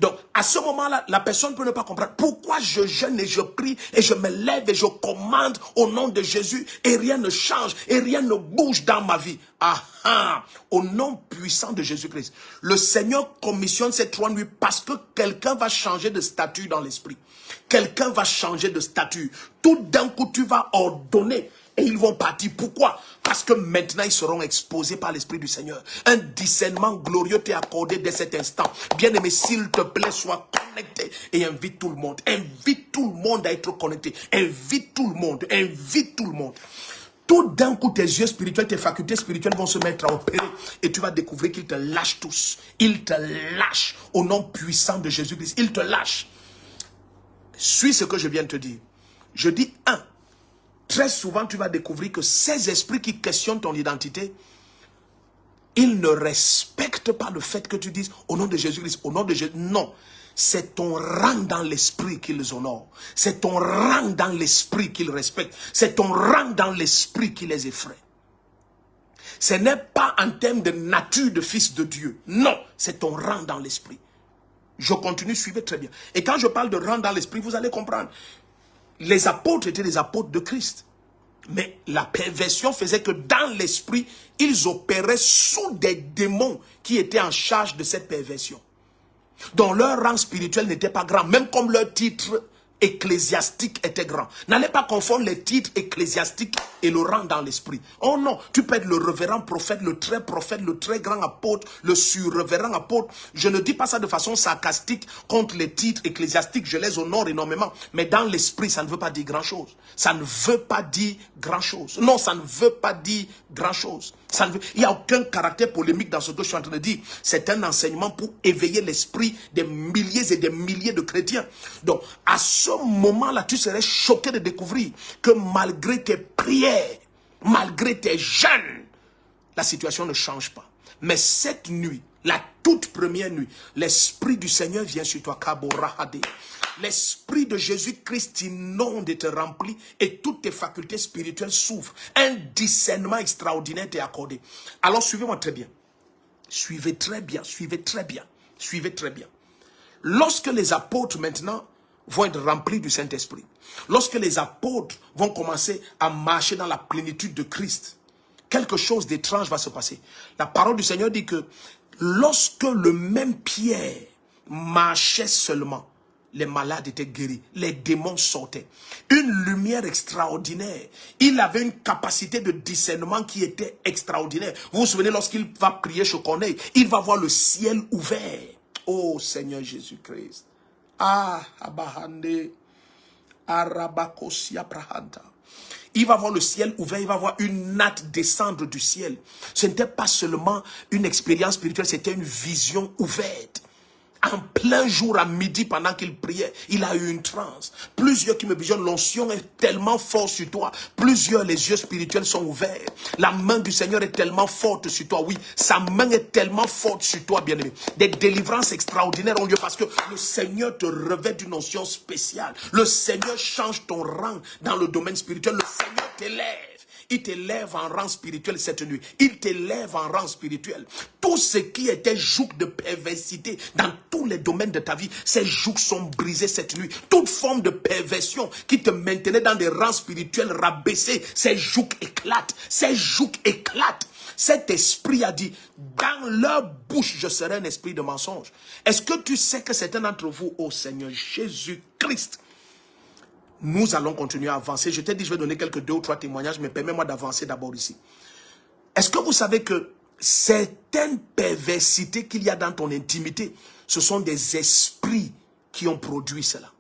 Donc, à ce moment-là, la personne peut ne pas comprendre pourquoi je jeûne et je prie et je me lève et je commande au nom de Jésus et rien ne change et rien ne bouge dans ma vie. Ah ah, au nom puissant de Jésus-Christ. Le Seigneur commissionne ces 3 nuits parce que quelqu'un va changer de statut dans l'esprit. Quelqu'un va changer de statut. Tout d'un coup, tu vas ordonner. Et ils vont partir. Pourquoi? Parce que maintenant, ils seront exposés par l'Esprit du Seigneur. Un discernement glorieux t'est accordé dès cet instant. Bien-aimé, s'il te plaît, sois connecté et invite tout le monde. Invite tout le monde à être connecté. Invite tout le monde. Invite tout le monde. Tout d'un coup, tes yeux spirituels, tes facultés spirituelles vont se mettre à opérer. Et tu vas découvrir qu'ils te lâchent tous. Ils te lâchent au nom puissant de Jésus-Christ. Ils te lâchent. Suis ce que je viens de te dire. Je dis 1. Très souvent, tu vas découvrir que ces esprits qui questionnent ton identité, ils ne respectent pas le fait que tu dises au nom de Jésus-Christ, au nom de Jésus. Non, c'est ton rang dans l'esprit qu'ils honorent. C'est ton rang dans l'esprit qu'ils respectent. C'est ton rang dans l'esprit qui les effraie. Ce n'est pas en termes de nature de fils de Dieu. Non, c'est ton rang dans l'esprit. Je continue, suivez très bien. Et quand je parle de rang dans l'esprit, vous allez comprendre. Les apôtres étaient des apôtres de Christ. Mais la perversion faisait que dans l'esprit, ils opéraient sous des démons qui étaient en charge de cette perversion. Donc leur rang spirituel n'était pas grand, même comme leur titre ecclésiastique était grand. N'allez pas confondre les titres ecclésiastiques et le rang dans l'esprit. Oh non, tu peux être le révérend prophète, le très grand apôtre, le surrévérend apôtre. Je ne dis pas ça de façon sarcastique contre les titres ecclésiastiques, je les honore énormément. Mais dans l'esprit, ça ne veut pas dire grand-chose. Ça ne veut pas dire grand-chose. Non, ça ne veut pas dire grand-chose. Il n'y a aucun caractère polémique dans ce que je suis en train de dire. C'est un enseignement pour éveiller l'esprit des milliers et des milliers de chrétiens. Donc, à ce moment-là, tu serais choqué de découvrir que malgré tes prières, malgré tes jeûnes, la situation ne change pas. Mais cette nuit, la toute première nuit, l'Esprit du Seigneur vient sur toi. L'Esprit de Jésus-Christ t'inonde et te remplit et toutes tes facultés spirituelles s'ouvrent. Un discernement extraordinaire t'est accordé. Alors suivez-moi très bien. Suivez très bien, suivez très bien, suivez très bien. Lorsque les apôtres maintenant vont être remplis du Saint-Esprit, lorsque les apôtres vont commencer à marcher dans la plénitude de Christ, quelque chose d'étrange va se passer. La parole du Seigneur dit que lorsque le même Pierre marchait seulement, les malades étaient guéris, les démons sortaient. Une lumière extraordinaire. Il avait une capacité de discernement qui était extraordinaire. Vous vous souvenez, lorsqu'il va prier chez Corneille, il va voir le ciel ouvert. Oh Seigneur Jésus-Christ. Ah, Abahande, Arabakosia Prahanta. Il va voir le ciel ouvert, il va voir une natte descendre du ciel. Ce n'était pas seulement une expérience spirituelle, c'était une vision ouverte. En plein jour, à midi, pendant qu'il priait, il a eu une transe. Plusieurs qui me visionnent, l'onction est tellement forte sur toi. Plusieurs, les yeux spirituels sont ouverts. La main du Seigneur est tellement forte sur toi. Oui, sa main est tellement forte sur toi, bien-aimé. Des délivrances extraordinaires ont lieu parce que le Seigneur te revêt d'une onction spéciale. Le Seigneur change ton rang dans le domaine spirituel. Le Seigneur t'élève. Il t'élève en rang spirituel cette nuit. Il t'élève en rang spirituel. Tout ce qui était joug de perversité dans tous les domaines de ta vie, ces jougs sont brisés cette nuit. Toute forme de perversion qui te maintenait dans des rangs spirituels rabaissés, ces jougs éclatent. Ces jougs éclatent. Cet esprit a dit, dans leur bouche, je serai un esprit de mensonge. Est-ce que tu sais que certains d'entre vous, ô Seigneur Jésus-Christ, nous allons continuer à avancer. Je t'ai dit, je vais donner quelques 2 ou 3 témoignages, mais permets-moi d'avancer d'abord ici. Est-ce que vous savez que certaines perversités qu'il y a dans ton intimité, ce sont des esprits qui ont produit cela?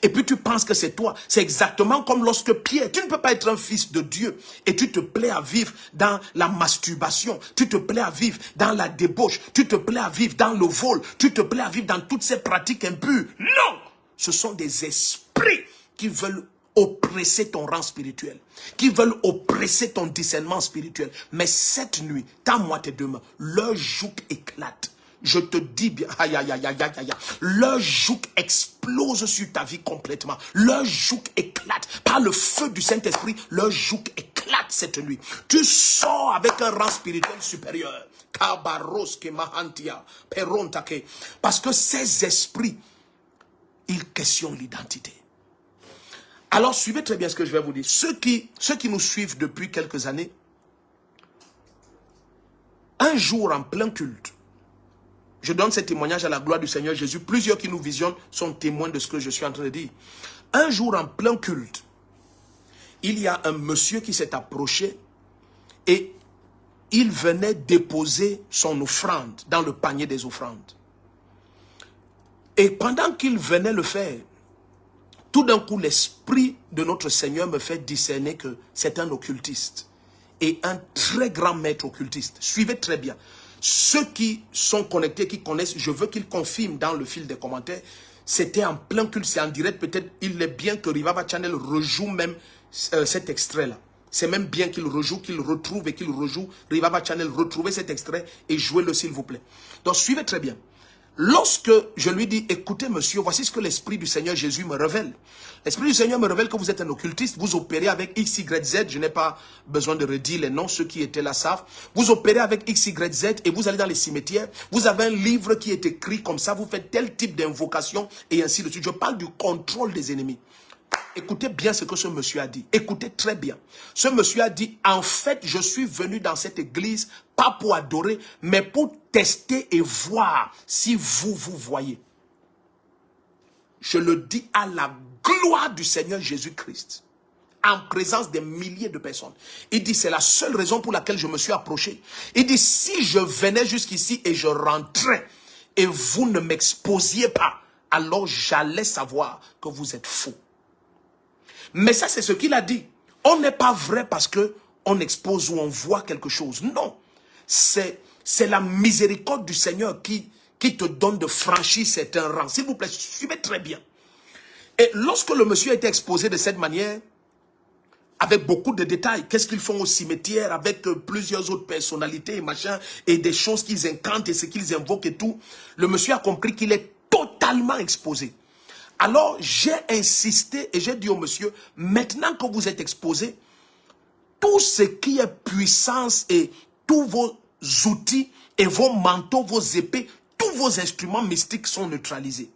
Et puis tu penses que c'est toi. C'est exactement comme lorsque Pierre, tu ne peux pas être un fils de Dieu et tu te plais à vivre dans la masturbation, tu te plais à vivre dans la débauche, tu te plais à vivre dans le vol, tu te plais à vivre dans toutes ces pratiques impures. Non! Ce sont des esprits qui veulent oppresser ton rang spirituel, qui veulent oppresser ton discernement spirituel. Mais cette nuit, tends-moi tes 2 mains, leur joug éclate. Je te dis bien, aïe, aïe, aïe, aïe, aïe, aïe. Leur joug explose sur ta vie complètement. Leur joug éclate. Par le feu du Saint-Esprit, leur joug éclate cette nuit. Tu sors avec un rang spirituel supérieur. Parce que ces esprits, ils questionnent l'identité. Alors, suivez très bien ce que je vais vous dire. Ceux qui nous suivent depuis quelques années, un jour en plein culte, je donne ce témoignage à la gloire du Seigneur Jésus. Plusieurs qui nous visionnent sont témoins de ce que je suis en train de dire. Un jour en plein culte, il y a un monsieur qui s'est approché et il venait déposer son offrande dans le panier des offrandes. Et pendant qu'il venait le faire, tout d'un coup, l'esprit de notre Seigneur me fait discerner que c'est un occultiste et un très grand maître occultiste. Suivez très bien. Ceux qui sont connectés, qui connaissent, je veux qu'ils confirment dans le fil des commentaires. C'était en plein culte, c'est en direct. Peut-être il est bien que Rivava Channel rejoue même cet extrait-là. C'est même bien qu'il rejoue, qu'il retrouve et qu'il rejoue. Rivava Channel, retrouvez cet extrait et jouez-le s'il vous plaît. Donc suivez très bien. Lorsque je lui dis, écoutez monsieur, voici ce que l'Esprit du Seigneur Jésus me révèle. L'Esprit du Seigneur me révèle que vous êtes un occultiste, vous opérez avec X, Y, Z, je n'ai pas besoin de redire les noms, ceux qui étaient là savent. Vous opérez avec X, Y, Z et vous allez dans les cimetières, vous avez un livre qui est écrit comme ça, vous faites tel type d'invocation et ainsi de suite. Je parle du contrôle des ennemis. Écoutez bien ce que ce monsieur a dit. Écoutez très bien. Ce monsieur a dit, en fait, je suis venu dans cette église, pas pour adorer, mais pour tester et voir si vous voyez. Je le dis à la gloire du Seigneur Jésus-Christ, en présence des milliers de personnes. Il dit, c'est la seule raison pour laquelle je me suis approché. Il dit, si je venais jusqu'ici et je rentrais, et vous ne m'exposiez pas, alors j'allais savoir que vous êtes faux. Mais ça, c'est ce qu'il a dit. On n'est pas vrai parce que on expose ou on voit quelque chose. Non. C'est la miséricorde du Seigneur qui te donne de franchir certains rangs. S'il vous plaît, suivez très bien. Et lorsque le monsieur a été exposé de cette manière, avec beaucoup de détails, qu'est-ce qu'ils font au cimetière, avec plusieurs autres personnalités et machin, et des choses qu'ils incantent et ce qu'ils invoquent et tout, le monsieur a compris qu'il est totalement exposé. Alors, j'ai insisté et j'ai dit au monsieur, maintenant que vous êtes exposé, tout ce qui est puissance et tous vos outils et vos manteaux, vos épées, tous vos instruments mystiques sont neutralisés.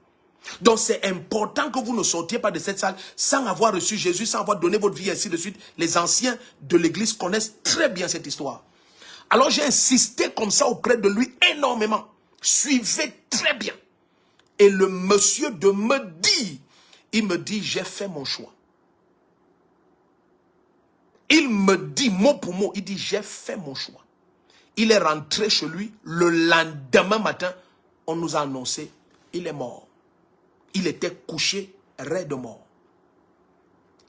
Donc, c'est important que vous ne sortiez pas de cette salle sans avoir reçu Jésus, sans avoir donné votre vie, ainsi de suite. Les anciens de l'église connaissent très bien cette histoire. Alors, j'ai insisté comme ça auprès de lui énormément. Suivez très bien. Et le monsieur de me dit, il me dit, j'ai fait mon choix. Il me dit mot pour mot, il dit, j'ai fait mon choix. Il est rentré chez lui, le lendemain matin, on nous a annoncé, il est mort. Il était couché, raide mort.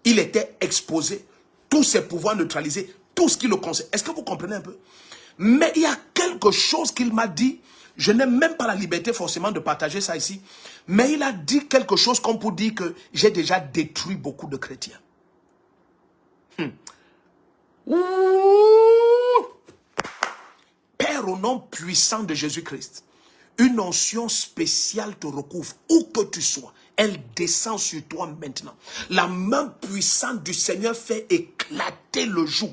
Il était exposé, tous ses pouvoirs neutralisés, tout ce qui le concerne. Est-ce que vous comprenez un peu? Mais il y a quelque chose qu'il m'a dit. Je n'ai même pas la liberté forcément de partager ça ici. Mais il a dit quelque chose comme pour dire que j'ai déjà détruit beaucoup de chrétiens. Père, au nom puissant de Jésus-Christ, une onction spéciale te recouvre, où que tu sois. Elle descend sur toi maintenant. La main puissante du Seigneur fait éclater le joug.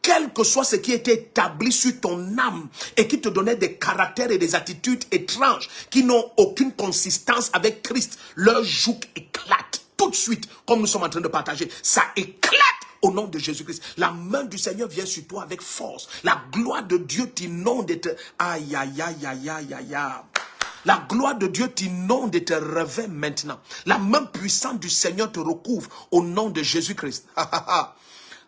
Quel que soit ce qui était établi sur ton âme et qui te donnait des caractères et des attitudes étranges qui n'ont aucune consistance avec Christ, leur joug éclate tout de suite, comme nous sommes en train de partager. Ça éclate au nom de Jésus-Christ. La main du Seigneur vient sur toi avec force. La gloire de Dieu t'inonde et te... Aïe, aïe, aïe, aïe, aïe, aïe, aïe. La gloire de Dieu t'inonde et te revêt maintenant. La main puissante du Seigneur te recouvre au nom de Jésus-Christ.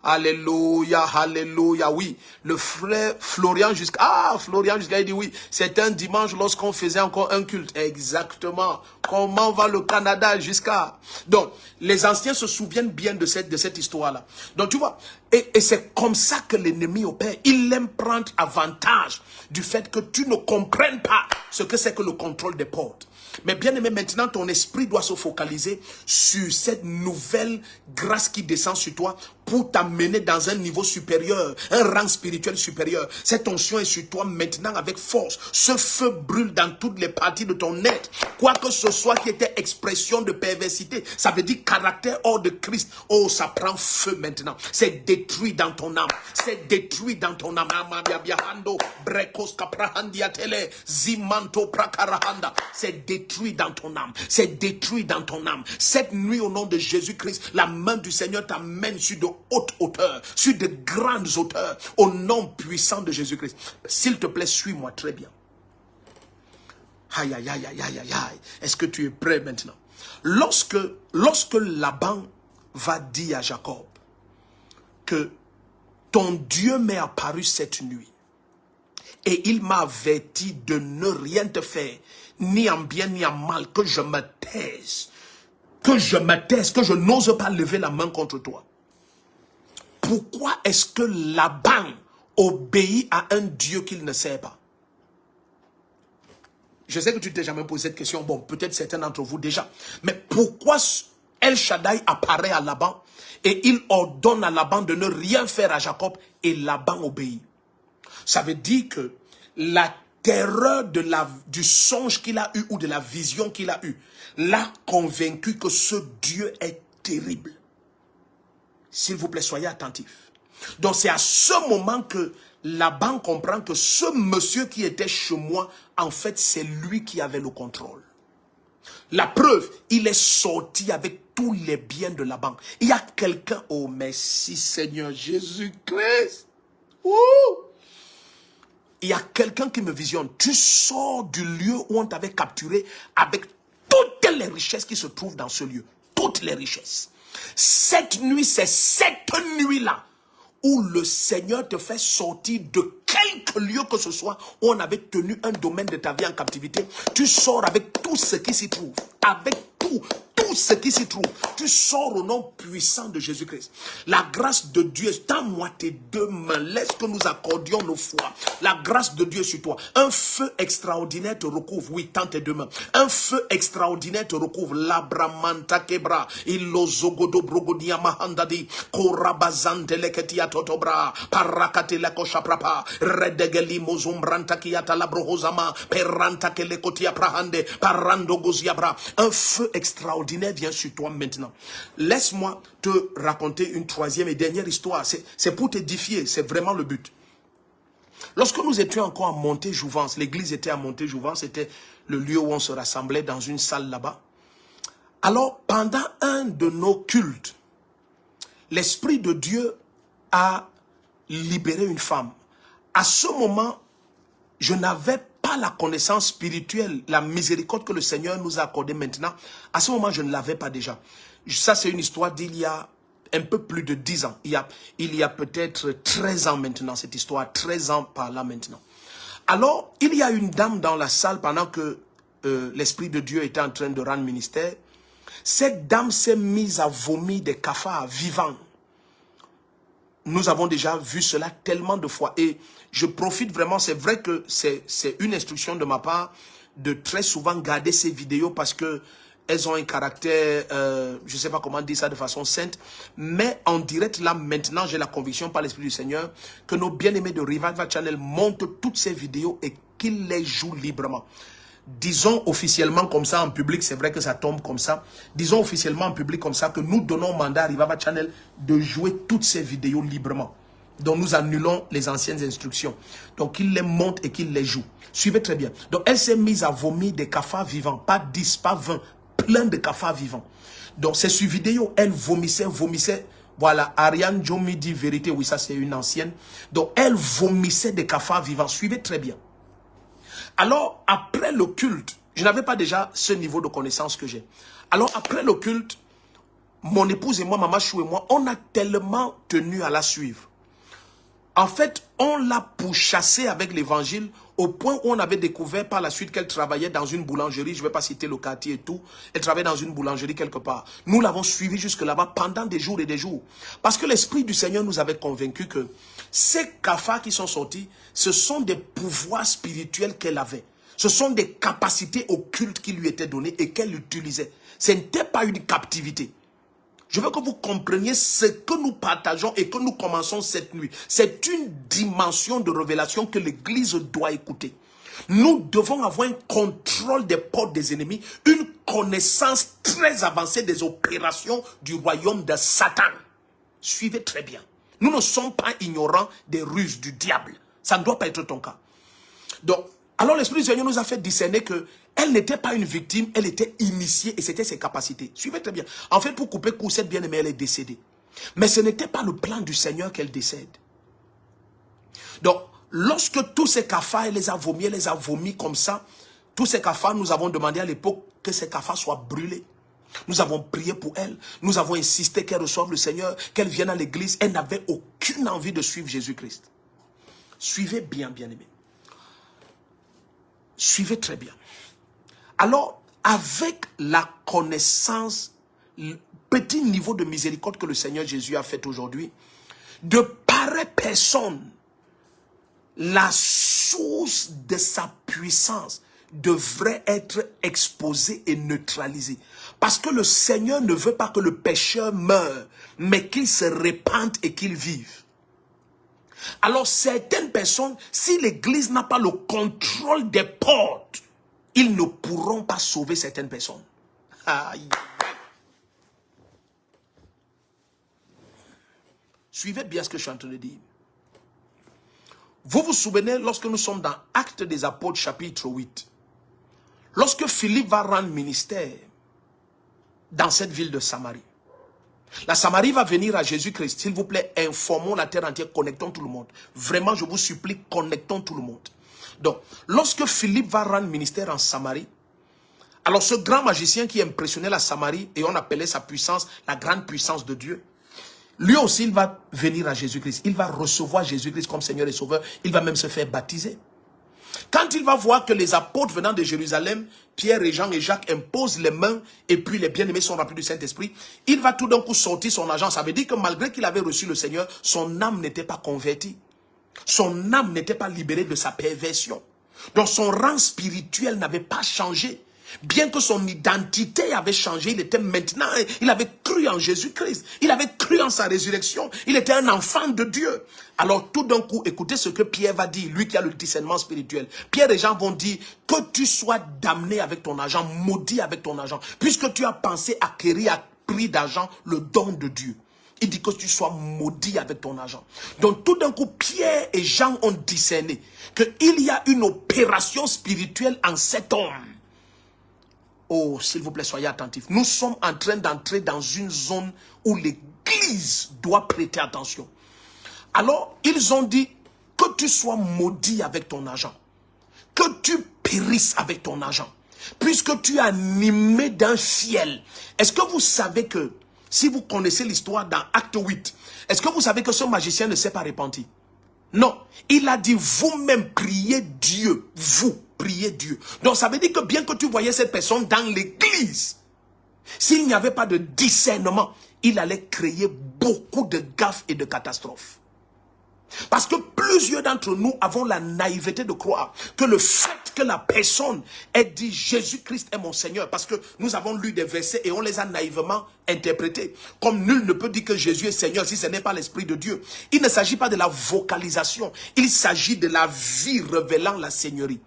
Alléluia, alléluia, oui. Le frère Florian jusqu'à... Florian jusqu'à, il dit oui. C'est un dimanche lorsqu'on faisait encore un culte. Exactement. Comment va le Canada jusqu'à... Donc, les anciens se souviennent bien de cette histoire-là. Donc, tu vois, et c'est comme ça que l'ennemi opère. Il aime prendre avantage du fait que tu ne comprennes pas ce que c'est que le contrôle des portes. Mais bien aimé, maintenant, ton esprit doit se focaliser sur cette nouvelle grâce qui descend sur toi pour t'amener dans un niveau supérieur, un rang spirituel supérieur. Cette onction est sur toi maintenant avec force. Ce feu brûle dans toutes les parties de ton être. Quoi que ce soit qui était expression de perversité, ça veut dire caractère hors de Christ. Oh, ça prend feu maintenant. C'est détruit dans ton âme. C'est détruit dans ton âme. C'est détruit dans ton âme. C'est détruit dans ton âme. Cette nuit, au nom de Jésus-Christ, la main du Seigneur t'amène sur de hautes hauteurs, sur de grandes hauteurs, au nom puissant de Jésus-Christ. S'il te plaît, suis-moi très bien. Aïe, aïe, aïe, aïe, aïe, aïe. Est-ce que tu es prêt maintenant? Lorsque Laban va dire à Jacob que ton Dieu m'est apparu cette nuit et il m'a averti de ne rien te faire, ni en bien ni en mal, que je me taise, que je n'ose pas lever la main contre toi. Pourquoi est-ce que Laban obéit à un Dieu qu'il ne sait pas? Je sais que tu t'es jamais posé cette question. Bon, peut-être certains d'entre vous déjà. Mais pourquoi El Shaddai apparaît à Laban et il ordonne à Laban de ne rien faire à Jacob et Laban obéit? Ça veut dire que la terreur du songe qu'il a eu ou de la vision qu'il a eue l'a convaincu que ce Dieu est terrible. S'il vous plaît, soyez attentifs. Donc c'est à ce moment que Laban comprend que ce monsieur qui était chez moi, en fait, c'est lui qui avait le contrôle. La preuve, il est sorti avec tous les biens de Laban. Il y a quelqu'un, oh merci Seigneur Jésus-Christ. Il y a quelqu'un qui me visionne. Tu sors du lieu où on t'avait capturé avec toutes les richesses qui se trouvent dans ce lieu. Toutes les richesses. Cette nuit, c'est cette nuit-là où le Seigneur te fait sortir de quelque lieu que ce soit où on avait tenu un domaine de ta vie en captivité. Tu sors avec tout ce qui s'y trouve. Avec tout ce qui s'y trouve. Tu sors au nom puissant de Jésus-Christ. La grâce de Dieu, tends-moi tes deux mains. Laisse que nous accordions nos foi. La grâce de Dieu sur toi. Un feu extraordinaire te recouvre. Oui, tends tes deux mains. Un feu extraordinaire te recouvre. Labramanta kebra. Ilozogodo brogodia mahandadi. Korabazantele ketia totobra. Parakatele koshaprapa. Redegeli mozumbranta kiata labrohozama. Peranta kele kotia prahande. Parando goziabra. Un feu extraordinaire vient sur toi maintenant. Laisse-moi te raconter une troisième et dernière histoire. C'est pour t'édifier, c'est vraiment le but. Lorsque nous étions encore à Montéjouvence, l'église était à Montéjouvence, c'était le lieu où on se rassemblait dans une salle là-bas. Alors, pendant un de nos cultes, l'Esprit de Dieu a libéré une femme. À ce moment, je n'avais pas la connaissance spirituelle, la miséricorde que le Seigneur nous a accordée maintenant. À ce moment, je ne l'avais pas déjà. Ça, c'est une histoire d'il y a un peu plus de 10 ans. Il y a peut-être 13 ans maintenant, cette histoire, 13 ans par là maintenant. Alors, il y a une dame dans la salle pendant que l'Esprit de Dieu était en train de rendre ministère. Cette dame s'est mise à vomir des cafards vivants. Nous avons déjà vu cela tellement de fois. Et je profite vraiment, c'est vrai que c'est une instruction de ma part de très souvent garder ces vidéos parce que elles ont un caractère, je ne sais pas comment dire ça de façon sainte, mais en direct là maintenant, j'ai la conviction par l'Esprit du Seigneur que nos bien-aimés de Revival Channel montent toutes ces vidéos et qu'ils les jouent librement. Disons officiellement comme ça en public, c'est vrai que ça tombe comme ça. Disons officiellement en public comme ça que nous donnons mandat à Revival Channel de jouer toutes ces vidéos librement. Donc nous annulons les anciennes instructions. Donc qu'ils les montent et qu'ils les jouent. Suivez très bien. Donc elle s'est mise à vomir des cafards vivants. Pas 10, pas 20. Plein de cafards vivants. Donc c'est sur vidéo. Elle vomissait. Voilà, Ariane Jomi dit vérité. Oui, ça c'est une ancienne. Donc elle vomissait des cafards vivants. Suivez très bien. Alors, après le culte, je n'avais pas déjà ce niveau de connaissance que j'ai. Alors, après le culte, mon épouse et moi, Maman Chou et moi, on a tellement tenu à la suivre. En fait, on l'a pourchassée avec l'évangile au point où on avait découvert par la suite qu'elle travaillait dans une boulangerie. Je ne vais pas citer le quartier et tout. Elle travaillait dans une boulangerie quelque part. Nous l'avons suivie jusque là-bas pendant des jours et des jours. Parce que l'Esprit du Seigneur nous avait convaincus que ces cafards qui sont sortis, ce sont des pouvoirs spirituels qu'elle avait. Ce sont des capacités occultes qui lui étaient données et qu'elle utilisait. Ce n'était pas une captivité. Je veux que vous compreniez ce que nous partageons et que nous commençons cette nuit. C'est une dimension de révélation que l'Église doit écouter. Nous devons avoir un contrôle des portes des ennemis, une connaissance très avancée des opérations du royaume de Satan. Suivez très bien. Nous ne sommes pas ignorants des ruses du diable. Ça ne doit pas être ton cas. Donc, alors l'Esprit du Seigneur nous a fait discerner que elle n'était pas une victime, elle était initiée et c'était ses capacités. Suivez très bien. En fait, pour couper court, cette bien-aimée, elle est décédée. Mais ce n'était pas le plan du Seigneur qu'elle décède. Donc, lorsque tous ces cafards, elle les a vomis comme ça, tous ces cafards, nous avons demandé à l'époque que ces cafards soient brûlés. Nous avons prié pour elle, nous avons insisté qu'elle reçoive le Seigneur, qu'elle vienne à l'église. Elle n'avait aucune envie de suivre Jésus-Christ. Suivez bien, bien-aimés. Suivez très bien. Alors, avec la connaissance, le petit niveau de miséricorde que le Seigneur Jésus a fait aujourd'hui, de pareilles personnes, la source de sa puissance devrait être exposée et neutralisée. Parce que le Seigneur ne veut pas que le pécheur meure, mais qu'il se répande et qu'il vive. Alors certaines personnes, si l'Église n'a pas le contrôle des portes, ils ne pourront pas sauver certaines personnes. Aïe. Suivez bien ce que je suis en train de dire. Vous vous souvenez, lorsque nous sommes dans Actes des Apôtres, chapitre 8, lorsque Philippe va rendre ministère dans cette ville de Samarie, la Samarie va venir à Jésus-Christ. S'il vous plaît, informons la terre entière, connectons tout le monde. Vraiment, je vous supplie, connectons tout le monde. Donc, lorsque Philippe va rendre ministère en Samarie, alors ce grand magicien qui impressionnait la Samarie, et on appelait sa puissance la grande puissance de Dieu, lui aussi, il va venir à Jésus-Christ. Il va recevoir Jésus-Christ comme Seigneur et Sauveur. Il va même se faire baptiser. Quand il va voir que les apôtres venant de Jérusalem, Pierre et Jean et Jacques imposent les mains et puis les bien-aimés sont remplis du Saint-Esprit, il va tout d'un coup sortir son argent. Ça veut dire que malgré qu'il avait reçu le Seigneur, son âme n'était pas convertie. Son âme n'était pas libérée de sa perversion. Donc son rang spirituel n'avait pas changé. Bien que son identité avait changé, il était maintenant, il avait cru en Jésus-Christ, il avait cru en sa résurrection, il était un enfant de Dieu. Alors tout d'un coup, écoutez ce que Pierre va dire, lui qui a le discernement spirituel. Pierre et Jean vont dire que tu sois damné avec ton argent, maudit avec ton argent, puisque tu as pensé acquérir à prix d'argent le don de Dieu. Il dit que tu sois maudit avec ton argent. Donc tout d'un coup, Pierre et Jean ont discerné qu'il y a une opération spirituelle en cet homme. Oh, s'il vous plaît, soyez attentifs. Nous sommes en train d'entrer dans une zone où l'Église doit prêter attention. Alors, ils ont dit que tu sois maudit avec ton argent. Que tu périsses avec ton argent. Puisque tu es animé d'un fiel. Est-ce que vous savez que, si vous connaissez l'histoire dans Acte 8, est-ce que vous savez que ce magicien ne s'est pas repenti? Non, il a dit vous-même priez Dieu, vous priez Dieu. Donc ça veut dire que bien que tu voyais cette personne dans l'église, s'il n'y avait pas de discernement, il allait créer beaucoup de gaffes et de catastrophes. Parce que plusieurs d'entre nous avons la naïveté de croire que le fait que la personne ait dit Jésus-Christ est mon Seigneur, parce que nous avons lu des versets et on les a naïvement interprétés. Comme nul ne peut dire que Jésus est Seigneur si ce n'est pas l'Esprit de Dieu. Il ne s'agit pas de la vocalisation, il s'agit de la vie révélant la Seigneurie.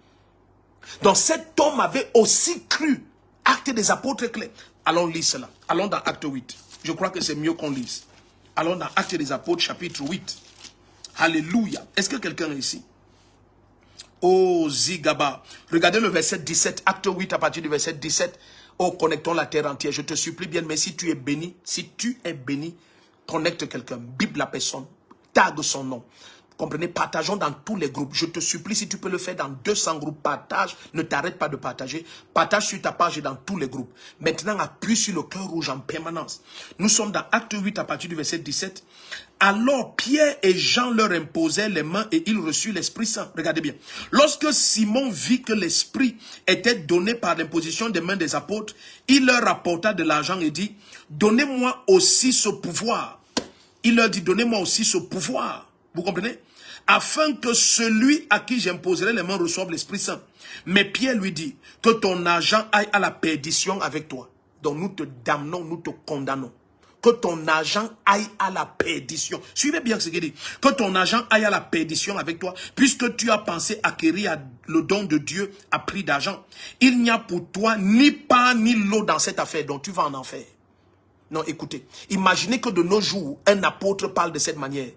Donc cet homme avait aussi cru. Acte des Apôtres clair. Allons lire cela. Allons dans Acte 8. Je crois que c'est mieux qu'on lise. Allons dans Acte des Apôtres chapitre 8. Alléluia. Est-ce que quelqu'un est ici? Oh, Zigaba. Regardez le verset 17. Acte 8 à partir du verset 17. Oh, connectons la terre entière. Je te supplie bien, mais si tu es béni, connecte quelqu'un. Bible la personne. Tag son nom. Comprenez, partageons dans tous les groupes. Je te supplie, si tu peux le faire dans 200 groupes, partage. Ne t'arrête pas de partager. Partage sur ta page et dans tous les groupes. Maintenant, appuie sur le cœur rouge en permanence. Nous sommes dans Acte 8 à partir du verset 17. Alors Pierre et Jean leur imposèrent les mains et ils reçurent l'Esprit Saint. Regardez bien. Lorsque Simon vit que l'Esprit était donné par l'imposition des mains des apôtres, il leur apporta de l'argent et dit, donnez-moi aussi ce pouvoir. Il leur dit, donnez-moi aussi ce pouvoir. Vous comprenez? Afin que celui à qui j'imposerai les mains reçoive l'Esprit Saint. Mais Pierre lui dit, que ton argent aille à la perdition avec toi. Donc nous te damnons, nous te condamnons. que ton argent aille à la perdition. Suivez bien ce qu'il dit. Que ton argent aille à la perdition avec toi, puisque tu as pensé acquérir le don de Dieu à prix d'argent. Il n'y a pour toi ni pain ni l'eau dans cette affaire, donc tu vas en enfer. Non, écoutez, imaginez que de nos jours, un apôtre parle de cette manière.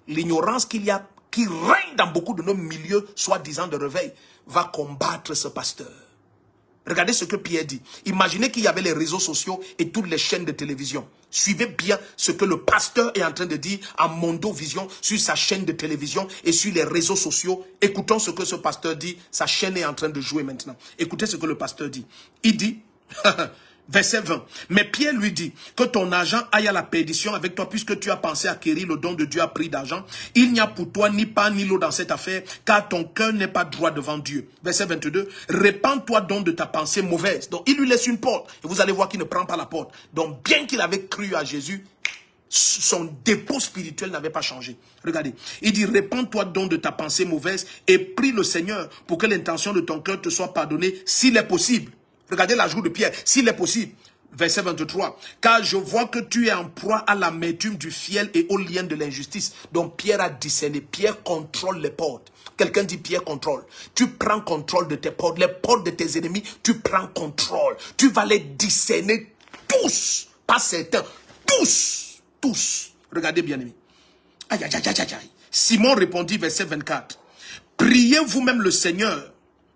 L'ignorance qu'il y a, qui règne dans beaucoup de nos milieux, soi-disant de réveil, va combattre ce pasteur. Regardez ce que Pierre dit. Imaginez qu'il y avait les réseaux sociaux et toutes les chaînes de télévision. Suivez bien ce que le pasteur est en train de dire à Mondo Vision sur sa chaîne de télévision et sur les réseaux sociaux. Écoutons ce que ce pasteur dit. Sa chaîne est en train de jouer maintenant. Écoutez ce que le pasteur dit. Il dit... Verset 20. Mais Pierre lui dit que ton argent aille à la perdition avec toi puisque tu as pensé acquérir le don de Dieu à prix d'argent. Il n'y a pour toi ni pain ni l'eau dans cette affaire car ton cœur n'est pas droit devant Dieu. Verset 22. Répands-toi donc de ta pensée mauvaise. Donc il lui laisse une porte et vous allez voir qu'il ne prend pas la porte. Donc bien qu'il avait cru à Jésus, son dépôt spirituel n'avait pas changé. Regardez, il dit, répands-toi donc de ta pensée mauvaise et prie le Seigneur pour que l'intention de ton cœur te soit pardonnée s'il est possible. Regardez l'ajout de Pierre, s'il est possible. Verset 23. Car je vois que tu es en proie à l'amertume du fiel et au lien de l'injustice. Donc Pierre a discerné. Pierre contrôle les portes. Quelqu'un dit Pierre contrôle. Tu prends contrôle de tes portes. Les portes de tes ennemis, tu prends contrôle. Tu vas les discerner tous. Pas certains. Tous. Tous. Regardez bien aimé. Aïe, aïe, aïe, aïe, aïe. Simon répondit, verset 24. Priez vous-même le Seigneur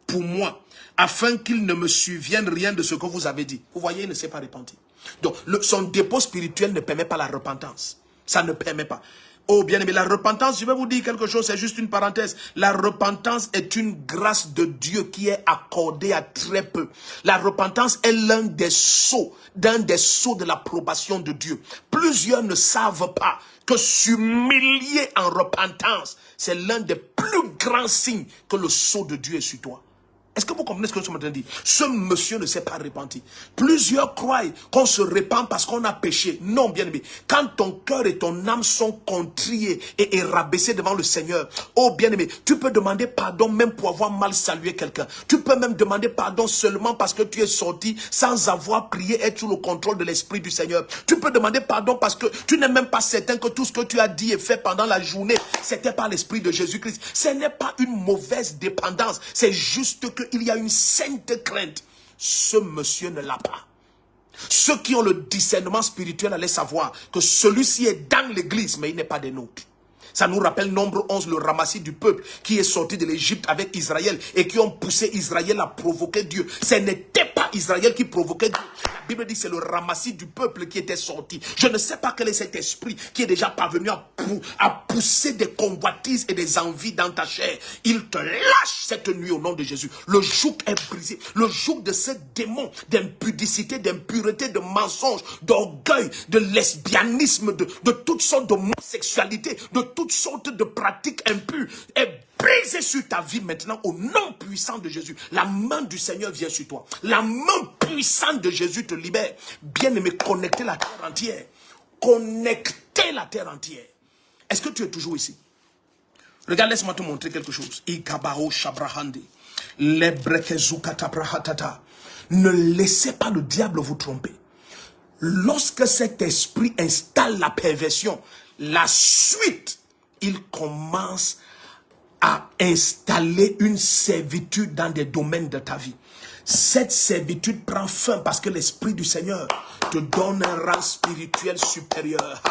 pour moi, afin qu'il ne me survienne rien de ce que vous avez dit. Vous voyez, il ne s'est pas repenti. Donc, son dépôt spirituel ne permet pas la repentance. Ça ne permet pas. Oh, bien aimé, la repentance, je vais vous dire quelque chose, c'est juste une parenthèse. La repentance est une grâce de Dieu qui est accordée à très peu. La repentance est l'un des sceaux de l'approbation de Dieu. Plusieurs ne savent pas que s'humilier en repentance, c'est l'un des plus grands signes que le sceau de Dieu est sur toi. Est-ce que vous comprenez ce que je suis en train de dire? Ce monsieur ne s'est pas repenti. Plusieurs croient qu'on se repent parce qu'on a péché. Non, bien aimé. Quand ton cœur et ton âme sont contrits et rabaissés devant le Seigneur, oh bien aimé, tu peux demander pardon même pour avoir mal salué quelqu'un. Tu peux même demander pardon seulement parce que tu es sorti sans avoir prié, être sous le contrôle de l'Esprit du Seigneur. Tu peux demander pardon parce que tu n'es même pas certain que tout ce que tu as dit et fait pendant la journée, c'était par l'Esprit de Jésus-Christ. Ce n'est pas une mauvaise dépendance. C'est juste que il y a une sainte crainte. Ce monsieur ne l'a pas. Ceux qui ont le discernement spirituel allaient savoir que celui-ci est dans l'église, mais il n'est pas des nôtres. Ça nous rappelle Nombre 11, le ramassis du peuple qui est sorti de l'Égypte avec Israël et qui ont poussé Israël à provoquer Dieu. Ce n'était pas Israël qui provoquait Dieu. La Bible dit que c'est le ramassis du peuple qui était sorti. Je ne sais pas quel est cet esprit qui est déjà parvenu à pousser des convoitises et des envies dans ta chair. Il te lâche cette nuit au nom de Jésus. Le joug est brisé. Le joug de ce démon d'impudicité, d'impureté, de mensonge, d'orgueil, de lesbianisme, de toutes sortes d'homosexualité, de toutes sortes de pratiques impures est brisé sur ta vie maintenant au nom puissant de Jésus. La main du Seigneur vient sur toi. La main puissante de Jésus te libère. Bien-aimé, connectez la terre entière. Connectez la terre entière. Est-ce que tu es toujours ici? Regarde, laisse-moi te montrer quelque chose. Ne laissez pas le diable vous tromper. Lorsque cet esprit installe la perversion, la suite, il commence à installer une servitude dans des domaines de ta vie. Cette servitude prend fin parce que l'Esprit du Seigneur te donne un rang spirituel supérieur.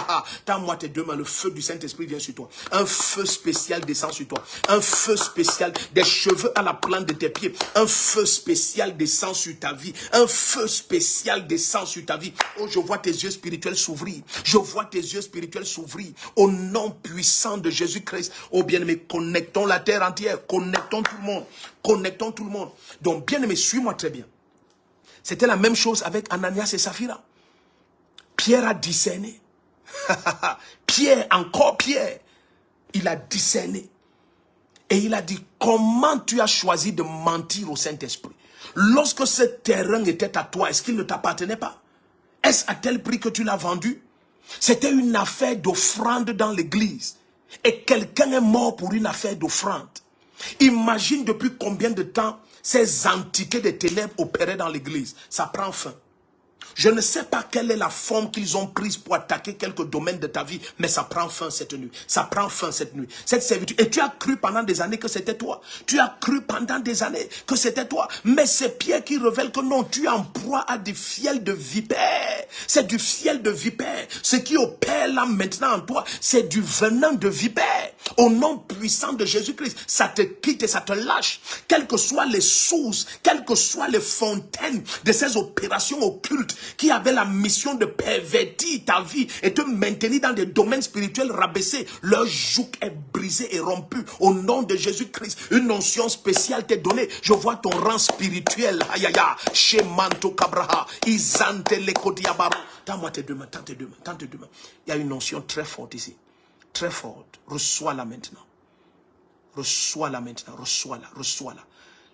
Tends-moi tes deux mains, le feu du Saint-Esprit vient sur toi. Un feu spécial descend sur toi. Un feu spécial, des cheveux à la plante de tes pieds. Un feu spécial descend sur ta vie. Un feu spécial descend sur ta vie. Oh, je vois tes yeux spirituels s'ouvrir. Je vois tes yeux spirituels s'ouvrir. Au nom puissant de Jésus-Christ. Oh bien-aimé, connectons la terre entière. Connectons tout le monde. Connectons tout le monde. Donc, bien-aimé, suis-moi très bien. C'était la même chose avec Ananias et Saphira. Pierre a discerné. Pierre, encore Pierre, il a discerné. Et il a dit, comment tu as choisi de mentir au Saint-Esprit? Lorsque ce terrain était à toi, est-ce qu'il ne t'appartenait pas? Est-ce à tel prix que tu l'as vendu? C'était une affaire d'offrande dans l'église. Et quelqu'un est mort pour une affaire d'offrande. Imagine depuis combien de temps ces entités des ténèbres opéraient dans l'église. Ça prend fin. Je ne sais pas quelle est la forme qu'ils ont prise pour attaquer quelques domaines de ta vie, mais ça prend fin cette nuit. Ça prend fin cette nuit. Cette servitude. Et tu as cru pendant des années que c'était toi. Tu as cru pendant des années que c'était toi. Mais c'est Pierre qui révèle que non, tu es en proie à des fiels de vipères. C'est du fiel de vipère. Ce qui opère là maintenant en toi, c'est du venin de vipère. Au nom puissant de Jésus-Christ, ça te quitte et ça te lâche. Quelles que soient les sources, quelles que soient les fontaines de ces opérations occultes qui avaient la mission de pervertir ta vie et te maintenir dans des domaines spirituels rabaissés, leur joug est brisé et rompu. Au nom de Jésus-Christ, une onction spéciale t'est donnée. Je vois ton rang spirituel. Ayaya, Shemanto Kabraha, Izante Lekodiabaru. Tends-moi tes deux mains, tends tes deux mains, tends tes deux mains. Il y a une onction très forte ici. Très forte. Reçois-la maintenant. Reçois-la maintenant. Reçois-la. Reçois-la.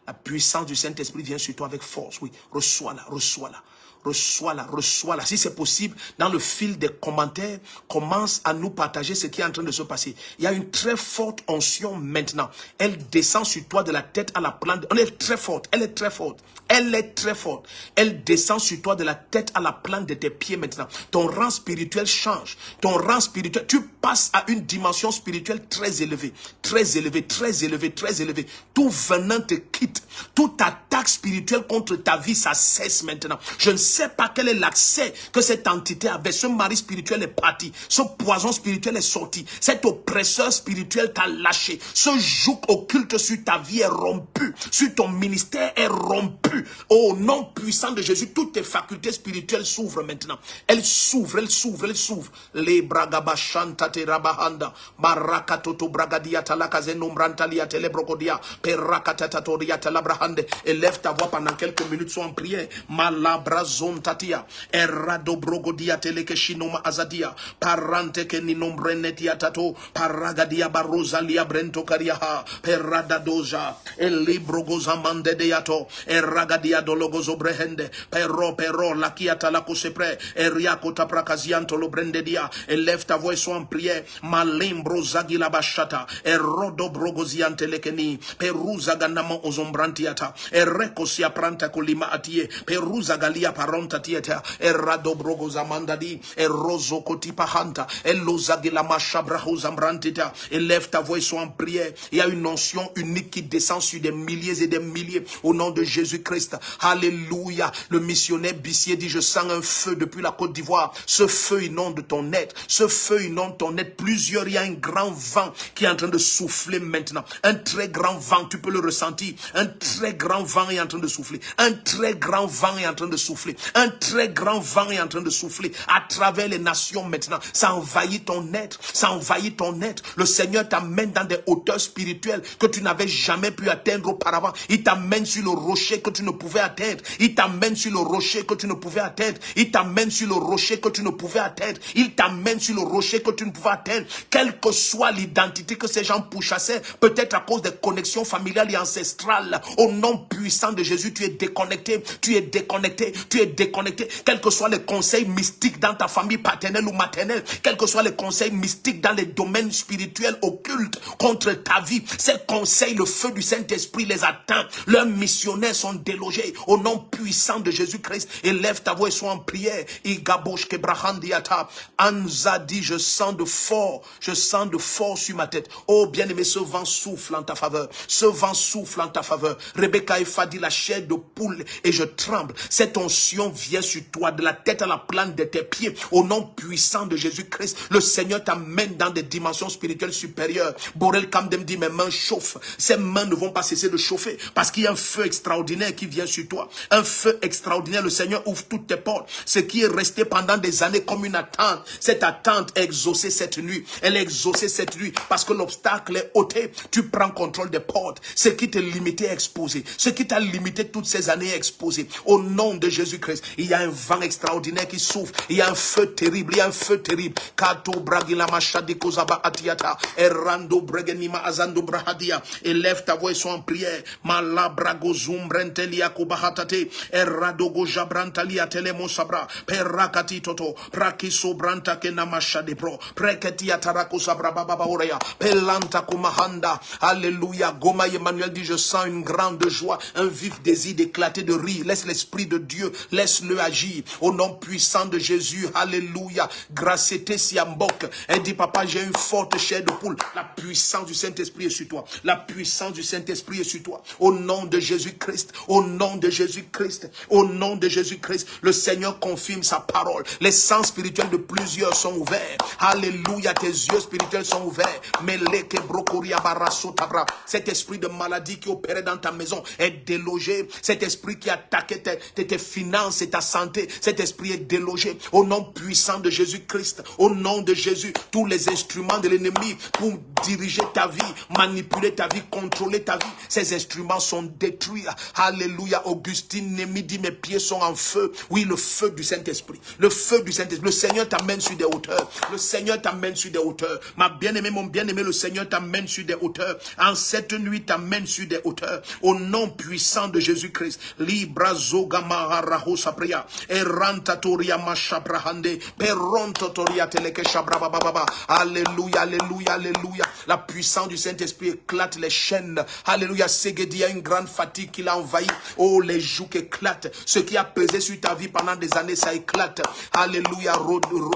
La puissance du Saint-Esprit vient sur toi avec force. Oui, reçois-la. Reçois-la. Reçois-la, reçois-la. Si c'est possible, dans le fil des commentaires, commence à nous partager ce qui est en train de se passer. Il y a une très forte onction maintenant. Elle descend sur toi de la tête à la plante. Elle est très forte, elle est très forte. Elle est très forte. Elle descend sur toi de la tête à la plante de tes pieds maintenant. Ton rang spirituel change. Ton rang spirituel, tu passes à une dimension spirituelle très élevée. Très élevée, très élevée, très élevée. Tout venin te quitte. Toute attaque spirituelle contre ta vie, ça cesse maintenant. Je ne sais pas quel est l'accès que cette entité avait. Ce mari spirituel est parti. Ce poison spirituel est sorti. Cet oppresseur spirituel t'a lâché. Ce joug occulte sur ta vie est rompu. Sur ton ministère est rompu. Au nom puissant de Jésus, toutes tes facultés spirituelles s'ouvrent maintenant. Elles s'ouvrent, elles s'ouvrent, elles s'ouvrent. Les bragabashantate rabahanda. Barakatoto bragadia talakazenumbrantalia telebrokodia. Perakatatoria talabrahande. Élève ta voix pendant quelques minutes, sois en prière. Malabrazon tatia. Errado brogodia telekeshinoma azadia. Parante keninombre tato. Paragadia barosalia brento kariaha. Peradadoja. Elibrogosamande deato. Ragadia dologozo brehende, pero, la kiata la kusepre, eriako taprakazianto lo brendedia, élève ta voix, sois en prière, malimbro zagila bashata, erodo brogoziante lekeni, peruza ganamo ozombrantiata, ereko sia pranta kulima atie, peruza galia paronta tieta, erado brogozamandadi, erozo kotipahanta, elozagila mashabraho zambrantita, élève ta voix, sois en prière, il y a une onction unique qui descend sur des milliers et des milliers, au nom de Jésus-Christ. Alléluia. Le missionnaire Bissier dit, je sens un feu depuis la Côte d'Ivoire. Ce feu inonde ton être. Ce feu inonde ton être. Plusieurs, il y a un grand vent qui est en train de souffler maintenant. Un très grand vent, tu peux le ressentir. Un très grand vent est en train de souffler. Un très grand vent est en train de souffler. Un très grand vent est en train de souffler à travers les nations maintenant. Ça envahit ton être. Ça envahit ton être. Le Seigneur t'amène dans des hauteurs spirituelles que tu n'avais jamais pu atteindre auparavant. Il t'amène sur le rocher que tu ne pouvais atteindre. Il t'amène sur le rocher que tu ne pouvais atteindre. Il t'amène sur le rocher que tu ne pouvais atteindre. Il t'amène sur le rocher que tu ne pouvais atteindre. Quelle que soit l'identité que ces gens pourchassaient, peut-être à cause des connexions familiales et ancestrales, au nom puissant de Jésus, tu es déconnecté. Tu es déconnecté. Tu es déconnecté. Quels que soient les conseils mystiques dans ta famille paternelle ou maternelle, quels que soient les conseils mystiques dans les domaines spirituels occultes contre ta vie, ces conseils, le feu du Saint-Esprit les atteint. Leurs missionnaires sont délogés au nom puissant de Jésus-Christ. Élève ta voix et sois en prière. Igabosh kebrahandiata. Anza dit, je sens de fort sur ma tête. Oh bien-aimé, ce vent souffle en ta faveur. Ce vent souffle en ta faveur. Rebecca Efa dit, la chair de poule et je tremble. Cette onction vient sur toi, de la tête à la plante de tes pieds. Au nom puissant de Jésus-Christ, le Seigneur t'amène dans des dimensions spirituelles supérieures. Borel Kamdem dit, mes mains chauffent. Ces mains ne vont pas cesser de chauffer parce qu'il y a un feu extraordinaire qui vient sur toi. Un feu extraordinaire. Le Seigneur ouvre toutes tes portes. Ce qui est resté pendant des années comme une attente, cette attente est exaucée cette nuit. Elle est exaucée cette nuit parce que l'obstacle est ôté. Tu prends contrôle des portes. Ce qui te limitait est exposé. Ce qui t'a limité toutes ces années est exposé. Au nom de Jésus-Christ, il y a un vent extraordinaire qui souffle. Il y a un feu terrible. Il y a un feu terrible. Kato bragila machadi kozaba atiata. Errando bregenima azando brahadia. Élève ta voix et sois en prière. Malabrago zumbrentelia kubahatate. Erradogo jabrantalia telemo sabra. Perakati toto. Prakiso branta kenamashade pro. Preketia tarako sabra baba oreya. Pelanta kumahanda. Alléluia. Goma Emmanuel dit, je sens une grande joie, un vif désir d'éclater de rire. Laisse l'Esprit de Dieu Laisse-le agir. Au nom puissant de Jésus. Alléluia. Gracete siambok. Elle dit, papa, j'ai une forte chair de poule. La puissance du Saint-Esprit est sur toi. La puissance du Saint-Esprit est sur toi. Au nom de Jésus-Christ. Au nom de Jésus-Christ. Au nom de Jésus-Christ. Le Seigneur confirme sa parole. Les sens spirituels de plusieurs sont ouverts. Alléluia. Tes yeux spirituels sont ouverts. Meleke brokoria barasso tabra. Cet esprit de maladie qui opérait dans ta maison est délogé. Cet esprit qui attaquait tes finances et ta santé, cet esprit est délogé. Au nom puissant de Jésus-Christ, au nom de Jésus, tous les instruments de l'ennemi pour diriger ta vie, manipuler ta vie, contrôler ta vie, ces instruments sont détruits. Alléluia. Augustine Némi dit, mes pieds sont en feu. Oui, le feu du Saint-Esprit. Le feu du Saint-Esprit. Le Seigneur t'amène sur des hauteurs. Le Seigneur t'amène sur des hauteurs. Ma bien-aimée, mon bien-aimé, le Seigneur t'amène sur des hauteurs. En cette nuit, t'amène sur des hauteurs. Au nom puissant de Jésus-Christ. Libra zogama raho sapria. Eranta toria mashabrahande. Peronto toria teleke shabrabababa. Alléluia, alléluia, alléluia. La puissance du Saint-Esprit éclate les chaînes. Alléluia. Ségedi a une grande fatigue qui l'a envahi. Oh, les joues qui éclatent. Ce qui a pesé sur ta vie pendant des années, ça éclate. Alléluia.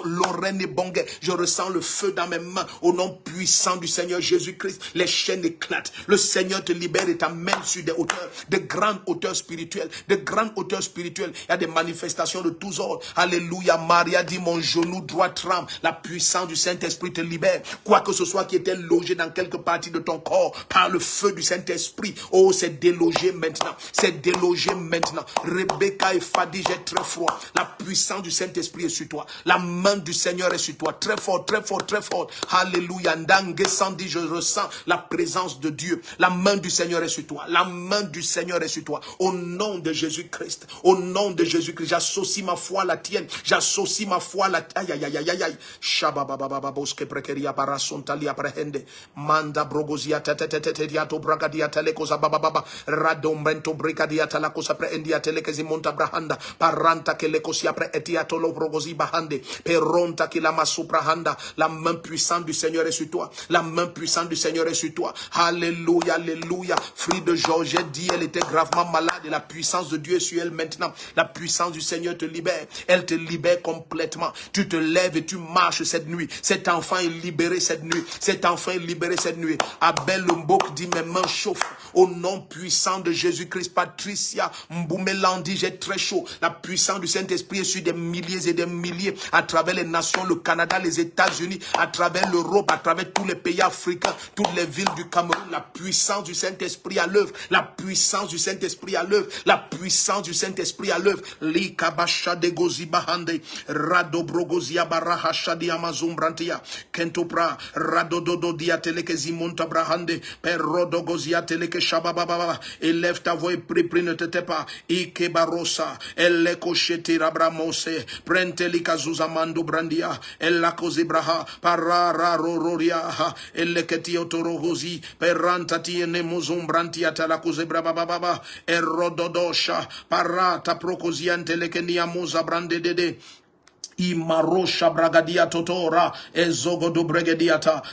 Lorraine et Bongue. Je ressens le feu dans mes mains. Au nom puissant du Seigneur Jésus-Christ, les chaînes éclatent. Le Seigneur te libère et t'amène sur des hauteurs, de grandes hauteurs spirituelles, de grandes hauteurs spirituelles. Il y a des manifestations de tous ordres. Alléluia. Maria dit, mon genou droit tremble. La puissance du Saint-Esprit te libère. Quoi que ce soit qui était logé dans quelque partie de ton corps, par le feu du Saint-Esprit. Oh, c'est délogé maintenant. C'est délogé maintenant. Rebecca et Fadi, j'ai très froid. La puissance du Saint-Esprit est sur toi. La main du Seigneur est sur toi. Très fort, très fort, très fort. Alléluia. Ndangue Sandi, je ressens la présence de Dieu. La main du Seigneur est sur toi. La main du Seigneur est sur toi. Au nom de Jésus-Christ. Au nom de Jésus-Christ. J'associe ma foi à la tienne. J'associe ma foi à la tienne. Aïe, aïe, aïe, aïe, aïe. Shabababababoske prekeria barasontalia prehende. Manda brogozia teteteteriato bragadia telekosa bababa. Radombrento brigadia talakosa preendia telekezi monta brahanda. Paranta kelekosia preetiato lo brogozi bahande. Peronta kilama suprahanda. La main puissante du Seigneur est sur toi. La main puissante du Seigneur est sur toi. Alléluia, alléluia. Fille de Georgette dit, elle était gravement malade et la puissance de Dieu est sur elle maintenant. La puissance du Seigneur te libère. Elle te libère complètement. Tu te lèves et tu marches cette nuit. Cet enfant est libéré cette nuit. Cet enfant est libéré cette nuit. Abel Mbok dit, mes mains chauffent. Au nom puissant de Jésus-Christ, Patricia Mboumelandi, j'ai très chaud. La puissance du Saint-Esprit est sur des milliers et des milliers à travers les nations, le Canada, les États-Unis, à travers l'Europe, à travers tous les pays africains, toutes les villes du Cameroun. La puissance du Saint-Esprit à l'œuvre. La puissance du Saint-Esprit à l'œuvre. La puissance du Saint-Esprit à l'œuvre. Li kabasha de gozi bahande. Rado brogozia baraha shadi amazum brantia. Kentopra. Rado dodo dia teleke zimonta brahande. Per rodo gozia teleke shabababa. Élève ta voix et prie, ne te tais pas. Ike barosa. Elle kosheti rabramose. Prente li kazuza mando brandia. Elle kozi braha. Parara rororia. Elle keti otorogozi. Perantati ene mozum brantia talakoze brabababa. Erododosha. Parata prokoziante lekenia moza brande dede. Imarosha bragadia totora ezogodo bregediata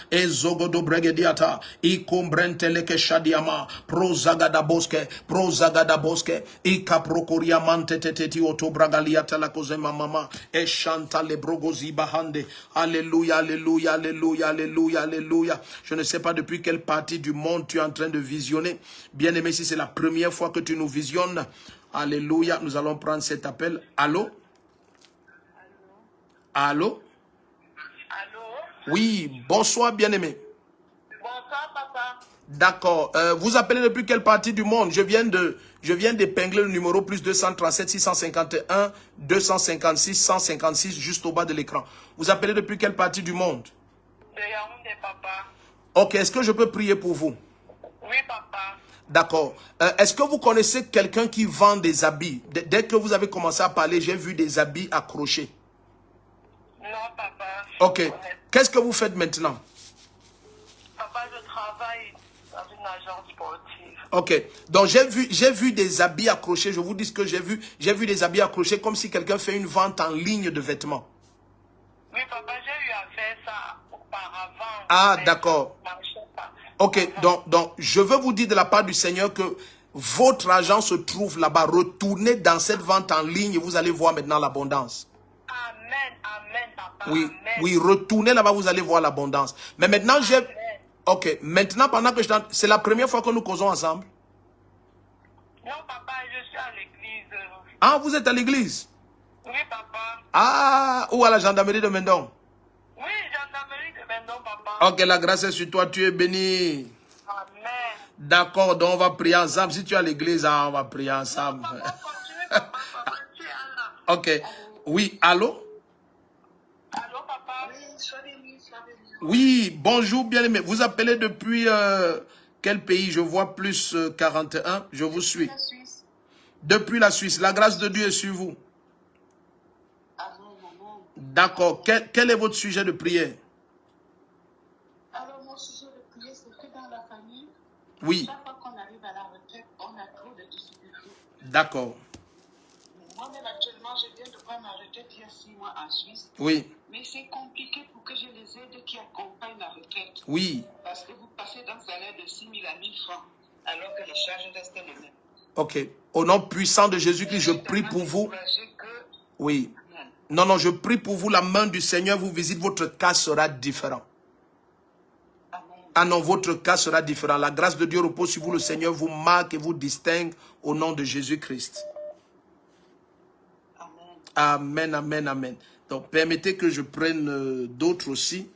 ikombrente leke shadiama prozagada boske ikaprokoria mante teteti oto bragaliata la kozema mama eshanta le brogozi bahande. Alléluia, alléluia, alléluia, alléluia, alléluia. Je ne sais pas depuis quelle partie du monde tu es en train de visionner. Bien aimé, si c'est la première fois que tu nous visionnes, alléluia, nous allons prendre cet appel. Allô? Allô? Allô? Oui, bonsoir bien-aimé. Bonsoir, papa. D'accord. Vous appelez depuis quelle partie du monde? Je viens d'épingler le numéro plus 237 651 256 156 juste au bas de l'écran. Vous appelez depuis quelle partie du monde? De Yaoundé, papa. Ok, est-ce que je peux prier pour vous? Oui, papa. D'accord. Est-ce que vous connaissez quelqu'un qui vend des habits? Dès que vous avez commencé à parler, j'ai vu des habits accrochés. Non, papa. Ok. Qu'est-ce que vous faites maintenant? Papa, je travaille dans une agence sportive. Ok. Donc, j'ai vu des habits accrochés. Je vous dis ce que j'ai vu. J'ai vu des habits accrochés comme si quelqu'un fait une vente en ligne de vêtements. Oui, papa, j'ai eu à faire ça auparavant. Ah, d'accord. Pas. Ok. Donc, je veux vous dire de la part du Seigneur que Votre argent se trouve là-bas. Retournez dans cette vente en ligne et vous allez voir maintenant l'abondance. Amen, amen, papa. Oui, Amen. oui, retournez là-bas, vous allez voir l'abondance. Mais maintenant, j'ai... Amen. Ok, maintenant, pendant que je t'entends, c'est la première fois que nous causons ensemble. Non, papa, je suis à l'église. Ah, vous êtes à l'église? Oui, papa. Ah, ou à la gendarmerie de Mendon? Oui, gendarmerie de Mendon, papa. Ok, la grâce est sur toi, tu es béni. Amen. D'accord, donc on va prier ensemble. Si tu es à l'église, hein, on va prier ensemble. Papa, continue, papa, papa, tu es là. Ok, oui, allô? Allô, papa? Oui, sois béni, sois béni. Oui, bonjour, bien-aimé. Vous appelez depuis quel pays? Je vois plus 41, je vous suis. La Suisse. Depuis la Suisse, la grâce de Dieu est sur vous. Amen, amen. D'accord, quel est votre sujet de prière? Alors, mon sujet de prière, c'est que dans la famille, Oui, chaque fois qu'on arrive à la retraite, on a trop de difficultés. d'accord. Moi-même, actuellement, je viens de prendre ma retraite il y a 6 mois en Suisse. Oui, Mais c'est compliqué pour que je les aide qui accompagnent la retraite. oui. Parce que vous passez d'un salaire de 6 000 à 1 000 francs, alors que les charges restent les mêmes. Ok. Au nom puissant de Jésus-Christ, je prie pour vous. Oui. Non, non, je prie pour vous. La main du Seigneur vous visite. Votre cas sera différent. Ah non, votre cas sera différent. La grâce de Dieu repose sur vous. Le Seigneur vous marque et vous distingue au nom de Jésus-Christ. Amen, amen, amen. Donc, permettez que je prenne d'autres aussi.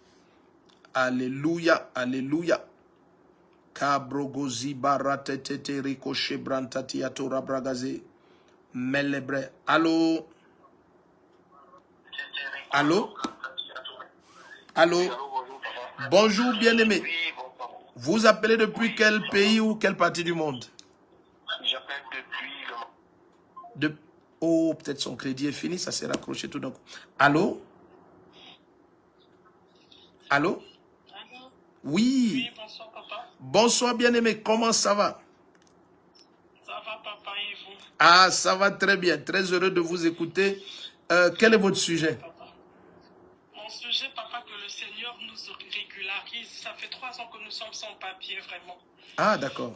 Alléluia, alléluia. Kabrogozi baratetete ricochet brantatiato rabragaze. Melebre. Allô? Allô? Allô? Bonjour, bien-aimé. Vous appelez depuis quel pays ou quelle partie du monde? J'appelle depuis le... Oh, peut-être son crédit est fini, ça s'est raccroché tout d'un coup. Allô? Allô? Oui. Oui, bonsoir, papa. Bonsoir, bien-aimé. Comment ça va? Ça va, papa, et vous? Ah, ça va très bien. Très heureux de vous écouter. Quel est votre sujet? Papa. Mon sujet, papa, que le Seigneur nous régularise. Ça fait 3 ans que nous sommes sans papier, vraiment. Ah, d'accord.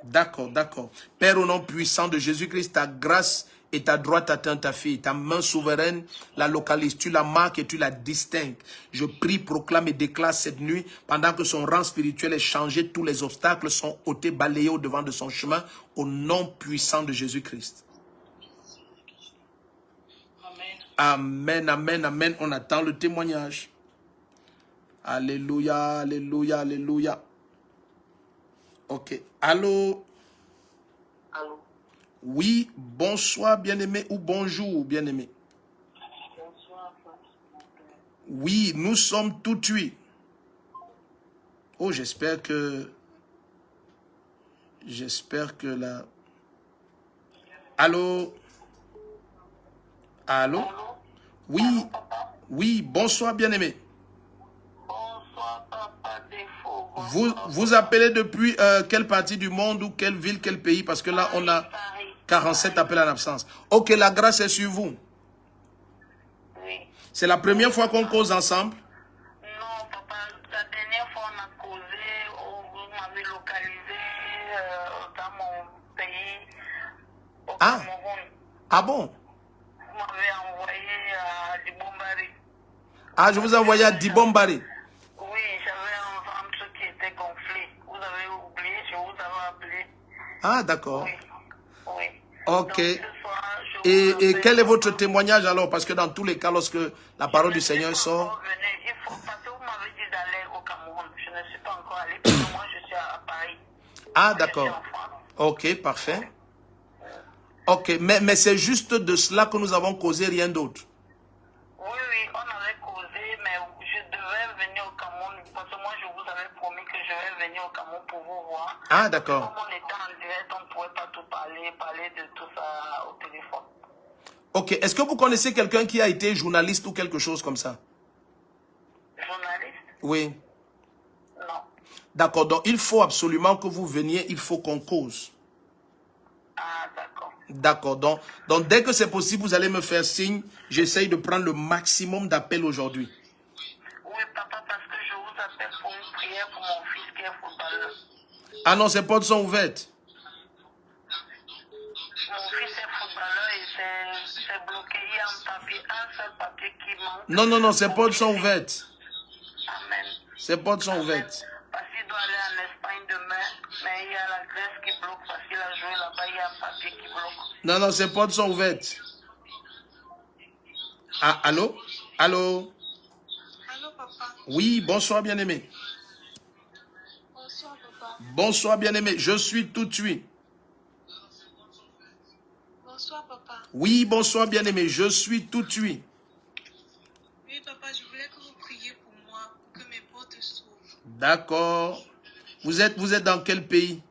D'accord, d'accord. Père, au nom puissant de Jésus-Christ, ta grâce et ta droite atteint ta fille. Ta main souveraine la localise. Tu la marques et tu la distingues. Je prie, proclame et déclare cette nuit, pendant que son rang spirituel est changé, tous les obstacles sont ôtés, balayés au devant de son chemin, au nom puissant de Jésus-Christ. Amen. Amen, amen, amen. On attend le témoignage. Alléluia, alléluia, alléluia. Ok. Allô? Allô? Oui, bonsoir, bien-aimé, ou bonjour, bien-aimé. Bonsoir, papa. Oui, nous sommes tout tués. Oh, j'espère que la... Allô? Allô? Allô? Oui, Allô, papa? oui, bonsoir, bien-aimé. Bonsoir, papa, défaut. Vous appelez depuis quelle partie du monde ou quelle ville, quel pays? Parce que là, on a Paris. 47 appels en absence. Ok, la grâce est sur vous. Oui. C'est la première fois qu'on cause ensemble? Non, papa, la dernière fois on a causé, vous m'avez localisé dans mon pays, au Ah. Cameroun. Ah bon? Vous m'avez envoyé à Dibombari. Ah, je vous ai envoyé à Dibombari. Oui, j'avais un ventre qui était gonflé. Vous avez oublié, je vous avais appelé. Ah, d'accord. Oui, oui. Ok. Donc, ce soir, je vous Et appelle, quel est votre papa. témoignage alors? Parce que dans tous les cas, lorsque la parole du Je ne Seigneur suis pas encore sort... venue. Il faut, parce que vous m'avez dit d'aller au Cameroun. Je ne suis pas encore allée parce que moi je suis à Paris. Ah, Moi, je suis d'accord. en France. Ok, parfait. Ok, mais c'est juste de cela que nous avons causé, rien d'autre. Oui, oui, on avait causé, mais je devais venir au Cameroun parce que moi je vous avais promis que je vais venir au Cameroun pour vous voir. Ah, d'accord. Comme on était en direct, on ne pouvait pas tout parler de tout ça au téléphone. Ok, est-ce que vous connaissez quelqu'un qui a été journaliste ou quelque chose comme ça? Journaliste? Oui. Non. D'accord, donc il faut absolument que vous veniez, il faut qu'on cause. Ah, d'accord. D'accord, donc dès que c'est possible, vous allez me faire signe. J'essaye de prendre le maximum d'appels aujourd'hui. Oui, papa, parce que je vous appelle pour une prière pour mon fils qui est footballeur. Ah non, ces portes sont ouvertes. Mon fils est footballeur et c'est bloqué. Il y a un seul papier qui manque. Non, non, non, ces portes sont ouvertes. Amen. Ces portes sont Amen. ouvertes. Parce qu'il doit aller en Espagne demain, mais il y a la Grèce qui bloque parce qu'il a joué là-bas, il y a un papier qui bloque. Non, non, ces portes sont ouvertes. Ah, allô? Allô? Allô, papa. Oui, bonsoir, bien-aimé. Bonsoir, papa. Bonsoir, bien-aimé. Je suis tout tué. Bonsoir, papa. Oui, bonsoir, bien-aimé. Je suis tout tué. Oui, papa, je voulais que vous priez pour moi, pour que mes portes s'ouvrent. D'accord. Vous êtes dans quel pays?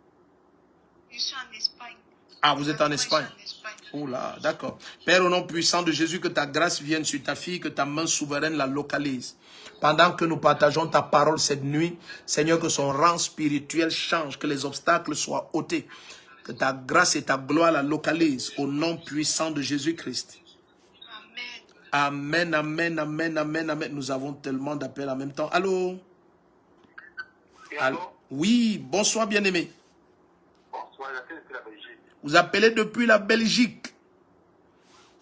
Je suis en Espagne. Ah, vous êtes en Espagne. Je suis en Espagne. Oh là, d'accord. Père, au nom puissant de Jésus, que ta grâce vienne sur ta fille, que ta main souveraine la localise. Pendant que nous partageons ta parole cette nuit, Seigneur, que son rang spirituel change, que les obstacles soient ôtés, que ta grâce et ta gloire la localisent au nom puissant de Jésus-Christ. Amen. Amen, amen, amen, amen, amen. Nous avons tellement d'appels en même temps. Allô? Allô? Oui, bonsoir bien-aimé. Bonsoir, j'appelle depuis la Belgique. Vous appelez depuis la Belgique.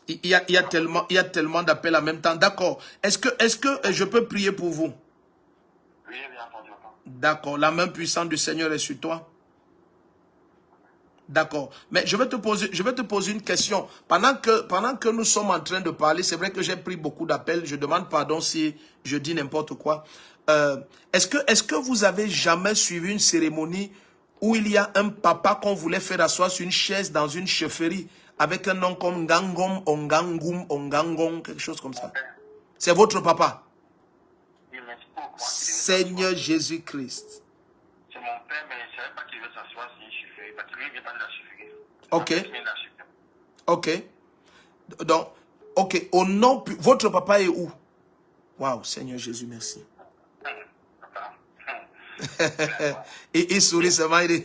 Il y a tellement d'appels en même temps. D'accord. Est-ce que je peux prier pour vous? Oui, bien entendu, papa. D'accord. La main puissante du Seigneur est sur toi. D'accord. Mais je vais te poser une question. Pendant que nous sommes en train de parler, c'est vrai que j'ai pris beaucoup d'appels. Je demande pardon si je dis n'importe quoi. Est-ce que vous avez jamais suivi une cérémonie où il y a un papa qu'on voulait faire asseoir sur une chaise dans une chefferie avec un nom comme Ngangom, Ongangum, Ongangong, quelque chose comme ça? C'est votre papa? Oui, mais c'est pourquoi Seigneur Jésus-Christ. c'est mon père, mais je ne savais pas qu'il veut s'asseoir sur une chefferie, parce qu'il vient pas de la chefferie. Ok. Il vient de la chefferie. Ok. Donc, ok. Au nom, votre papa est où? Waouh, Seigneur Jésus, merci. Papa. Et il sourit seulement, il dit...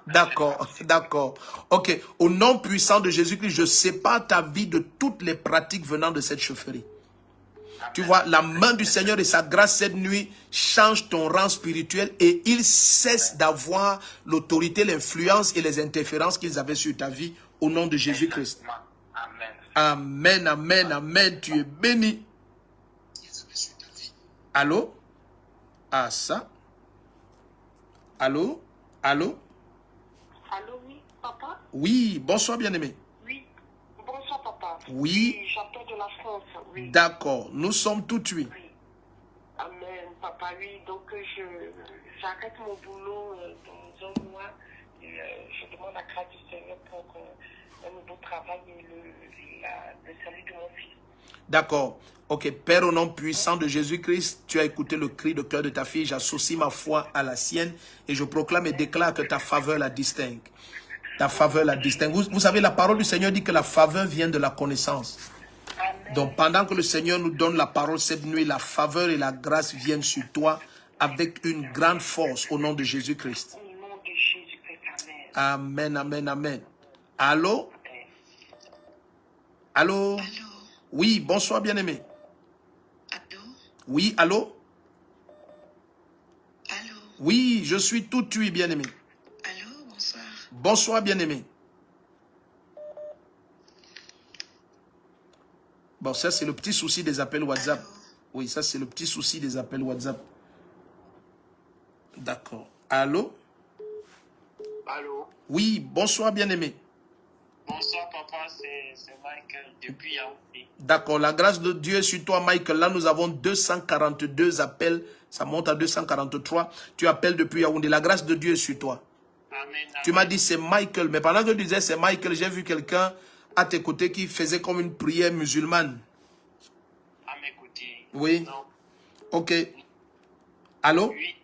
D'accord, d'accord. Ok. Au nom puissant de Jésus-Christ, je sépare ta vie de toutes les pratiques venant de cette chefferie. Tu vois, la main du Seigneur et sa grâce cette nuit change ton rang spirituel et il cesse d'avoir l'autorité, l'influence et les interférences qu'ils avaient sur ta vie au nom de Jésus-Christ. Amen. Amen, amen, amen. Tu es béni. Allô? Ah, ça? Allô? Allô? Allô, oui, papa? Oui, bonsoir bien-aimé. Oui. Bonsoir, papa. Oui. J'appelle de la France, oui. D'accord, nous sommes tout tués. Oui. Amen, papa, oui. Donc, j'arrête mon boulot dans un mois. Et, je demande la grâce du Seigneur pour un nouveau travail et le salut de mon fils. D'accord. Ok, Père, au nom puissant de Jésus-Christ, tu as écouté le cri de cœur de ta fille. J'associe ma foi à la sienne et je proclame et déclare que ta faveur la distingue. Ta faveur la distingue. Vous savez, la parole du Seigneur dit que la faveur vient de la connaissance. Amen. Donc, pendant que le Seigneur nous donne la parole cette nuit, la faveur et la grâce viennent sur toi avec une grande force au nom de Jésus-Christ. Au nom de Jésus-Christ, Amen, amen. amen, amen. Allô? Amen. Allô? Allô? Oui, bonsoir bien-aimé. Allô? Oui, allô? Allô? Oui, je suis tout tué, bien-aimé. Allô? Bonsoir. Bonsoir, bien-aimé. Bon, ça, c'est le petit souci des appels WhatsApp. Allô? Oui, ça, c'est le petit souci des appels WhatsApp. D'accord. Allô? Allô? Oui, bonsoir, bien-aimé. Bonsoir, papa, c'est Michael depuis Yaoundé. D'accord, la grâce de Dieu est sur toi, Michael. Là, nous avons 242 appels. Ça monte à 243. Tu appelles depuis Yaoundé. La grâce de Dieu est sur toi. Amen. Tu m'as dit c'est Michael. Mais pendant que tu disais c'est Michael, j'ai vu quelqu'un à tes côtés qui faisait comme une prière musulmane. À mes côtés. Oui. Non. Ok. Allô? Oui.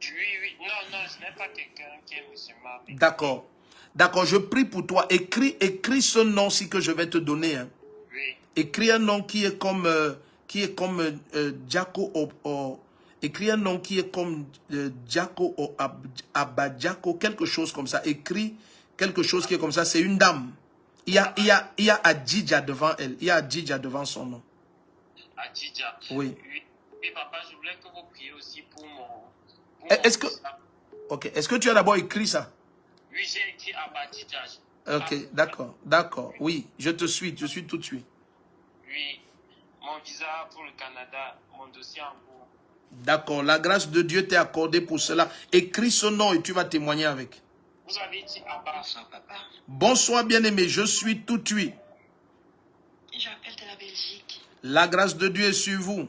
Oui. Non, ce n'est pas quelqu'un qui est musulman. D'accord. D'accord, je prie pour toi. Écris ce nom-ci que je vais te donner. Hein. Oui. Écris un nom qui est comme Djako. Écris un nom qui est comme Djako ou Abadjako, quelque chose comme ça. Écris quelque chose qui est comme ça. C'est une dame. Il y a Adjidja devant elle. Il y a Adjidja devant son nom. Adjidja. Oui. Oui. Et papa, je voulais que vous priez aussi pour mon... Est-ce que... Ok. Est-ce que tu as d'abord écrit ça? Oui, j'ai écrit Abadidja. Ok, d'accord, d'accord. Oui, je te suis tout de suite. Oui, mon visa pour le Canada, mon dossier en cours. D'accord, la grâce de Dieu t'est accordée pour cela. Écris ce nom et tu vas témoigner avec. Vous avez dit Abba. Bonsoir, papa. Bonsoir, bien-aimé, je suis tout oui. J'appelle de la Belgique. La grâce de Dieu est sur vous.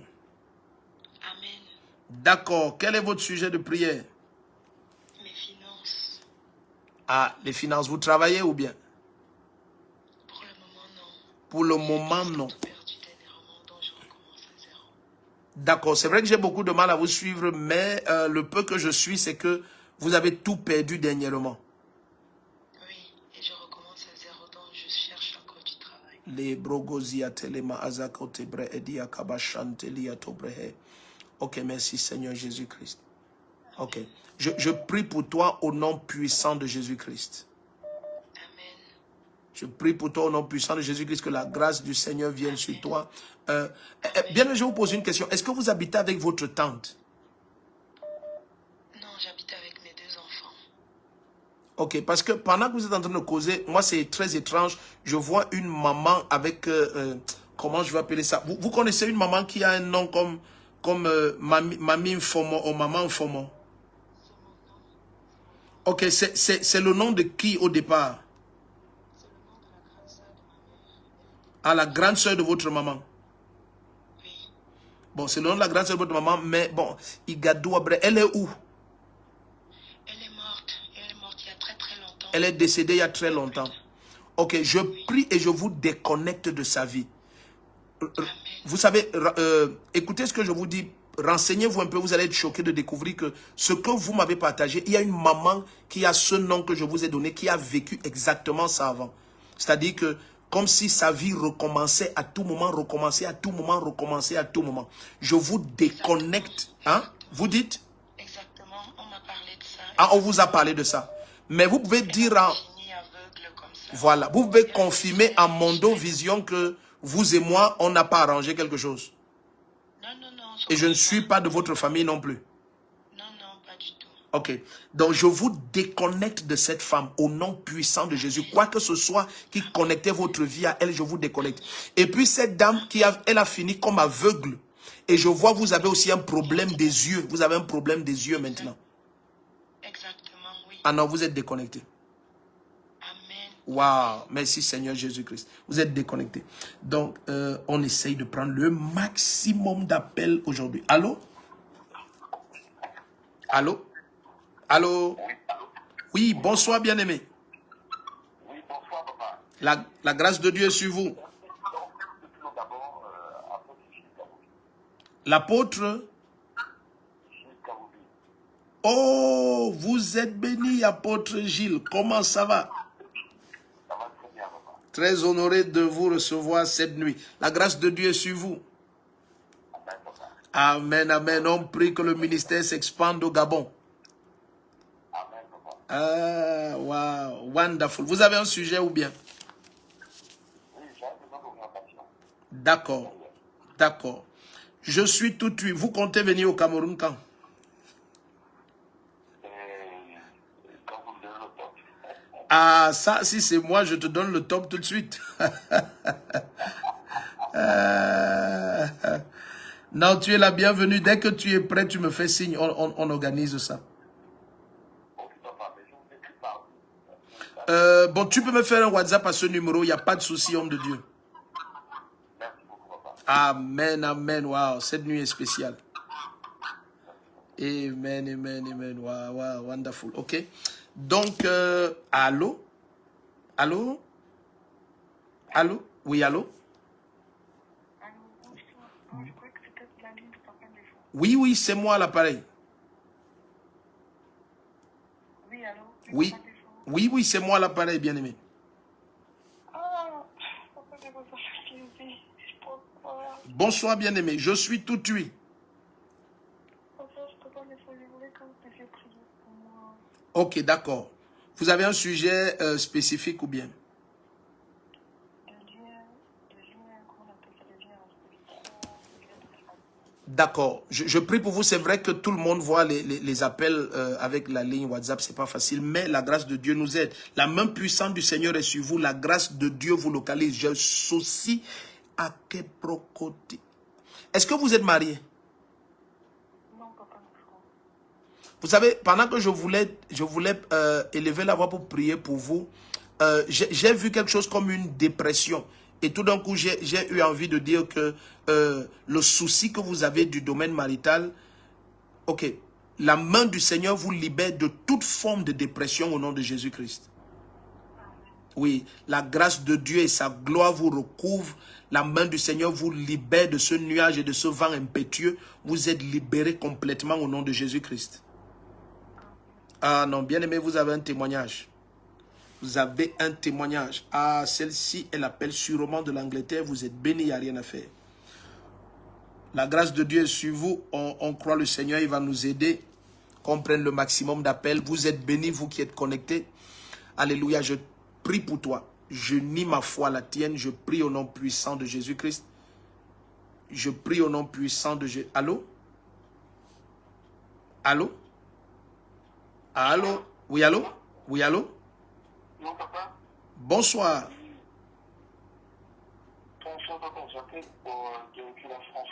Amen. D'accord, quel est votre sujet de prière? Mes finances. Ah, les finances, vous travaillez ou bien? Pour le moment, non. Pour le moment, non. J'ai perdu dernièrement, donc je recommence à zéro. D'accord, c'est vrai que j'ai beaucoup de mal à vous suivre, mais le peu que je suis, c'est que vous avez tout perdu dernièrement. Oui, et je recommence à zéro, donc je cherche encore du travail. Les brogozia telema azakotebre edia kabashantelia tobrehe. Ok, merci Seigneur Jésus-Christ. Ok, je prie pour toi au nom puissant de Jésus-Christ. Amen. Je prie pour toi au nom puissant de Jésus-Christ, que la grâce du Seigneur vienne sur toi. Bien, je vous pose une question. Est-ce que vous habitez avec votre tante? Non, j'habite avec mes 2 enfants. Ok, parce que pendant que vous êtes en train de causer, moi c'est très étrange. Je vois une maman avec, comment je vais appeler ça? Vous connaissez une maman qui a un nom comme Mamie Mfomo ou Maman Mfomo? Ok, c'est le nom de qui au départ? C'est le nom de la grande sœur de ma mère. À la grande sœur de votre maman. Oui. Bon, c'est le nom de la grande sœur de votre maman, mais bon, Igadou Abre, elle est où? Elle est morte. Elle est morte il y a très très longtemps. Elle est décédée il y a très longtemps. Ok, je prie et je vous déconnecte de sa vie. Amen. Vous savez, écoutez ce que je vous dis, renseignez-vous un peu, vous allez être choqués de découvrir que ce que vous m'avez partagé, il y a une maman qui a ce nom que je vous ai donné, qui a vécu exactement ça avant. C'est-à-dire que, comme si sa vie recommençait à tout moment, recommençait à tout moment, recommençait à tout moment. Je vous déconnecte. Hein? Vous dites? Exactement, on m'a parlé de ça. Ah, on vous a parlé de ça. Mais vous pouvez dire en... Aveugle comme ça. Voilà, vous pouvez confirmer à Mondo Vision que vous et moi, on n'a pas arrangé quelque chose. Non, non, non. Et je ne suis pas de votre famille non plus. Non, non, pas du tout. Ok, donc je vous déconnecte de cette femme au nom puissant de Jésus. Quoi que ce soit qui connectait votre vie à elle, je vous déconnecte. Et puis cette dame, elle a fini comme aveugle. Et je vois, vous avez aussi un problème des yeux. Vous avez un problème des yeux maintenant. Exactement, oui. Ah non, vous êtes déconnecté. Amen. Waouh, merci Seigneur Jésus-Christ. Vous êtes déconnecté. Donc, on essaye de prendre le maximum d'appels aujourd'hui. Allô? Allô? Allô? Oui, bonsoir bien-aimé. Oui, bonsoir, papa. La grâce de Dieu est sur vous. D'abord, apôtre Gilles Karoubi. L'apôtre? Gilles Karoubi. Oh, vous êtes béni, apôtre Gilles. Comment ça va? Ça va très bien, papa. Très honoré de vous recevoir cette nuit. La grâce de Dieu est sur vous. Amen, papa. Amen, amen. On prie que le ministère s'expande au Gabon. Amen, papa. Ah, wow, wonderful. Vous avez un sujet ou bien? Oui, j'ai besoin d'augmentation. D'accord, d'accord. Je suis tout oui. Vous comptez venir au Cameroun quand? Quand vous me donnez le top. Ah, ça, si c'est moi, je te donne le top tout de suite. Non, tu es la bienvenue. Dès que tu es prêt, tu me fais signe. On organise ça. Ok, papa, mais je vous écris par Bon, tu peux me faire un WhatsApp à ce numéro. Il n'y a pas de souci, homme de Dieu. Merci beaucoup, papa. Amen, amen. Wow, cette nuit est spéciale. Amen, amen, amen. Wow, wow, wonderful. OK. Donc, allô? Allô? Allô? Oui, allô? Allô, bonsoir. Je crois que c'était la ligne de Papa Défaut. Oui, oui, c'est moi à l'appareil. Oui, allô? Oui, Papa Défaut. oui, oui, c'est moi à l'appareil, bien-aimé. Ah, Papa Défaut, ça fait plaisir. Pourquoi? Bonsoir, bien-aimé. Je suis tout oui. Papa Défaut, je voulais que vous puissiez prier pour moi. OK, d'accord. Vous avez un sujet spécifique ou bien? Des liens, comment on appelle ça, des liens entre les trois, des liens de famille. D'accord. Je prie pour vous. C'est vrai que tout le monde voit les appels avec la ligne WhatsApp. C'est pas facile, mais la grâce de Dieu nous aide. La main puissante du Seigneur est sur vous. La grâce de Dieu vous localise. Je soucie à Keprokoti. Est-ce que vous êtes marié? Non, papa, non. Vous savez, pendant que je voulais élever la voix pour prier pour vous, j'ai vu quelque chose comme une dépression. Et tout d'un coup, j'ai eu envie de dire que le souci que vous avez du domaine marital, ok, la main du Seigneur vous libère de toute forme de dépression au nom de Jésus-Christ. Oui, la grâce de Dieu et sa gloire vous recouvrent. La main du Seigneur vous libère de ce nuage et de ce vent impétueux. Vous êtes libérés complètement au nom de Jésus-Christ. Ah non, bien aimé, vous avez un témoignage. Vous avez un témoignage. Ah, celle-ci, elle appelle sûrement de l'Angleterre. Vous êtes béni, il n'y a rien à faire. La grâce de Dieu est sur vous. On croit le Seigneur, il va nous aider. Qu'on prenne le maximum d'appels. Vous êtes bénis, vous qui êtes connectés. Alléluia, je prie pour toi. Je nie ma foi à la tienne. Je prie au nom puissant de Jésus-Christ. Je prie au nom puissant de Jésus. Allô? Allô? Allô? Oui, allô? Oui, allô? Non, papa. Bonsoir. Bonsoir, papa. J'appelle pour de la France.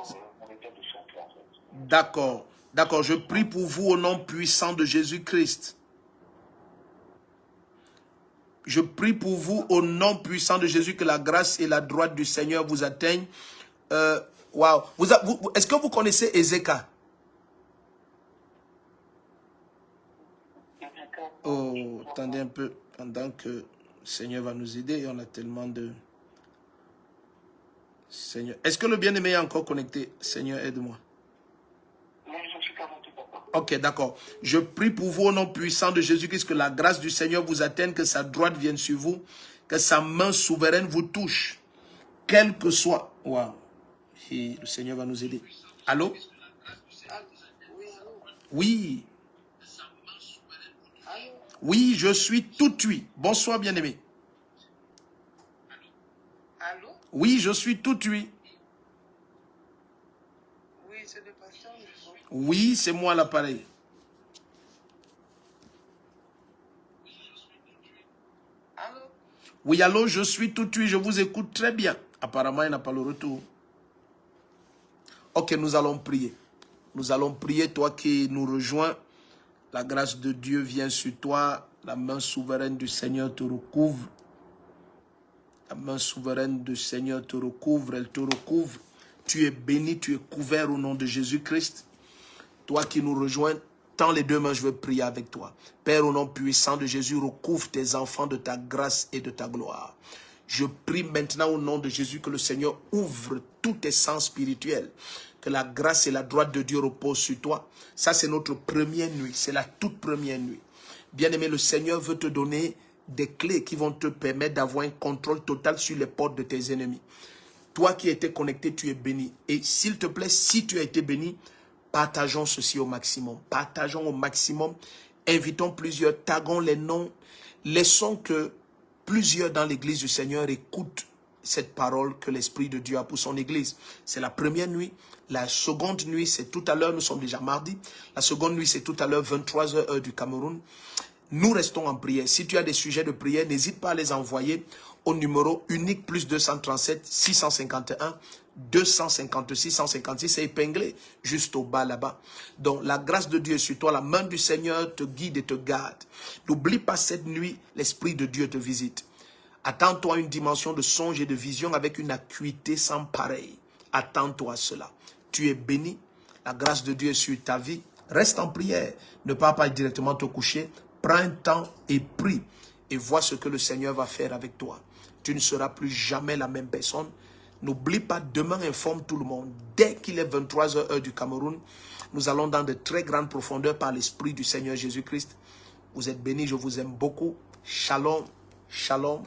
Sur mon état de santé, en fait. D'accord. D'accord. Je prie pour vous au nom puissant de Jésus-Christ. Je prie pour vous au nom puissant de Jésus que la grâce et la droite du Seigneur vous atteignent. Wow. Est-ce que vous connaissez Ézéchiel? Oh, attendez un peu, pendant que le Seigneur va nous aider, et on a tellement de... Seigneur, est-ce que le bien-aimé est encore connecté? Seigneur, aide-moi. Non, je suis 40, papa. Ok, d'accord. Je prie pour vous au nom puissant de Jésus-Christ que la grâce du Seigneur vous atteigne, que sa droite vienne sur vous, que sa main souveraine vous touche, quel que soit... Wow. Et le Seigneur va nous aider. Allô? Oui. Oui, je suis tout oui. Bonsoir, bien-aimé. Allô? Oui, je suis tout oui. Oui, c'est le pasteur. Oui, c'est moi l'appareil. Allô? Oui, allô, je suis tout oui. Je vous écoute très bien. Apparemment, il n'a pas le retour. Ok, nous allons prier. Nous allons prier, toi qui nous rejoins. La grâce de Dieu vient sur toi. La main souveraine du Seigneur te recouvre. La main souveraine du Seigneur te recouvre. Elle te recouvre. Tu es béni, tu es couvert au nom de Jésus-Christ. Toi qui nous rejoins, tends les deux mains, je vais prier avec toi. Père, au nom puissant de Jésus, recouvre tes enfants de ta grâce et de ta gloire. Je prie maintenant au nom de Jésus que le Seigneur ouvre tous tes sens spirituels. Que la grâce et la droite de Dieu reposent sur toi. Ça, c'est notre première nuit. C'est la toute première nuit. Bien-aimé, le Seigneur veut te donner des clés qui vont te permettre d'avoir un contrôle total sur les portes de tes ennemis. Toi qui étais connecté, tu es béni. Et s'il te plaît, si tu as été béni, partageons ceci au maximum. Partageons au maximum. Invitons plusieurs. Taguons les noms. Laissons que plusieurs dans l'église du Seigneur écoutent cette parole que l'Esprit de Dieu a pour son église. C'est la première nuit. La seconde nuit, c'est tout à l'heure. Nous sommes déjà mardi. La seconde nuit, c'est tout à l'heure, 23h heure du Cameroun. Nous restons en prière. Si tu as des sujets de prière, n'hésite pas à les envoyer au numéro unique plus 237 651 256 156. C'est épinglé juste au bas là-bas. Donc la grâce de Dieu est sur toi. La main du Seigneur te guide et te garde. N'oublie pas cette nuit, l'Esprit de Dieu te visite. Attends-toi à une dimension de songe et de vision avec une acuité sans pareil. Attends-toi à cela. Tu es béni. La grâce de Dieu est sur ta vie. Reste en prière. Ne pars pas directement te coucher. Prends un temps et prie. Et vois ce que le Seigneur va faire avec toi. Tu ne seras plus jamais la même personne. N'oublie pas, demain informe tout le monde. Dès qu'il est 23h heure du Cameroun, nous allons dans de très grandes profondeurs par l'Esprit du Seigneur Jésus-Christ. Vous êtes bénis, je vous aime beaucoup. Shalom, shalom.